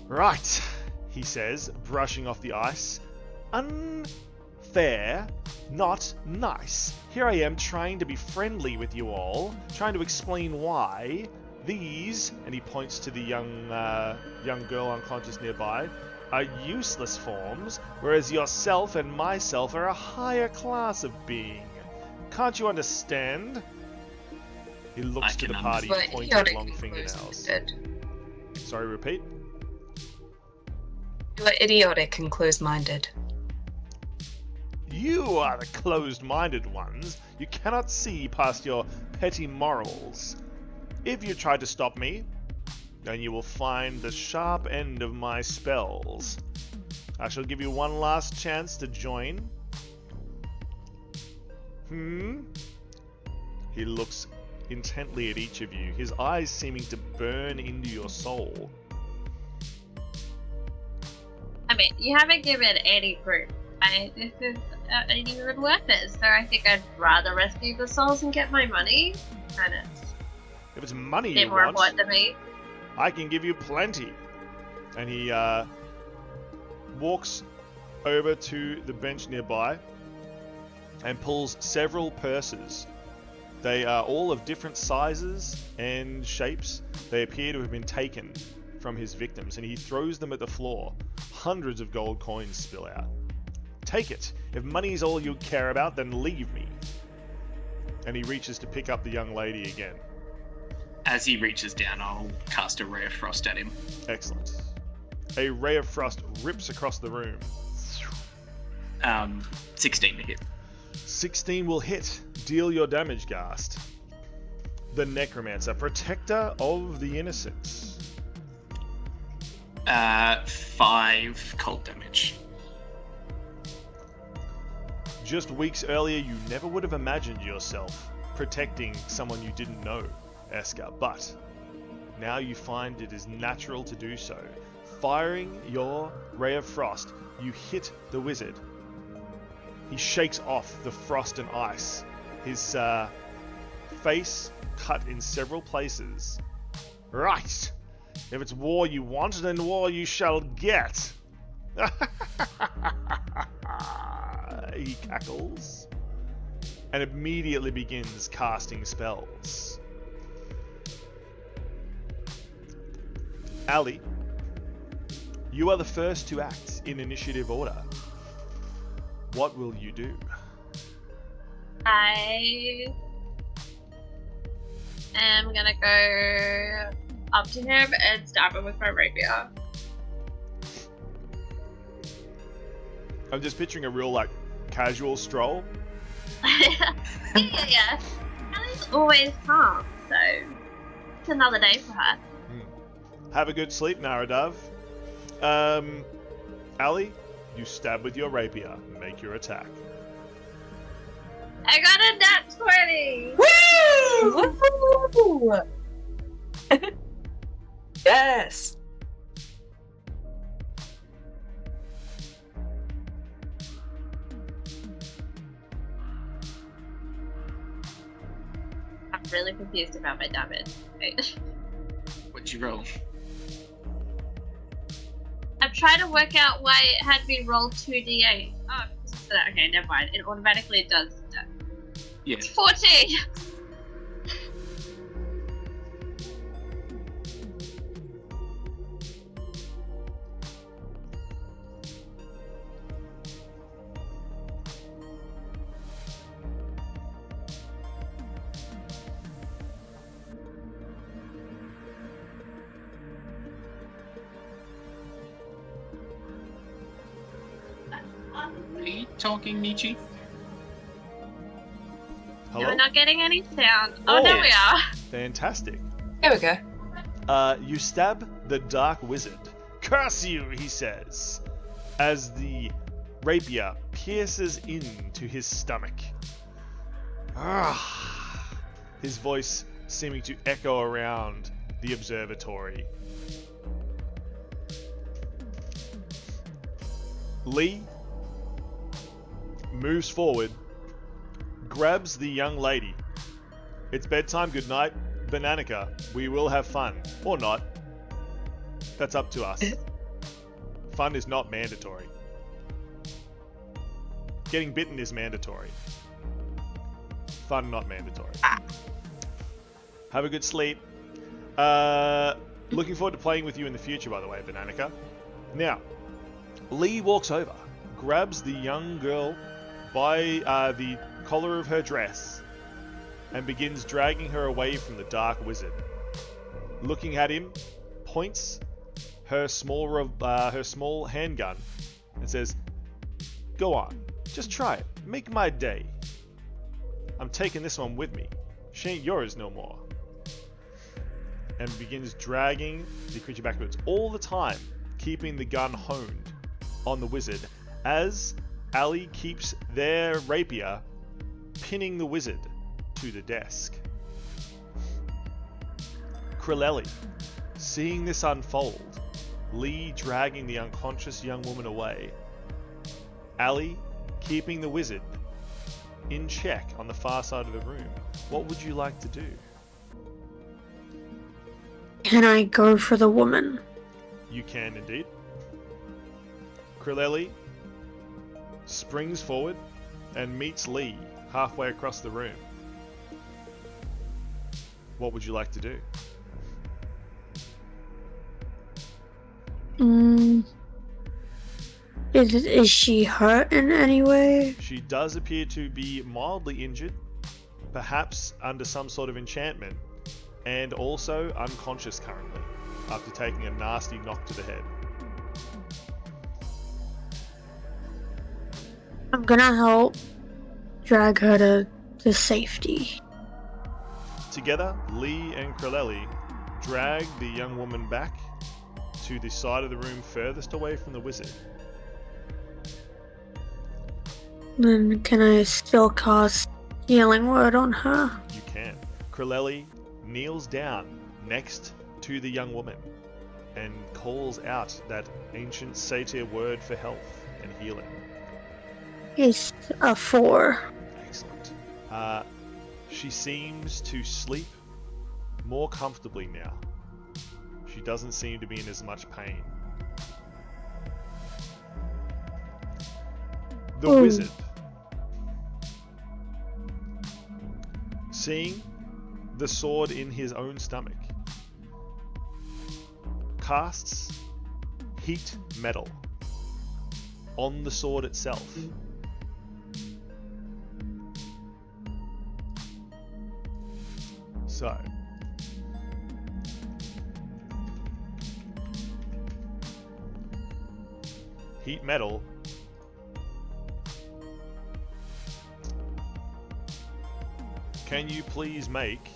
Speaker 1: Right, he says, brushing off the ice. Unfair, not nice. Here I am trying to be friendly with you all, trying to explain why these, and he points to the young girl unconscious nearby, are useless forms, whereas yourself and myself are a higher class of being. Can't you understand? He looks to the party, pointing long fingernails. Sorry, repeat?
Speaker 2: You are idiotic and closed-minded.
Speaker 1: You are the closed-minded ones. You cannot see past your petty morals. If you try to stop me, then you will find the sharp end of my spells. I shall give you one last chance to join. He looks intently at each of you, his eyes seeming to burn into your soul.
Speaker 3: I mean, you haven't given any proof. This is even worth it, so I think I'd rather rescue the souls and get my money. And it's
Speaker 1: If it's money
Speaker 3: a bit
Speaker 1: you
Speaker 3: more
Speaker 1: want,
Speaker 3: important to me.
Speaker 1: I can give you plenty. And he walks over to the bench nearby and pulls several purses. They are all of different sizes and shapes. They appear to have been taken from his victims, and he throws them at the floor. Hundreds of gold coins spill out. Take it. If money is all you care about, then leave me. And he reaches to pick up the young lady again.
Speaker 4: As he reaches down, I'll cast a ray of frost at him.
Speaker 1: Excellent. A ray of frost rips across the room.
Speaker 4: 16 to hit.
Speaker 1: 16 will hit. Deal your damage, Ghast. The Necromancer, protector of the innocents.
Speaker 4: 5 cold damage.
Speaker 1: Just weeks earlier, you never would have imagined yourself protecting someone you didn't know, Esker, but now you find it is natural to do so. Firing your ray of frost, you hit the wizard. He shakes off the frost and ice. His face cut in several places. Right! If it's war you want, then war you shall get! He cackles and immediately begins casting spells. Ali, you are the first to act in initiative order. What will you do?
Speaker 3: I am gonna go up to him and stab him with my rapier.
Speaker 1: I'm just picturing a real, casual stroll.
Speaker 3: yeah. Allie's always calm, so it's another day for her.
Speaker 1: Have a good sleep, Naradav. Ali, you stab with your rapier. Make your attack.
Speaker 3: I got a nat 20!
Speaker 2: Woo! Yes.
Speaker 3: I'm really confused about my damage. Wait.
Speaker 4: What'd you roll?
Speaker 3: I'm trying to work out why it had me roll 2d8. Oh, okay, never mind. It automatically does that.
Speaker 4: Yeah.
Speaker 3: It's 14!
Speaker 4: Are you talking, Nietzsche?
Speaker 1: Hello?
Speaker 3: We're not getting any sound. Oh, there we are.
Speaker 1: Fantastic.
Speaker 2: There we go.
Speaker 1: You stab the Dark Wizard. Curse you, he says, as the rapier pierces into his stomach. His voice seeming to echo around the observatory. Lee moves forward, grabs the young lady. It's bedtime, good night. Bananica, we will have fun. Or not. That's up to us. Fun is not mandatory. Getting bitten is mandatory. Fun not mandatory. Have a good sleep. Looking forward to playing with you in the future, by the way, Bananica. Now, Lee walks over, grabs the young girl by the collar of her dress, and begins dragging her away from the Dark Wizard. Looking at him, points her small handgun and says, "Go on, just try it. Make my day. I'm taking this one with me. She ain't yours no more." And begins dragging the creature backwards, all the time keeping the gun honed on the wizard, as Ali keeps their rapier pinning the wizard to the desk. Krilleli, seeing this unfold, Lee dragging the unconscious young woman away, Ali keeping the wizard in check on the far side of the room, what would you like to do?
Speaker 5: Can I go for the woman?
Speaker 1: You can indeed. Krilleli springs forward and meets Lee halfway across the room. What would you like to do?
Speaker 5: Is she hurt in any way?
Speaker 1: She does appear to be mildly injured, perhaps under some sort of enchantment, and also unconscious currently, after taking a nasty knock to the head.
Speaker 5: I'm gonna help drag her to safety.
Speaker 1: Together, Lee and Krilleli drag the young woman back to the side of the room furthest away from the wizard.
Speaker 5: Then can I still cast Healing Word on her?
Speaker 1: You can. Krilleli kneels down next to the young woman and calls out that ancient satyr word for health and healing.
Speaker 5: It's a 4.
Speaker 1: Excellent. She seems to sleep more comfortably now. She doesn't seem to be in as much pain. The wizard, seeing the sword in his own stomach, casts heat metal on the sword itself. So, heat metal can you please make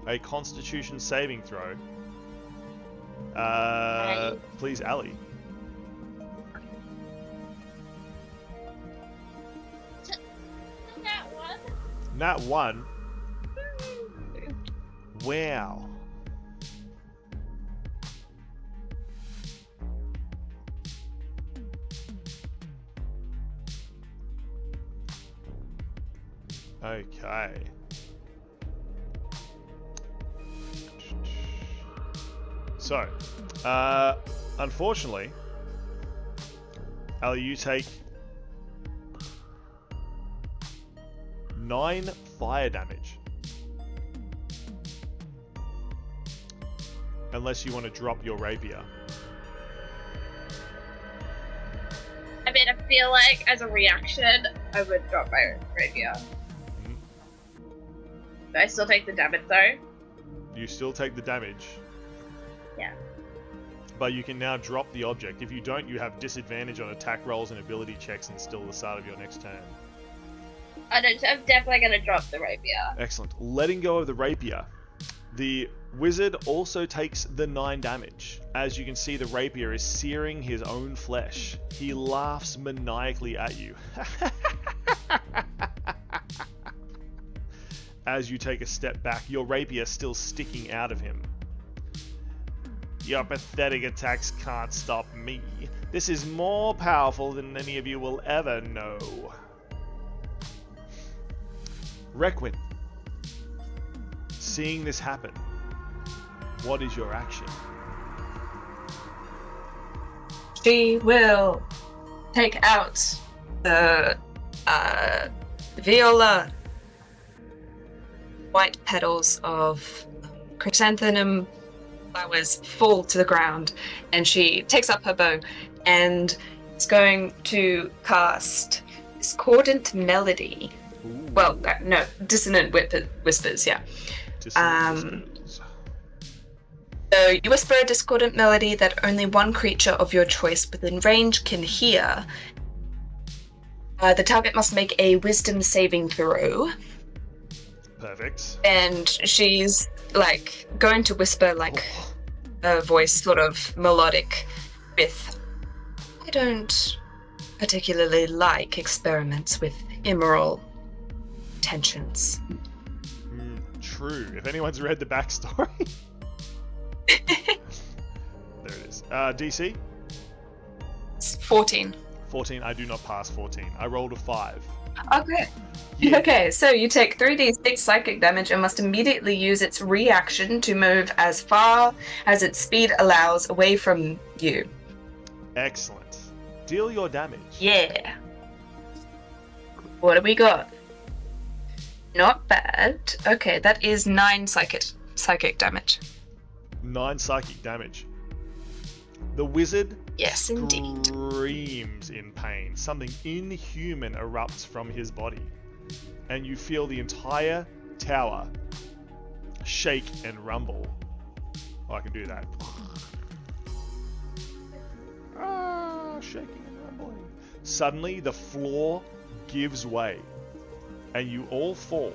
Speaker 1: a Constitution saving throw? Please, Ali. Nat 1. Wow. Okay. So, unfortunately, Ali, you take 9 fire damage. Unless you want to drop your rapier.
Speaker 3: I mean, I feel like as a reaction, I would drop my rapier.
Speaker 1: Mm-hmm.
Speaker 3: Do I still take the damage though?
Speaker 1: You still take the damage.
Speaker 3: Yeah.
Speaker 1: But you can now drop the object. If you don't, you have disadvantage on attack rolls and ability checks until the start of your next turn.
Speaker 3: I'm definitely going to drop the rapier.
Speaker 1: Excellent. Letting go of the rapier, the wizard also takes the 9 damage. As you can see, the rapier is searing his own flesh. He laughs maniacally at you. As you take a step back, your rapier still sticking out of him. Your pathetic attacks can't stop me. This is more powerful than any of you will ever know. Requin, seeing this happen, what is your action?
Speaker 2: She will take out the viola white petals of chrysanthemum flowers fall to the ground, and she takes up her bow and is going to cast Discordant Melody.
Speaker 1: Ooh.
Speaker 2: Well, no, Dissonant Whispers, yeah.
Speaker 1: Whispers.
Speaker 2: So you whisper a discordant melody that only one creature of your choice within range can hear. The target must make a wisdom saving throw.
Speaker 1: Perfect.
Speaker 2: And she's like going to whisper like a voice sort of melodic with, I don't particularly like experiments with immoral intentions.
Speaker 1: True. If anyone's read the backstory. There it is. DC?
Speaker 2: It's 14.
Speaker 1: 14. I do not pass 14. I rolled a 5.
Speaker 2: Okay.
Speaker 1: Yeah.
Speaker 2: Okay, so you take 3d6 psychic damage and must immediately use its reaction to move as far as its speed allows away from you.
Speaker 1: Excellent. Deal your damage.
Speaker 2: Yeah. What do we got? Not bad. Okay, that is 9 psychic damage.
Speaker 1: 9 psychic damage. The wizard
Speaker 2: Yes, indeed.
Speaker 1: screams in pain. Something inhuman erupts from his body. And you feel the entire tower shake and rumble. Oh, I can do that. Shaking and rumbling. Suddenly, the floor gives way, and you all fall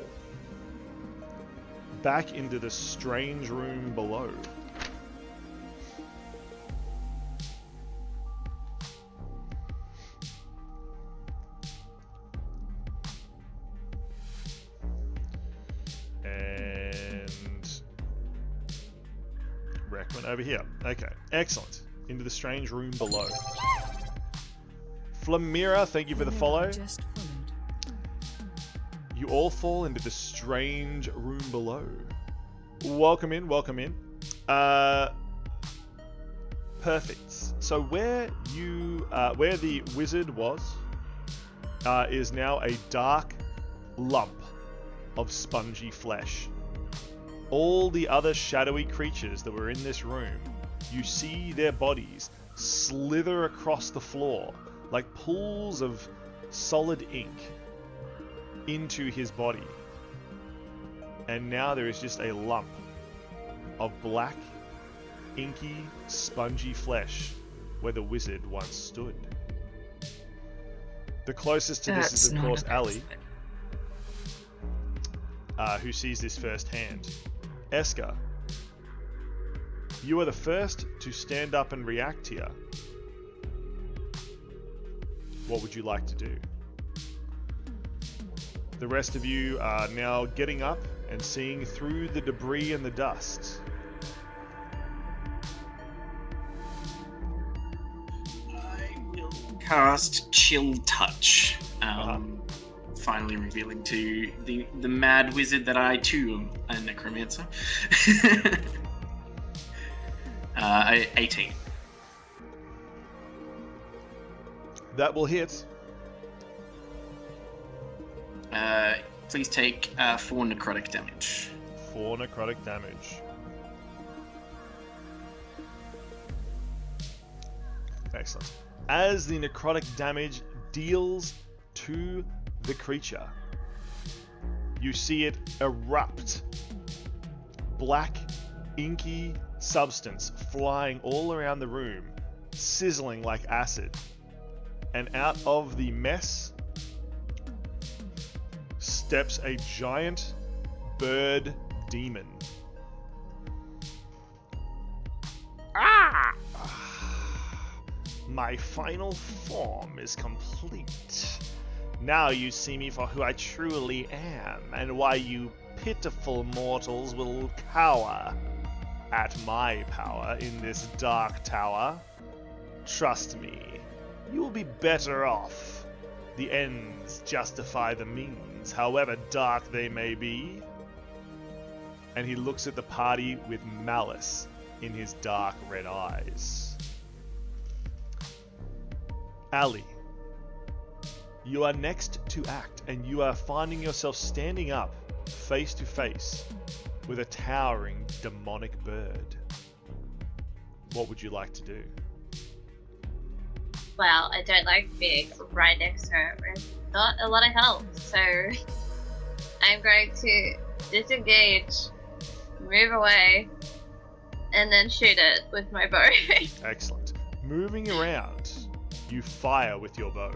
Speaker 1: back into the strange room below. And Requin over here. Okay, excellent. Into the strange room below. Flamira, thank you for the follow.
Speaker 6: Just followed.
Speaker 1: You all fall into the strange room below. Welcome in, welcome in. Perfect. So where the wizard was, is now a dark lump of spongy flesh. All the other shadowy creatures that were in this room, you see their bodies slither across the floor like pools of solid ink into his body. And now there is just a lump of black, inky, spongy flesh where the wizard once stood. The closest to this is, of course, Ali, who sees this firsthand. Eska, you are the first to stand up and react here. What would you like to do? The rest of you are now getting up and seeing through the debris and the dust.
Speaker 4: I will cast Chill Touch. Finally revealing to the mad wizard that I too am a necromancer. 18.
Speaker 1: That will hit.
Speaker 4: Please take 4 necrotic damage.
Speaker 1: 4 necrotic damage. Excellent. As the necrotic damage deals to the creature, you see it erupt. Black, inky substance flying all around the room, sizzling like acid. And out of the mess steps a giant bird demon. My final form is complete. Now you see me for who I truly am, and why you pitiful mortals will cower at my power in this dark tower. Trust me, you will be better off. The ends justify the means, however dark they may be. And he looks at the party with malice in his dark red eyes. Ali, you are next to act, and you are finding yourself standing up face to face with a towering demonic bird. What would you like to do?
Speaker 3: Well, I don't like being right next to her with not a lot of health, so I'm going to disengage, move away, and then shoot it with my bow.
Speaker 1: Excellent. Moving around, you fire with your bow.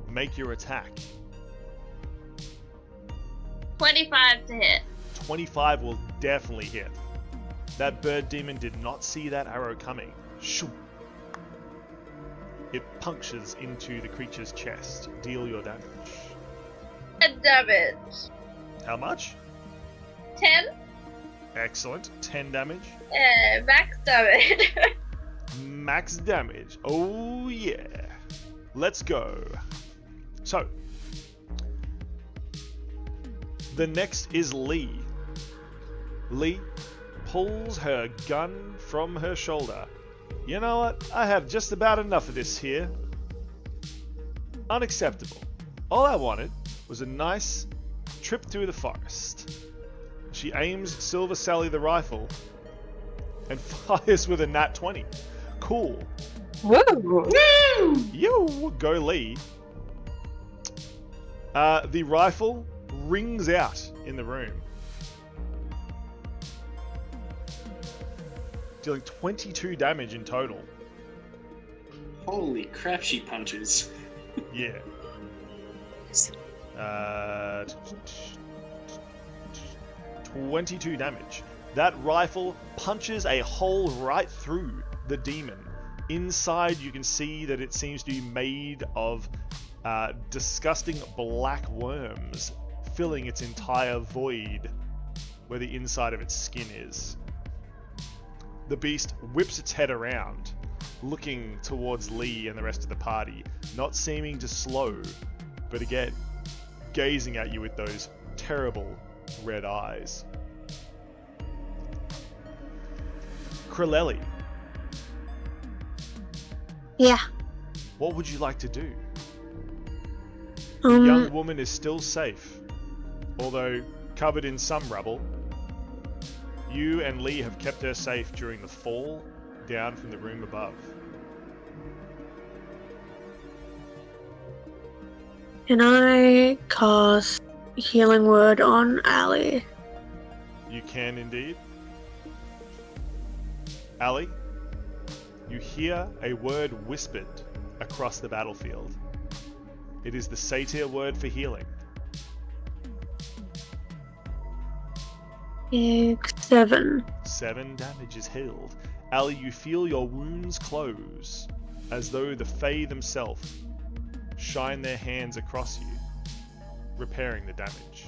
Speaker 1: Make your attack.
Speaker 3: 25 to hit.
Speaker 1: 25 will definitely hit. That bird demon did not see that arrow coming. Shoo. It punctures into the creature's chest. Deal your damage.
Speaker 3: And damage.
Speaker 1: How much?
Speaker 3: 10.
Speaker 1: Excellent. 10 damage.
Speaker 3: Max damage.
Speaker 1: Max damage. Oh yeah. Let's go. So, the next is Lee. Lee pulls her gun from her shoulder You know what? I have just about enough of this here. Unacceptable. All I wanted was a nice trip through the forest. She aims Silver Sally the rifle and fires with a nat 20. Cool.
Speaker 6: Woo!
Speaker 1: You go, Lee. The rifle rings out in the room, dealing 22 damage in total.
Speaker 7: Holy crap, she punches.
Speaker 1: Yeah. 22 damage. That rifle punches a hole right through the demon. Inside, you can see that it seems to be made of disgusting black worms, filling its entire void where the inside of its skin is. The beast whips its head around, looking towards Lee and the rest of the party, not seeming to slow, but again, gazing at you with those terrible red eyes. Krilleli,
Speaker 5: Yeah.
Speaker 1: what would you like to do? The young
Speaker 5: Um,
Speaker 1: woman is still safe, although covered in some rubble. You and Lee have kept her safe during the fall down from the room above.
Speaker 5: can I cast Healing Word on Ali?
Speaker 1: You can indeed. Ali, you hear a word whispered across the battlefield. It is the satyr word for healing.
Speaker 5: 7.
Speaker 1: 7 damage is healed. Ali, you feel your wounds close, as though the Fae themselves shine their hands across you, repairing the damage.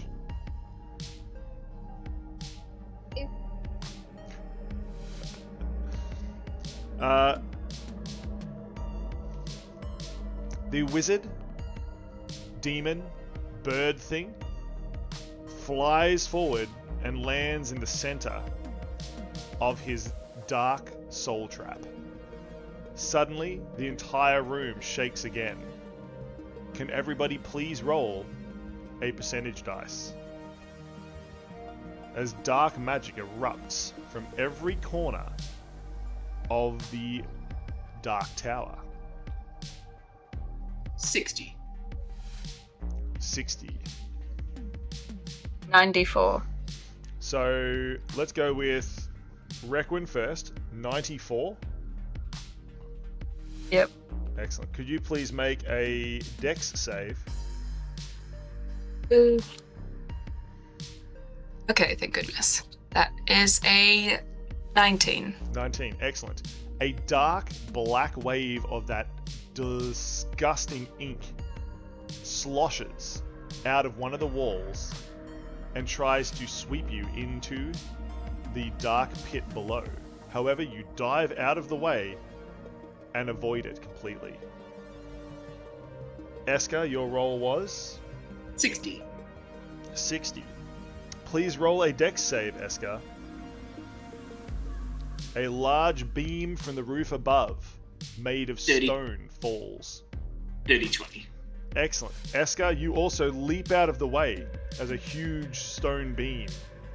Speaker 1: The wizard, demon, bird thing flies forward and lands in the center of his dark soul trap. Suddenly, the entire room shakes again. Can everybody please roll a percentage dice? As dark magic erupts from every corner of the Dark Tower.
Speaker 7: 60.
Speaker 1: 60.
Speaker 6: 94.
Speaker 1: So let's go with Requin first. 94.
Speaker 6: Yep.
Speaker 1: Excellent. Could you please make a Dex save?
Speaker 2: Ooh. Okay, thank goodness. That is a 19.
Speaker 1: 19. Excellent. A dark black wave of that disgusting ink sloshes out of one of the walls and tries to sweep you into the dark pit below. However, you dive out of the way and avoid it completely. Eska, your roll was
Speaker 7: 60.
Speaker 1: 60. Please roll a Dex save, Eska. A large beam from the roof above, made of
Speaker 7: 30.
Speaker 1: stone, falls.
Speaker 7: Dirty 20.
Speaker 1: Excellent. Eska, you also leap out of the way as a huge stone beam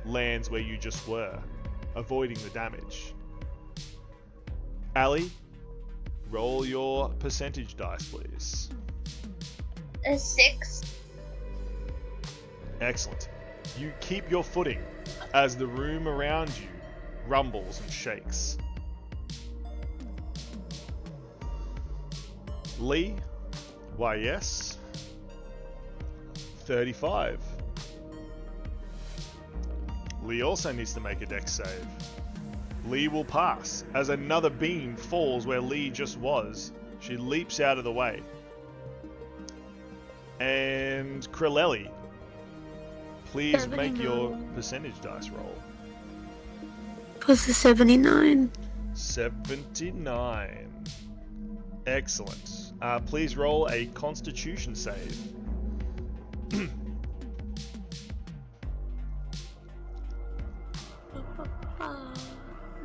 Speaker 1: lands where you just were, avoiding the damage. Ali, roll your percentage dice, please.
Speaker 3: A 6.
Speaker 1: Excellent. You keep your footing as the room around you rumbles and shakes. Lee, why yes. 35. Lee also needs to make a Dex save. Lee will pass as another beam falls where Lee just was. She leaps out of the way. And Krilleli, please make your
Speaker 5: 79.
Speaker 1: percentage dice roll.
Speaker 5: Plus the 79.
Speaker 1: 79. Excellent. Please roll a Constitution save.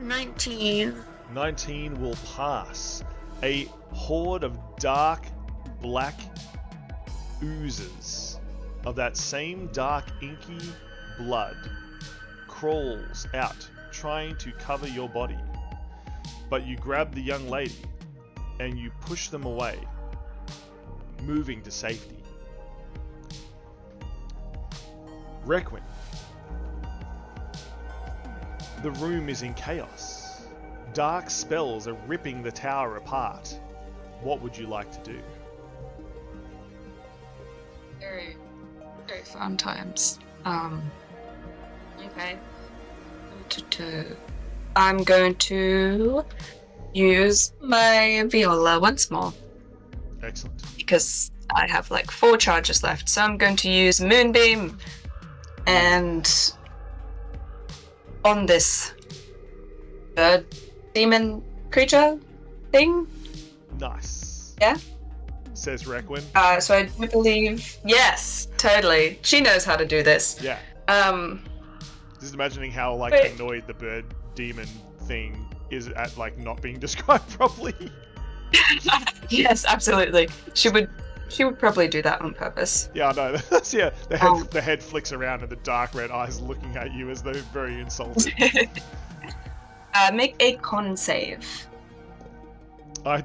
Speaker 5: 19.
Speaker 1: 19 will pass. A horde of dark black oozes of that same dark inky blood crawls out, trying to cover your body. But you grab the young lady and you push them away, moving to safety. Requin. The room is in chaos. Dark spells are ripping the tower apart. What would you like to do?
Speaker 2: Very, very fun times. Okay. I'm going to use my viola once more
Speaker 1: Excellent.
Speaker 2: because I have like 4 charges left. So I'm going to use Moonbeam and on this bird demon creature thing.
Speaker 1: Nice.
Speaker 2: Yeah.
Speaker 1: Says Requin.
Speaker 2: So I do believe, yes, totally. She knows how to do this.
Speaker 1: Yeah. Just imagining how like
Speaker 2: Wait.
Speaker 1: annoyed the bird demon thing is at like not being described properly.
Speaker 2: Yes, absolutely. She would probably do that on purpose.
Speaker 1: Yeah, I know. That's yeah. The head flicks around and the dark red eyes looking at you as though very insulted.
Speaker 2: Make a con save.
Speaker 1: I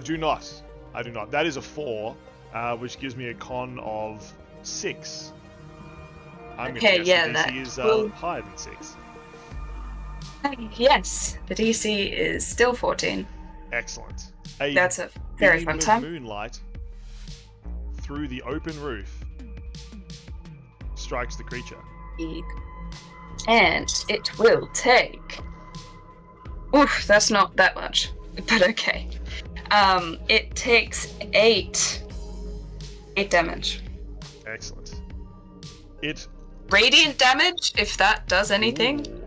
Speaker 1: do not. That is a 4, which gives me a con of 6. I'm
Speaker 2: Okay,
Speaker 1: gonna guess
Speaker 2: yeah,
Speaker 1: the
Speaker 2: that
Speaker 1: DC is
Speaker 2: will-
Speaker 1: higher than 6.
Speaker 2: Yes, the DC is still 14.
Speaker 1: Excellent. A
Speaker 2: That's a very
Speaker 1: beam
Speaker 2: fun
Speaker 1: of
Speaker 2: time.
Speaker 1: moonlight through the open roof strikes the creature.
Speaker 2: And it will take. Oof, that's not that much, but okay. It takes 8 damage.
Speaker 1: Excellent. It
Speaker 2: Radiant damage, if that does anything.
Speaker 1: Ooh,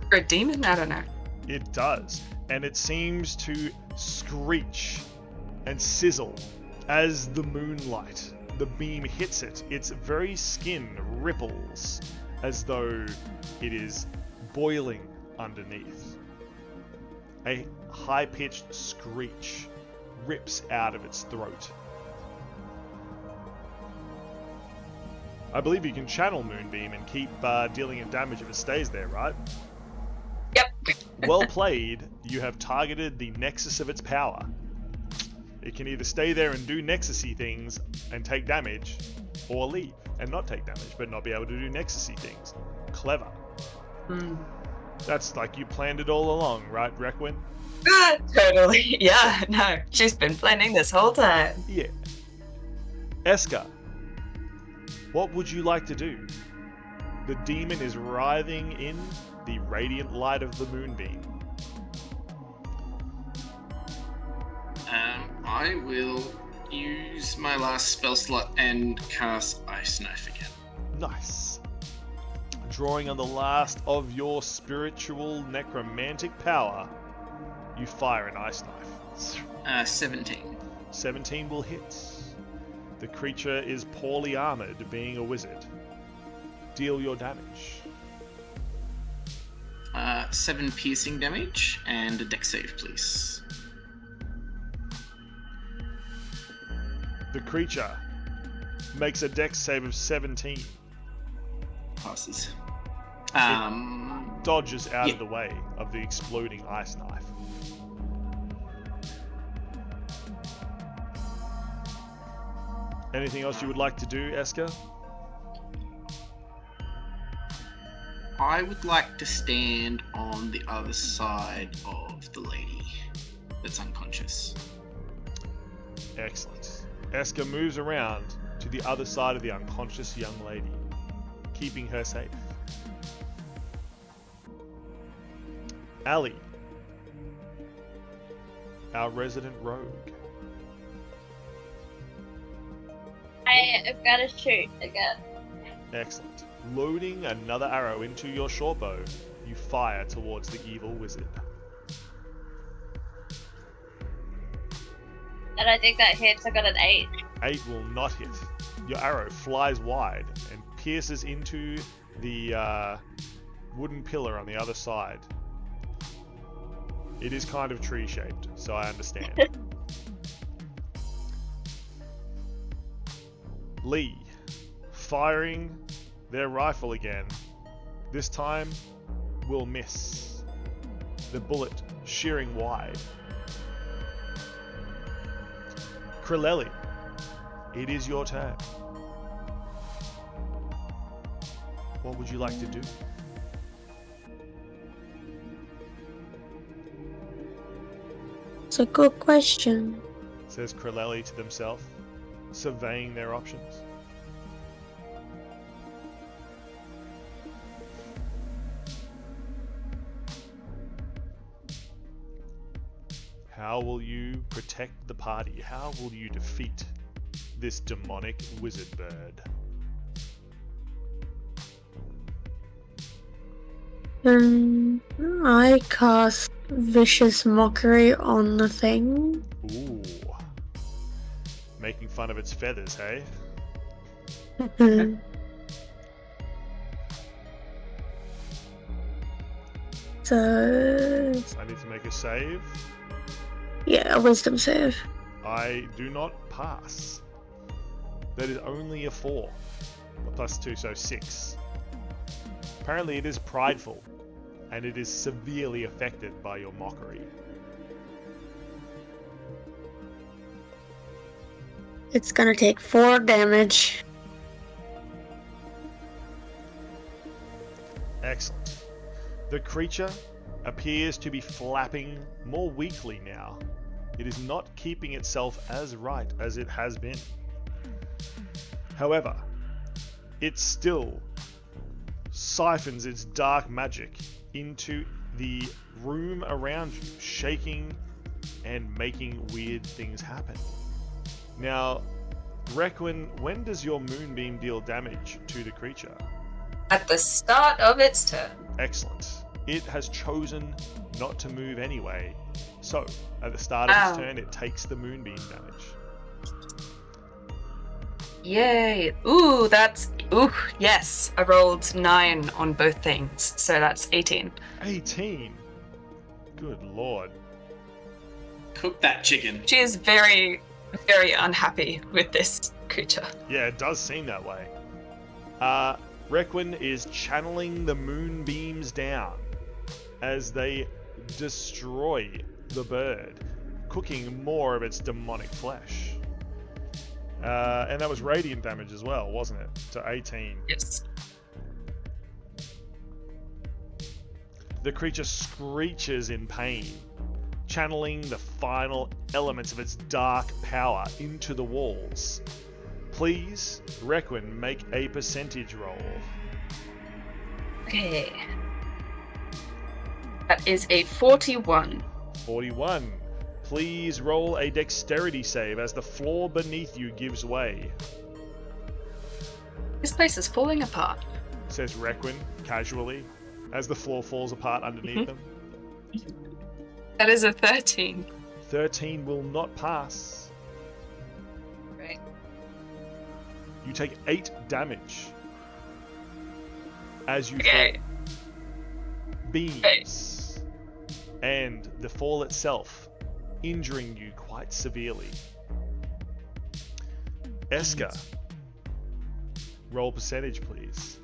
Speaker 2: For a demon, I don't know.
Speaker 1: it does, and it seems to screech and sizzle as the moonlight, the beam hits it. Its very skin ripples as though it is boiling underneath. A high-pitched screech rips out of its throat. I believe you can channel Moonbeam and keep dealing it damage if it stays there, right?
Speaker 2: Yep.
Speaker 1: Well played. You have targeted the nexus of its power. It can either stay there and do nexusy things and take damage, or leave and not take damage, but not be able to do nexusy things. Clever. That's like you planned it all along, right, Requin?
Speaker 2: Totally. Yeah, no. She's been planning this whole time.
Speaker 1: Yeah. Eska, what would you like to do? The demon is writhing in the radiant light of the moonbeam.
Speaker 7: I will use my last spell slot and cast Ice Knife again.
Speaker 1: Nice. Drawing on the last of your spiritual necromantic power, you fire an ice knife.
Speaker 7: 17.
Speaker 1: 17 will hit. The creature is poorly armored, being a wizard. Deal your damage.
Speaker 7: 7 piercing damage and a dex save, please.
Speaker 1: The creature makes a dex save of 17.
Speaker 7: Passes.
Speaker 1: Dodges out
Speaker 7: Yeah.
Speaker 1: of the way of the exploding ice knife. Anything else you would like to do, Eska?
Speaker 7: I would like to stand on the other side of the lady that's unconscious.
Speaker 1: Excellent. Eska moves around to the other side of the unconscious young lady, keeping her safe. Ali, our resident rogue.
Speaker 3: I have got to shoot again.
Speaker 1: Excellent. Loading another arrow into your short bow, you fire towards the evil wizard.
Speaker 3: And I think that hits. I got an 8.
Speaker 1: 8 will not hit. Your arrow flies wide and pierces into the wooden pillar on the other side. It is kind of tree-shaped, so I understand. Lee, firing their rifle again. This time, will miss. The bullet shearing wide. Krilleli, it is your turn. What would you like to do?
Speaker 5: It's a good question.
Speaker 1: Says Krilleli to themselves, surveying their options. How will you protect the party? How will you defeat this demonic wizard bird?
Speaker 5: I cast Vicious Mockery on the thing.
Speaker 1: Ooh. Making fun of its feathers, hey?
Speaker 5: So,
Speaker 1: I need to make a save.
Speaker 5: yeah, a wisdom save.
Speaker 1: I do not pass. That is only a 4. Plus 2, so 6. Apparently it is prideful, and it is severely affected by your mockery.
Speaker 5: It's gonna take 4 damage.
Speaker 1: Excellent. The creature appears to be flapping more weakly now. It is not keeping itself as right as it has been. However, it still siphons its dark magic into the room around you, shaking and making weird things happen. Now, Requin, when does your moonbeam deal damage to the creature?
Speaker 2: At the start of its turn.
Speaker 1: Excellent. It has chosen not to move anyway. So, at the start of its turn, it takes the moonbeam damage.
Speaker 2: Yay. Yes. I rolled 9 on both things, so that's 18.
Speaker 1: 18? Good lord.
Speaker 7: Cook that chicken.
Speaker 2: She is very, very unhappy with this creature.
Speaker 1: Yeah, it does seem that way. Requin is channeling the moonbeams down as they destroy the bird, cooking more of its demonic flesh. And that was radiant damage as well, wasn't it? To 18.
Speaker 2: Yes.
Speaker 1: The creature screeches in pain, channeling the final elements of its dark power into the walls. Please, Requin, make a percentage roll.
Speaker 2: Okay. That is a 41.
Speaker 1: 41. Please roll a dexterity save as the floor beneath you gives way.
Speaker 2: This place is falling apart.
Speaker 1: Says Requin, casually, as the floor falls apart underneath them.
Speaker 2: That is a 13.
Speaker 1: 13 will not pass.
Speaker 2: Right.
Speaker 1: You take 8 damage as you
Speaker 2: Okay.
Speaker 1: fall. Beams. And the fall itself injuring you quite severely. Eska, roll percentage, please.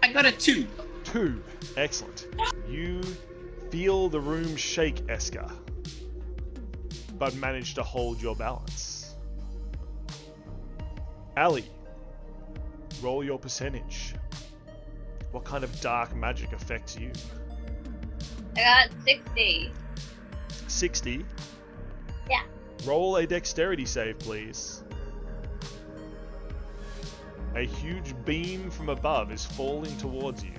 Speaker 7: I got a 2.
Speaker 1: 2. Excellent. You feel the room shake, Eska, but manage to hold your balance. Ali, roll your percentage. What kind of dark magic affects you?
Speaker 3: I got 60.
Speaker 1: 60?
Speaker 3: Yeah.
Speaker 1: Roll a dexterity save, please. A huge beam from above is falling towards you.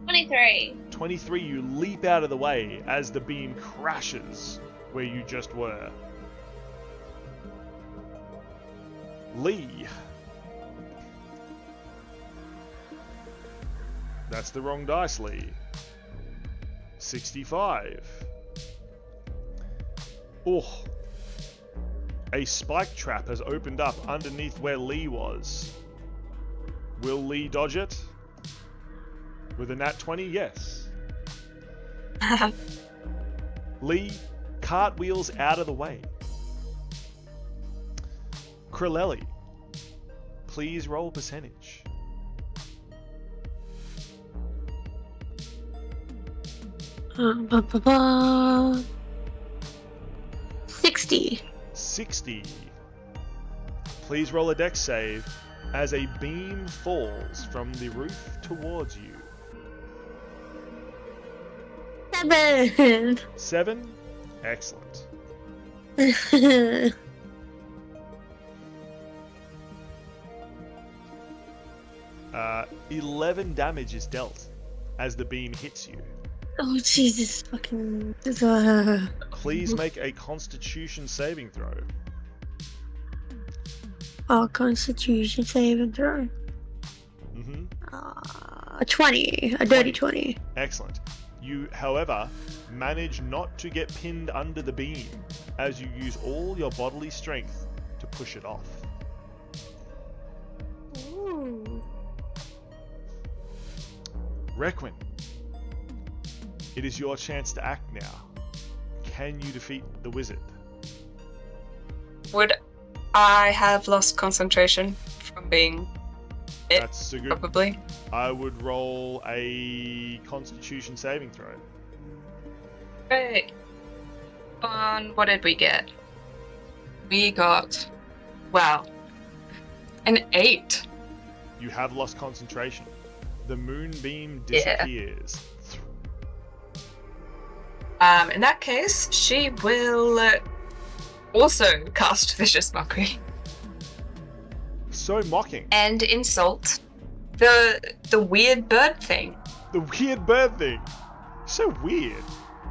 Speaker 3: 23.
Speaker 1: 23, you leap out of the way as the beam crashes where you just were. Lee. That's the wrong dice, Lee. 65. Oh. A spike trap has opened up underneath where Lee was. Will Lee dodge it? With a nat 20, yes. Lee cartwheels out of the way. Krilleli, please roll percentage.
Speaker 5: Ba, ba, ba. 60.
Speaker 1: 60. Please roll a dex save as a beam falls from the roof towards you.
Speaker 5: 7.
Speaker 1: 7? Excellent. 11 damage is dealt as the beam hits you.
Speaker 5: Oh, Jesus fucking...
Speaker 1: Please make a Constitution saving throw.
Speaker 5: Oh, Constitution saving throw. 20. A dirty 20.
Speaker 1: Excellent. You, however, manage not to get pinned under the beam as you use all your bodily strength to push it off.
Speaker 5: Ooh.
Speaker 1: Requin, it is your chance to act now. Can you defeat the wizard?
Speaker 2: Would I have lost concentration from being it?
Speaker 1: That's a good.
Speaker 2: Probably.
Speaker 1: I would roll a Constitution saving throw.
Speaker 2: Great. What did we get? We got, wow, an 8.
Speaker 1: You have lost concentration. The moonbeam disappears.
Speaker 2: In that case, she will also cast Vicious Mockery
Speaker 1: So mocking.
Speaker 2: and insult the weird bird thing.
Speaker 1: The weird bird thing. So weird,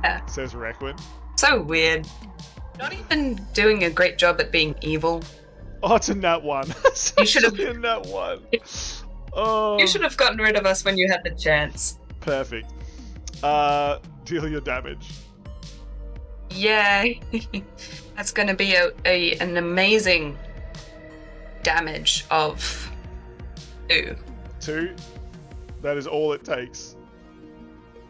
Speaker 2: Yeah.
Speaker 1: says Requin.
Speaker 2: So weird. Not even doing a great job at being evil.
Speaker 1: Oh, it's in that one.
Speaker 2: You should have-
Speaker 1: in that one. Oh,
Speaker 2: You should have gotten rid of us when you had the chance.
Speaker 1: perfect. Deal your damage.
Speaker 2: Yay. That's going to be an amazing damage of 2.
Speaker 1: 2. That is all it takes.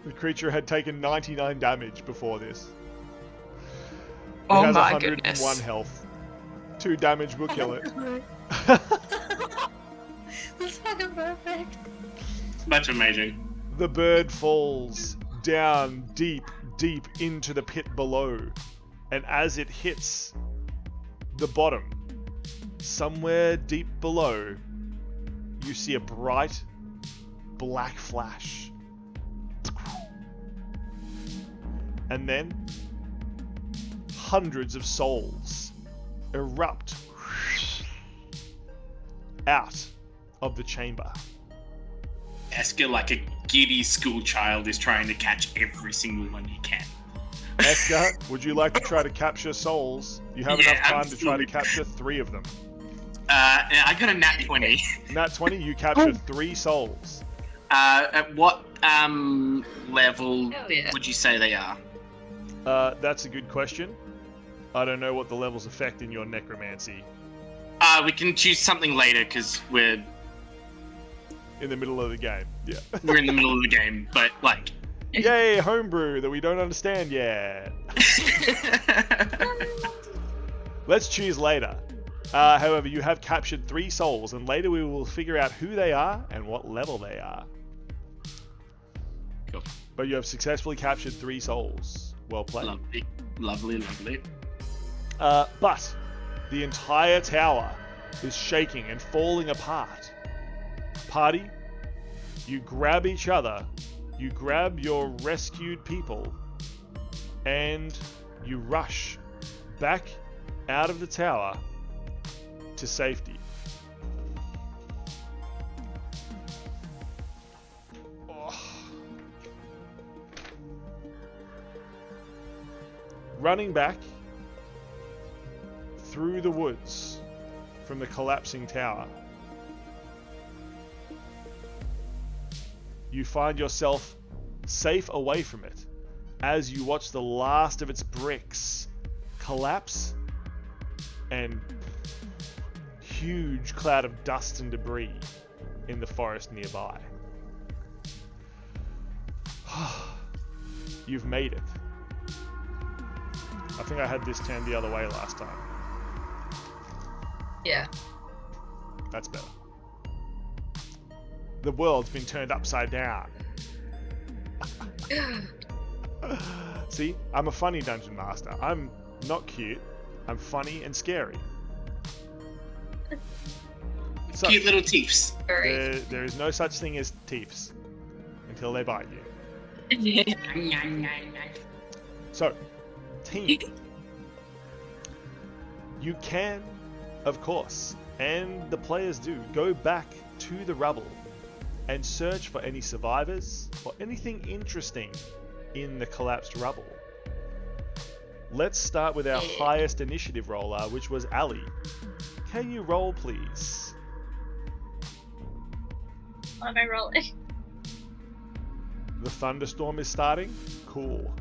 Speaker 1: The creature had taken 99 damage before this. It
Speaker 2: Oh
Speaker 1: has
Speaker 2: my
Speaker 1: 101
Speaker 2: goodness.
Speaker 1: health. 2 damage will kill it.
Speaker 5: That's fucking perfect.
Speaker 7: That's amazing.
Speaker 1: The bird falls down deep into the pit below. And as it hits the bottom, somewhere deep below, you see a bright black flash. And then hundreds of souls erupt out of the chamber.
Speaker 7: Esker, like a giddy school child, is trying to catch every single one you can.
Speaker 1: Esker, would you like to try to capture souls? You have
Speaker 7: Yeah,
Speaker 1: enough time to try
Speaker 7: absolutely.
Speaker 1: to capture 3 of them.
Speaker 7: I got a nat 20.
Speaker 1: Nat 20, you capture 3 souls.
Speaker 7: At what level
Speaker 2: Hell yeah.
Speaker 7: would you say they are?
Speaker 1: That's a good question. I don't know what the levels affect in your necromancy.
Speaker 7: We can choose something later because we're
Speaker 1: In the middle of the game. Yeah.
Speaker 7: in the middle of the game. But like,
Speaker 1: Yay, homebrew that we don't understand yet. Let's choose later. However, you have captured 3 souls, and later we will figure out who they are and what level they are.
Speaker 7: Cool.
Speaker 1: But you have successfully captured 3 souls. Well played.
Speaker 7: lovely.
Speaker 1: But the entire tower is shaking and falling apart. Party, you grab each other, you grab your rescued people, and you rush back out of the tower to safety. Oh. Running back through the woods from the collapsing tower, you find yourself safe away from it as you watch the last of its bricks collapse and huge cloud of dust and debris in the forest nearby. You've made it. I think I had this turned the other way last time.
Speaker 2: Yeah.
Speaker 1: That's better. The world's been turned upside down. See, I'm a funny dungeon master. I'm not cute. I'm funny and scary. So,
Speaker 7: Cute little teeths.
Speaker 1: there is no such thing as thieves until they bite you. So, team. You can, of course, and the players do, go back to the rubble and search for any survivors or anything interesting in the collapsed rubble. Let's start with our highest initiative roller, which was Ali. Can you roll, please?
Speaker 3: What am I rolling?
Speaker 1: The thunderstorm is starting? Cool.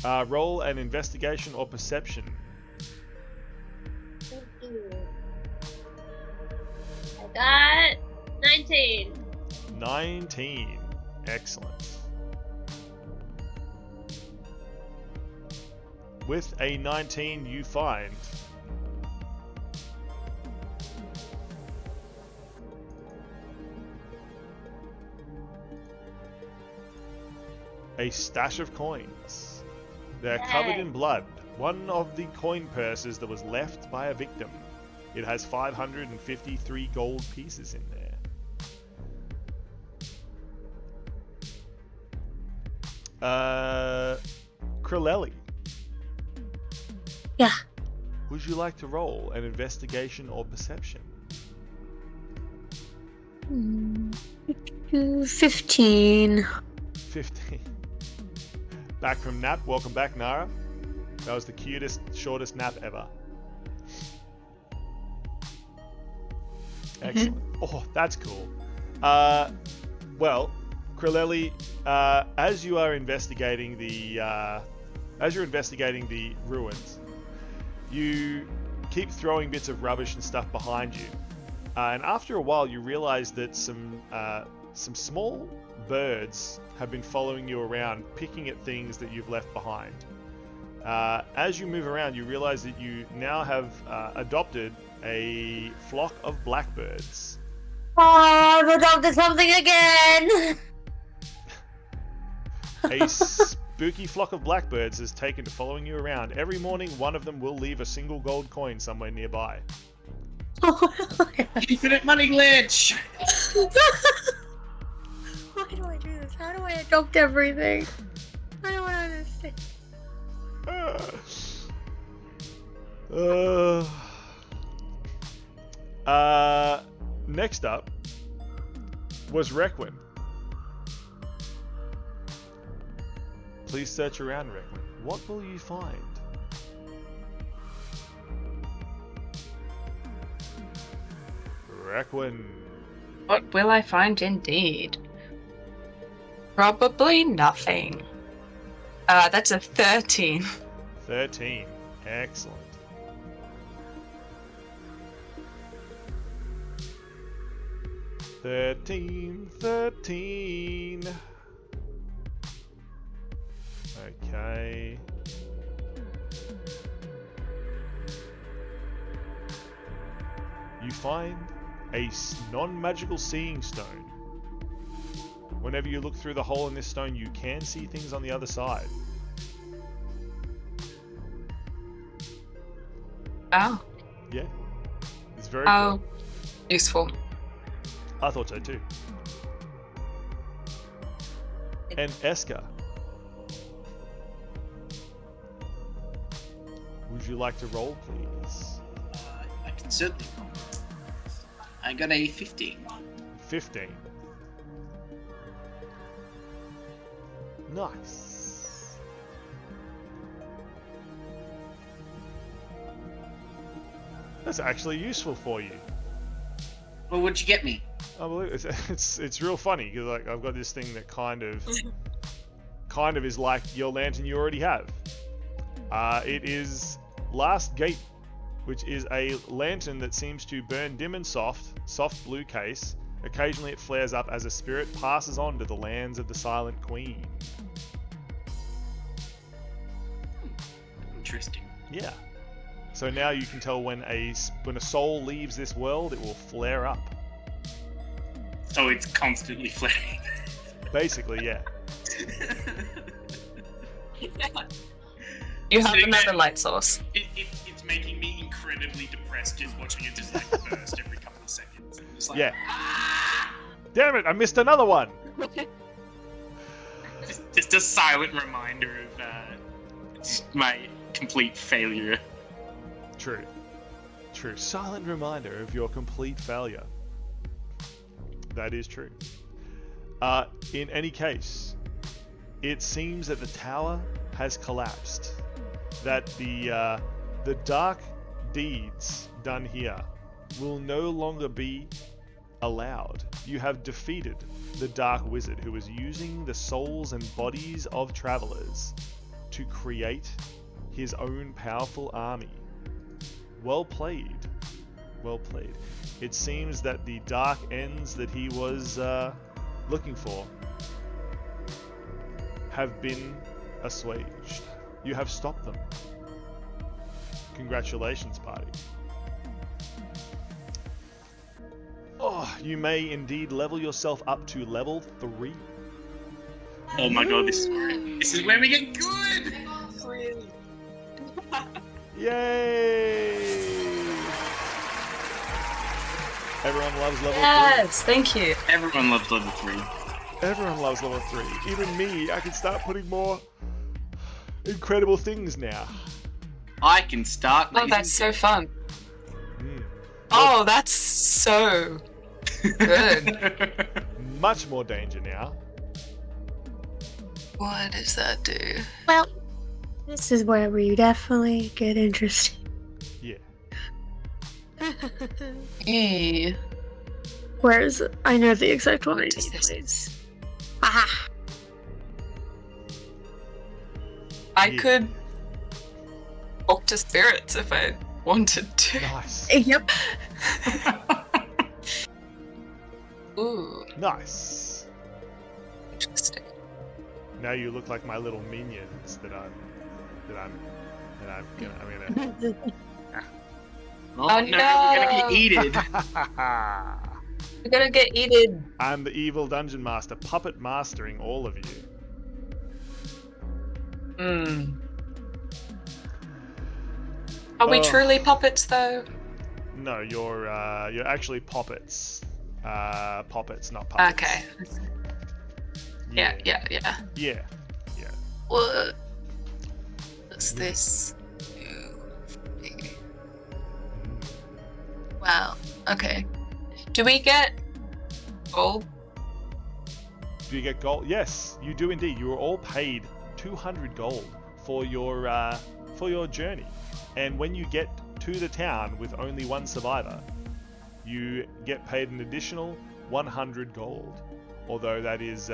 Speaker 1: Roll an investigation or perception.
Speaker 3: I got 19.
Speaker 1: 19. Excellent. With a 19, you find a stash of coins. They're covered in blood. One of the coin purses that was left by a victim. It has 553 gold pieces in there. Krilleli.
Speaker 5: Yeah.
Speaker 1: Would you like to roll an investigation or perception?
Speaker 5: 15.
Speaker 1: 15. Back from nap. Welcome back, Nara. That was the cutest, shortest nap ever. Excellent. Oh, that's cool. Well, Krilleli, as you're investigating the ruins, you keep throwing bits of rubbish and stuff behind you, and after a while, you realize that some small birds have been following you around, picking at things that you've left behind. As you move around, you realize that you now have adopted a flock of blackbirds.
Speaker 5: Oh, I've adopted something again!
Speaker 1: A spooky flock of blackbirds has taken to following you around. Every morning, one of them will leave a single gold coin somewhere nearby.
Speaker 7: Infinite money glitch!
Speaker 5: Why do I do this? How do I adopt everything? I don't understand.
Speaker 1: Next up was Requin. Please search around, Requin. What will you find? Requin.
Speaker 6: What will I find indeed? Probably nothing. That's a 13.
Speaker 1: 13. Excellent. Thirteen. Okay. You find a non-magical seeing stone. Whenever you look through the hole in this stone, you can see things on the other side.
Speaker 6: Oh.
Speaker 1: Yeah. It's very cool.
Speaker 6: Useful.
Speaker 1: I thought so too. And Eska. Would you like to roll, please?
Speaker 7: I can certainly roll. I got a 15.
Speaker 1: 15. Nice. That's actually useful for you.
Speaker 7: Well, what'd you get me?
Speaker 1: I believe it's real funny because like I've got this thing that kind of is like your lantern you already have. It is Last Gate, which is a lantern that seems to burn dim and soft blue case. Occasionally it flares up as a spirit passes on to the lands of the Silent Queen.
Speaker 4: Interesting.
Speaker 1: Yeah. So now you can tell when a soul leaves this world, it will flare up.
Speaker 4: So it's constantly flaring.
Speaker 1: Basically, yeah.
Speaker 6: You have
Speaker 4: So
Speaker 6: another light source.
Speaker 4: It's making me incredibly depressed just watching it just like burst every couple of seconds. And just like,
Speaker 1: Yeah. Damn it! I missed another one.
Speaker 4: just a silent reminder of just my complete failure.
Speaker 1: True. Silent reminder of your complete failure. That is true. In any case, it seems that the tower has collapsed. That the dark deeds done here will no longer be allowed. You have defeated the dark wizard who was using the souls and bodies of travelers to create his own powerful army. Well played. Well played. It seems that the dark ends that he was looking for have been assuaged. You have stopped them. Congratulations, party. Oh, you may indeed level yourself up to level 3.
Speaker 4: Oh my god, this is where we get good!
Speaker 1: Yay! Everyone loves level 3.
Speaker 6: Yes, thank you.
Speaker 4: Everyone loves level 3.
Speaker 1: Everyone loves level 3. Even me, I can start putting more incredible things now.
Speaker 4: I can start.
Speaker 6: Oh, that's so fun.
Speaker 1: Mm.
Speaker 6: Oh, that's so good.
Speaker 1: Much more danger now.
Speaker 6: What does that do?
Speaker 5: Well, this is where we definitely get interesting.
Speaker 1: Yeah.
Speaker 6: E.
Speaker 5: Whereas I know the exact one I
Speaker 6: What
Speaker 5: need,
Speaker 6: is this?
Speaker 5: please. Aha!
Speaker 6: I
Speaker 1: Yeah.
Speaker 6: could talk to spirits if I wanted to.
Speaker 1: Nice.
Speaker 5: Yep.
Speaker 6: Ooh,
Speaker 1: Nice.
Speaker 6: interesting.
Speaker 1: Now you look like my little minions that I'm gonna.
Speaker 4: Oh,
Speaker 6: Oh,
Speaker 4: no,
Speaker 6: no.
Speaker 4: we're gonna get eated.
Speaker 6: We're gonna get eaten.
Speaker 1: I'm the evil dungeon master, puppet mastering all of you.
Speaker 6: Hmm. Are we
Speaker 1: Oh.
Speaker 6: truly puppets, though?
Speaker 1: No, you're actually poppets. Poppets, not puppets.
Speaker 6: Okay. Yeah.
Speaker 1: Yeah.
Speaker 6: What does this do? Wow. Okay. Do we get gold?
Speaker 1: Do you get gold? Yes, you do indeed. You are all paid 200 gold for your journey, and when you get to the town with only one survivor, you get paid an additional 100 gold. Although that is,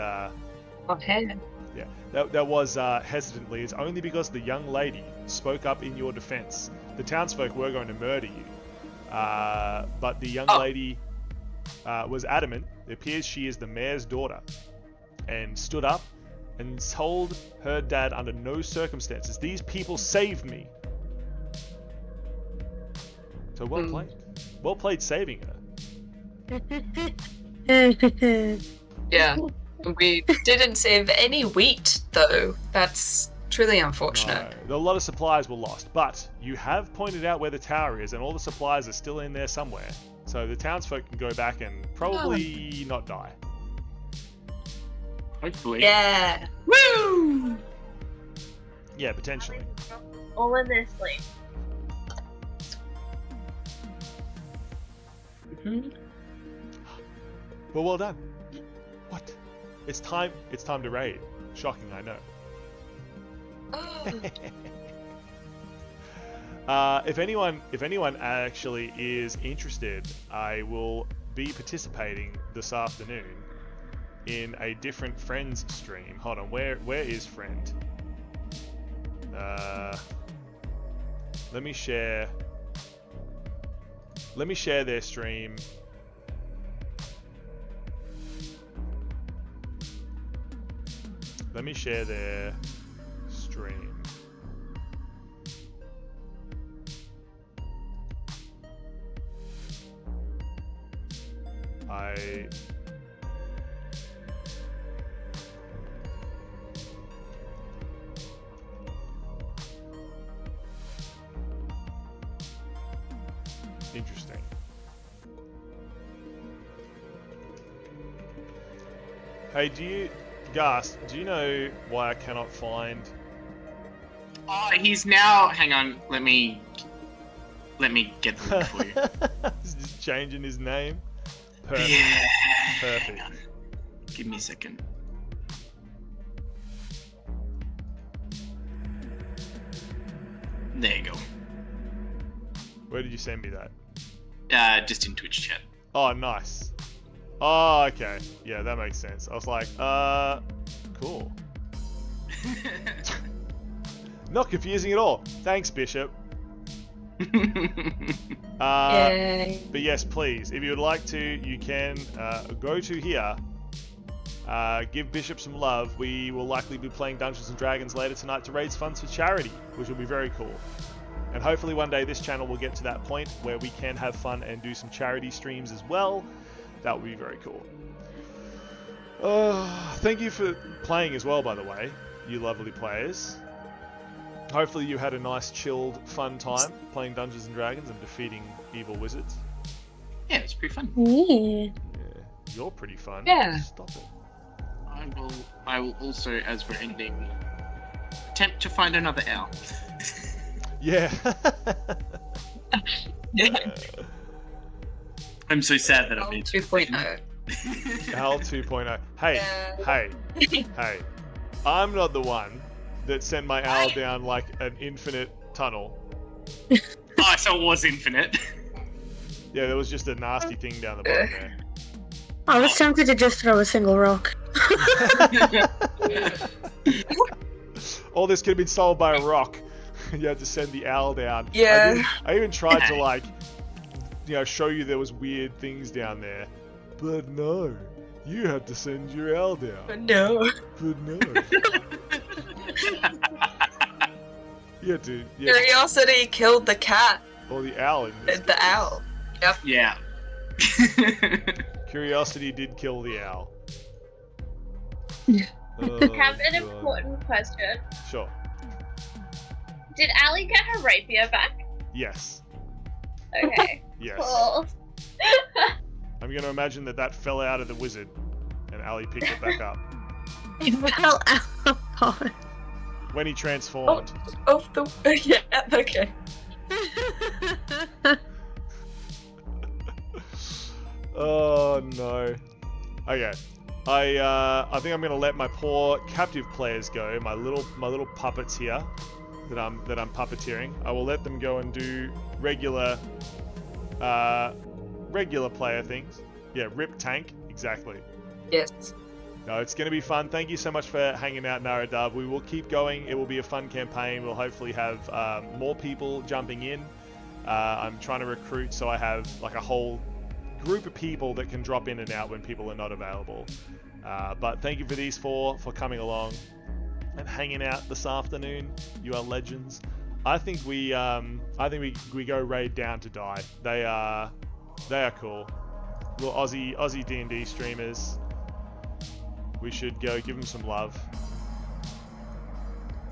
Speaker 6: Okay.
Speaker 1: yeah, that was hesitantly. It's only because the young lady spoke up in your defense. The townsfolk were going to murder you, but the young lady was adamant. It appears she is the mayor's daughter, and stood up and told her dad under no circumstances, "These people saved me." So well played. Well played saving her.
Speaker 6: Yeah. We didn't save any wheat, though. That's truly unfortunate.
Speaker 1: No, a lot of supplies were lost, but you have pointed out where the tower is, and all the supplies are still in there somewhere. So the townsfolk can go back and probably not die.
Speaker 4: Hopefully.
Speaker 6: Yeah.
Speaker 3: Woo!
Speaker 1: Yeah, potentially.
Speaker 3: All in their sleep.
Speaker 1: But well done. What? It's time to raid. Shocking, I know. If anyone actually is interested, I will be participating this afternoon in a different friends stream. Hold on, where is friend? Let me share their stream. Let me share their stream. Interesting. Hey, Gus, do you know why I cannot find...
Speaker 7: Oh, he's now. Hang on. Let me get the link for you.
Speaker 1: He's just changing his name. Perfect.
Speaker 7: Yeah.
Speaker 1: Perfect.
Speaker 7: Hang on. Give me a second. There you go.
Speaker 1: Where did you send me that?
Speaker 7: Just in Twitch chat.
Speaker 1: Oh, nice. Oh, okay. Yeah, that makes sense. I was like, cool. Not confusing at all. Thanks, Bishop.
Speaker 6: Yay.
Speaker 1: But yes, please, if you would like to, you can go to here. Give Bishop some love. We will likely be playing Dungeons & Dragons later tonight to raise funds for charity, which will be very cool. And hopefully one day this channel will get to that point where we can have fun and do some charity streams as well. That would be very cool. Thank you for playing as well, by the way, you lovely players. Hopefully you had a nice, chilled, fun time playing Dungeons & Dragons and defeating evil wizards.
Speaker 7: Yeah, it's pretty fun.
Speaker 5: Yeah.
Speaker 1: Yeah, you're pretty fun.
Speaker 6: Yeah.
Speaker 1: Stop it.
Speaker 7: I will also, as we're ending, attempt to find another owl.
Speaker 1: Yeah.
Speaker 6: Yeah.
Speaker 7: I'm so sad that I
Speaker 6: Owl
Speaker 7: made
Speaker 6: 2.0.
Speaker 1: Al 2.0. Hey,
Speaker 6: Yeah.
Speaker 1: hey. I'm not the one that sent my owl down like an infinite tunnel.
Speaker 7: Oh, so it was infinite.
Speaker 1: Yeah, there was just a nasty thing down the bottom there.
Speaker 5: I was tempted to just throw a single rock.
Speaker 1: All this could have been solved by a rock. You had to send the owl down.
Speaker 6: Yeah.
Speaker 1: I even tried to like, show you there was weird things down there. But no, you had to send your owl down.
Speaker 6: No.
Speaker 1: But no. You had to,
Speaker 6: Curiosity killed the cat.
Speaker 1: or the owl in this
Speaker 6: The owl. Yep.
Speaker 7: Yeah.
Speaker 1: Curiosity did kill the owl.
Speaker 3: I have an
Speaker 1: God.
Speaker 3: important question.
Speaker 1: Sure.
Speaker 3: Did Allie get her rapier back?
Speaker 1: Yes.
Speaker 3: Okay.
Speaker 1: Yes.
Speaker 3: Cool.
Speaker 1: I'm going to imagine that fell out of the wizard, and Ali picked it back up
Speaker 5: It fell out apart.
Speaker 1: when he transformed.
Speaker 6: Of the yeah. Okay.
Speaker 1: Oh no. Okay. I think I'm gonna let my poor captive players go. My little puppets here that I'm puppeteering. I will let them go and do regular player things. Yeah, rip tank, exactly.
Speaker 6: Yes.
Speaker 1: No, it's going to be fun. Thank you so much for hanging out, Naradub. We will keep going. It will be a fun campaign. We'll hopefully have more people jumping in. I'm trying to recruit so I have like a whole group of people that can drop in and out when people are not available. But thank you for these four for coming along and hanging out this afternoon. You are legends. I think we go raid Down to Die. They are cool. Little Aussie D&D streamers. We should go give them some love.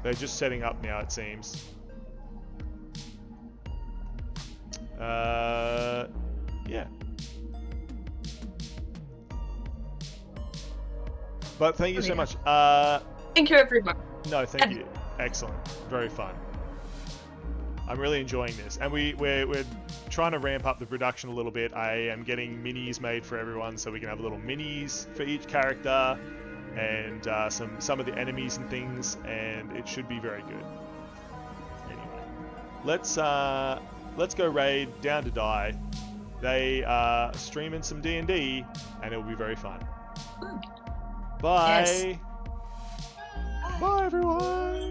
Speaker 1: They're just setting up now, it seems. Yeah. But thank you so much.
Speaker 6: Thank you, everyone.
Speaker 1: No, thank you. Excellent. Very fun. I'm really enjoying this. And we're trying to ramp up the production a little bit. I am getting minis made for everyone so we can have little minis for each character and some of the enemies and things, and it should be very good. Anyway, let's go raid Down to Die. They are streaming some D&D and it will be very fun. Bye.
Speaker 6: Yes.
Speaker 1: Bye everyone.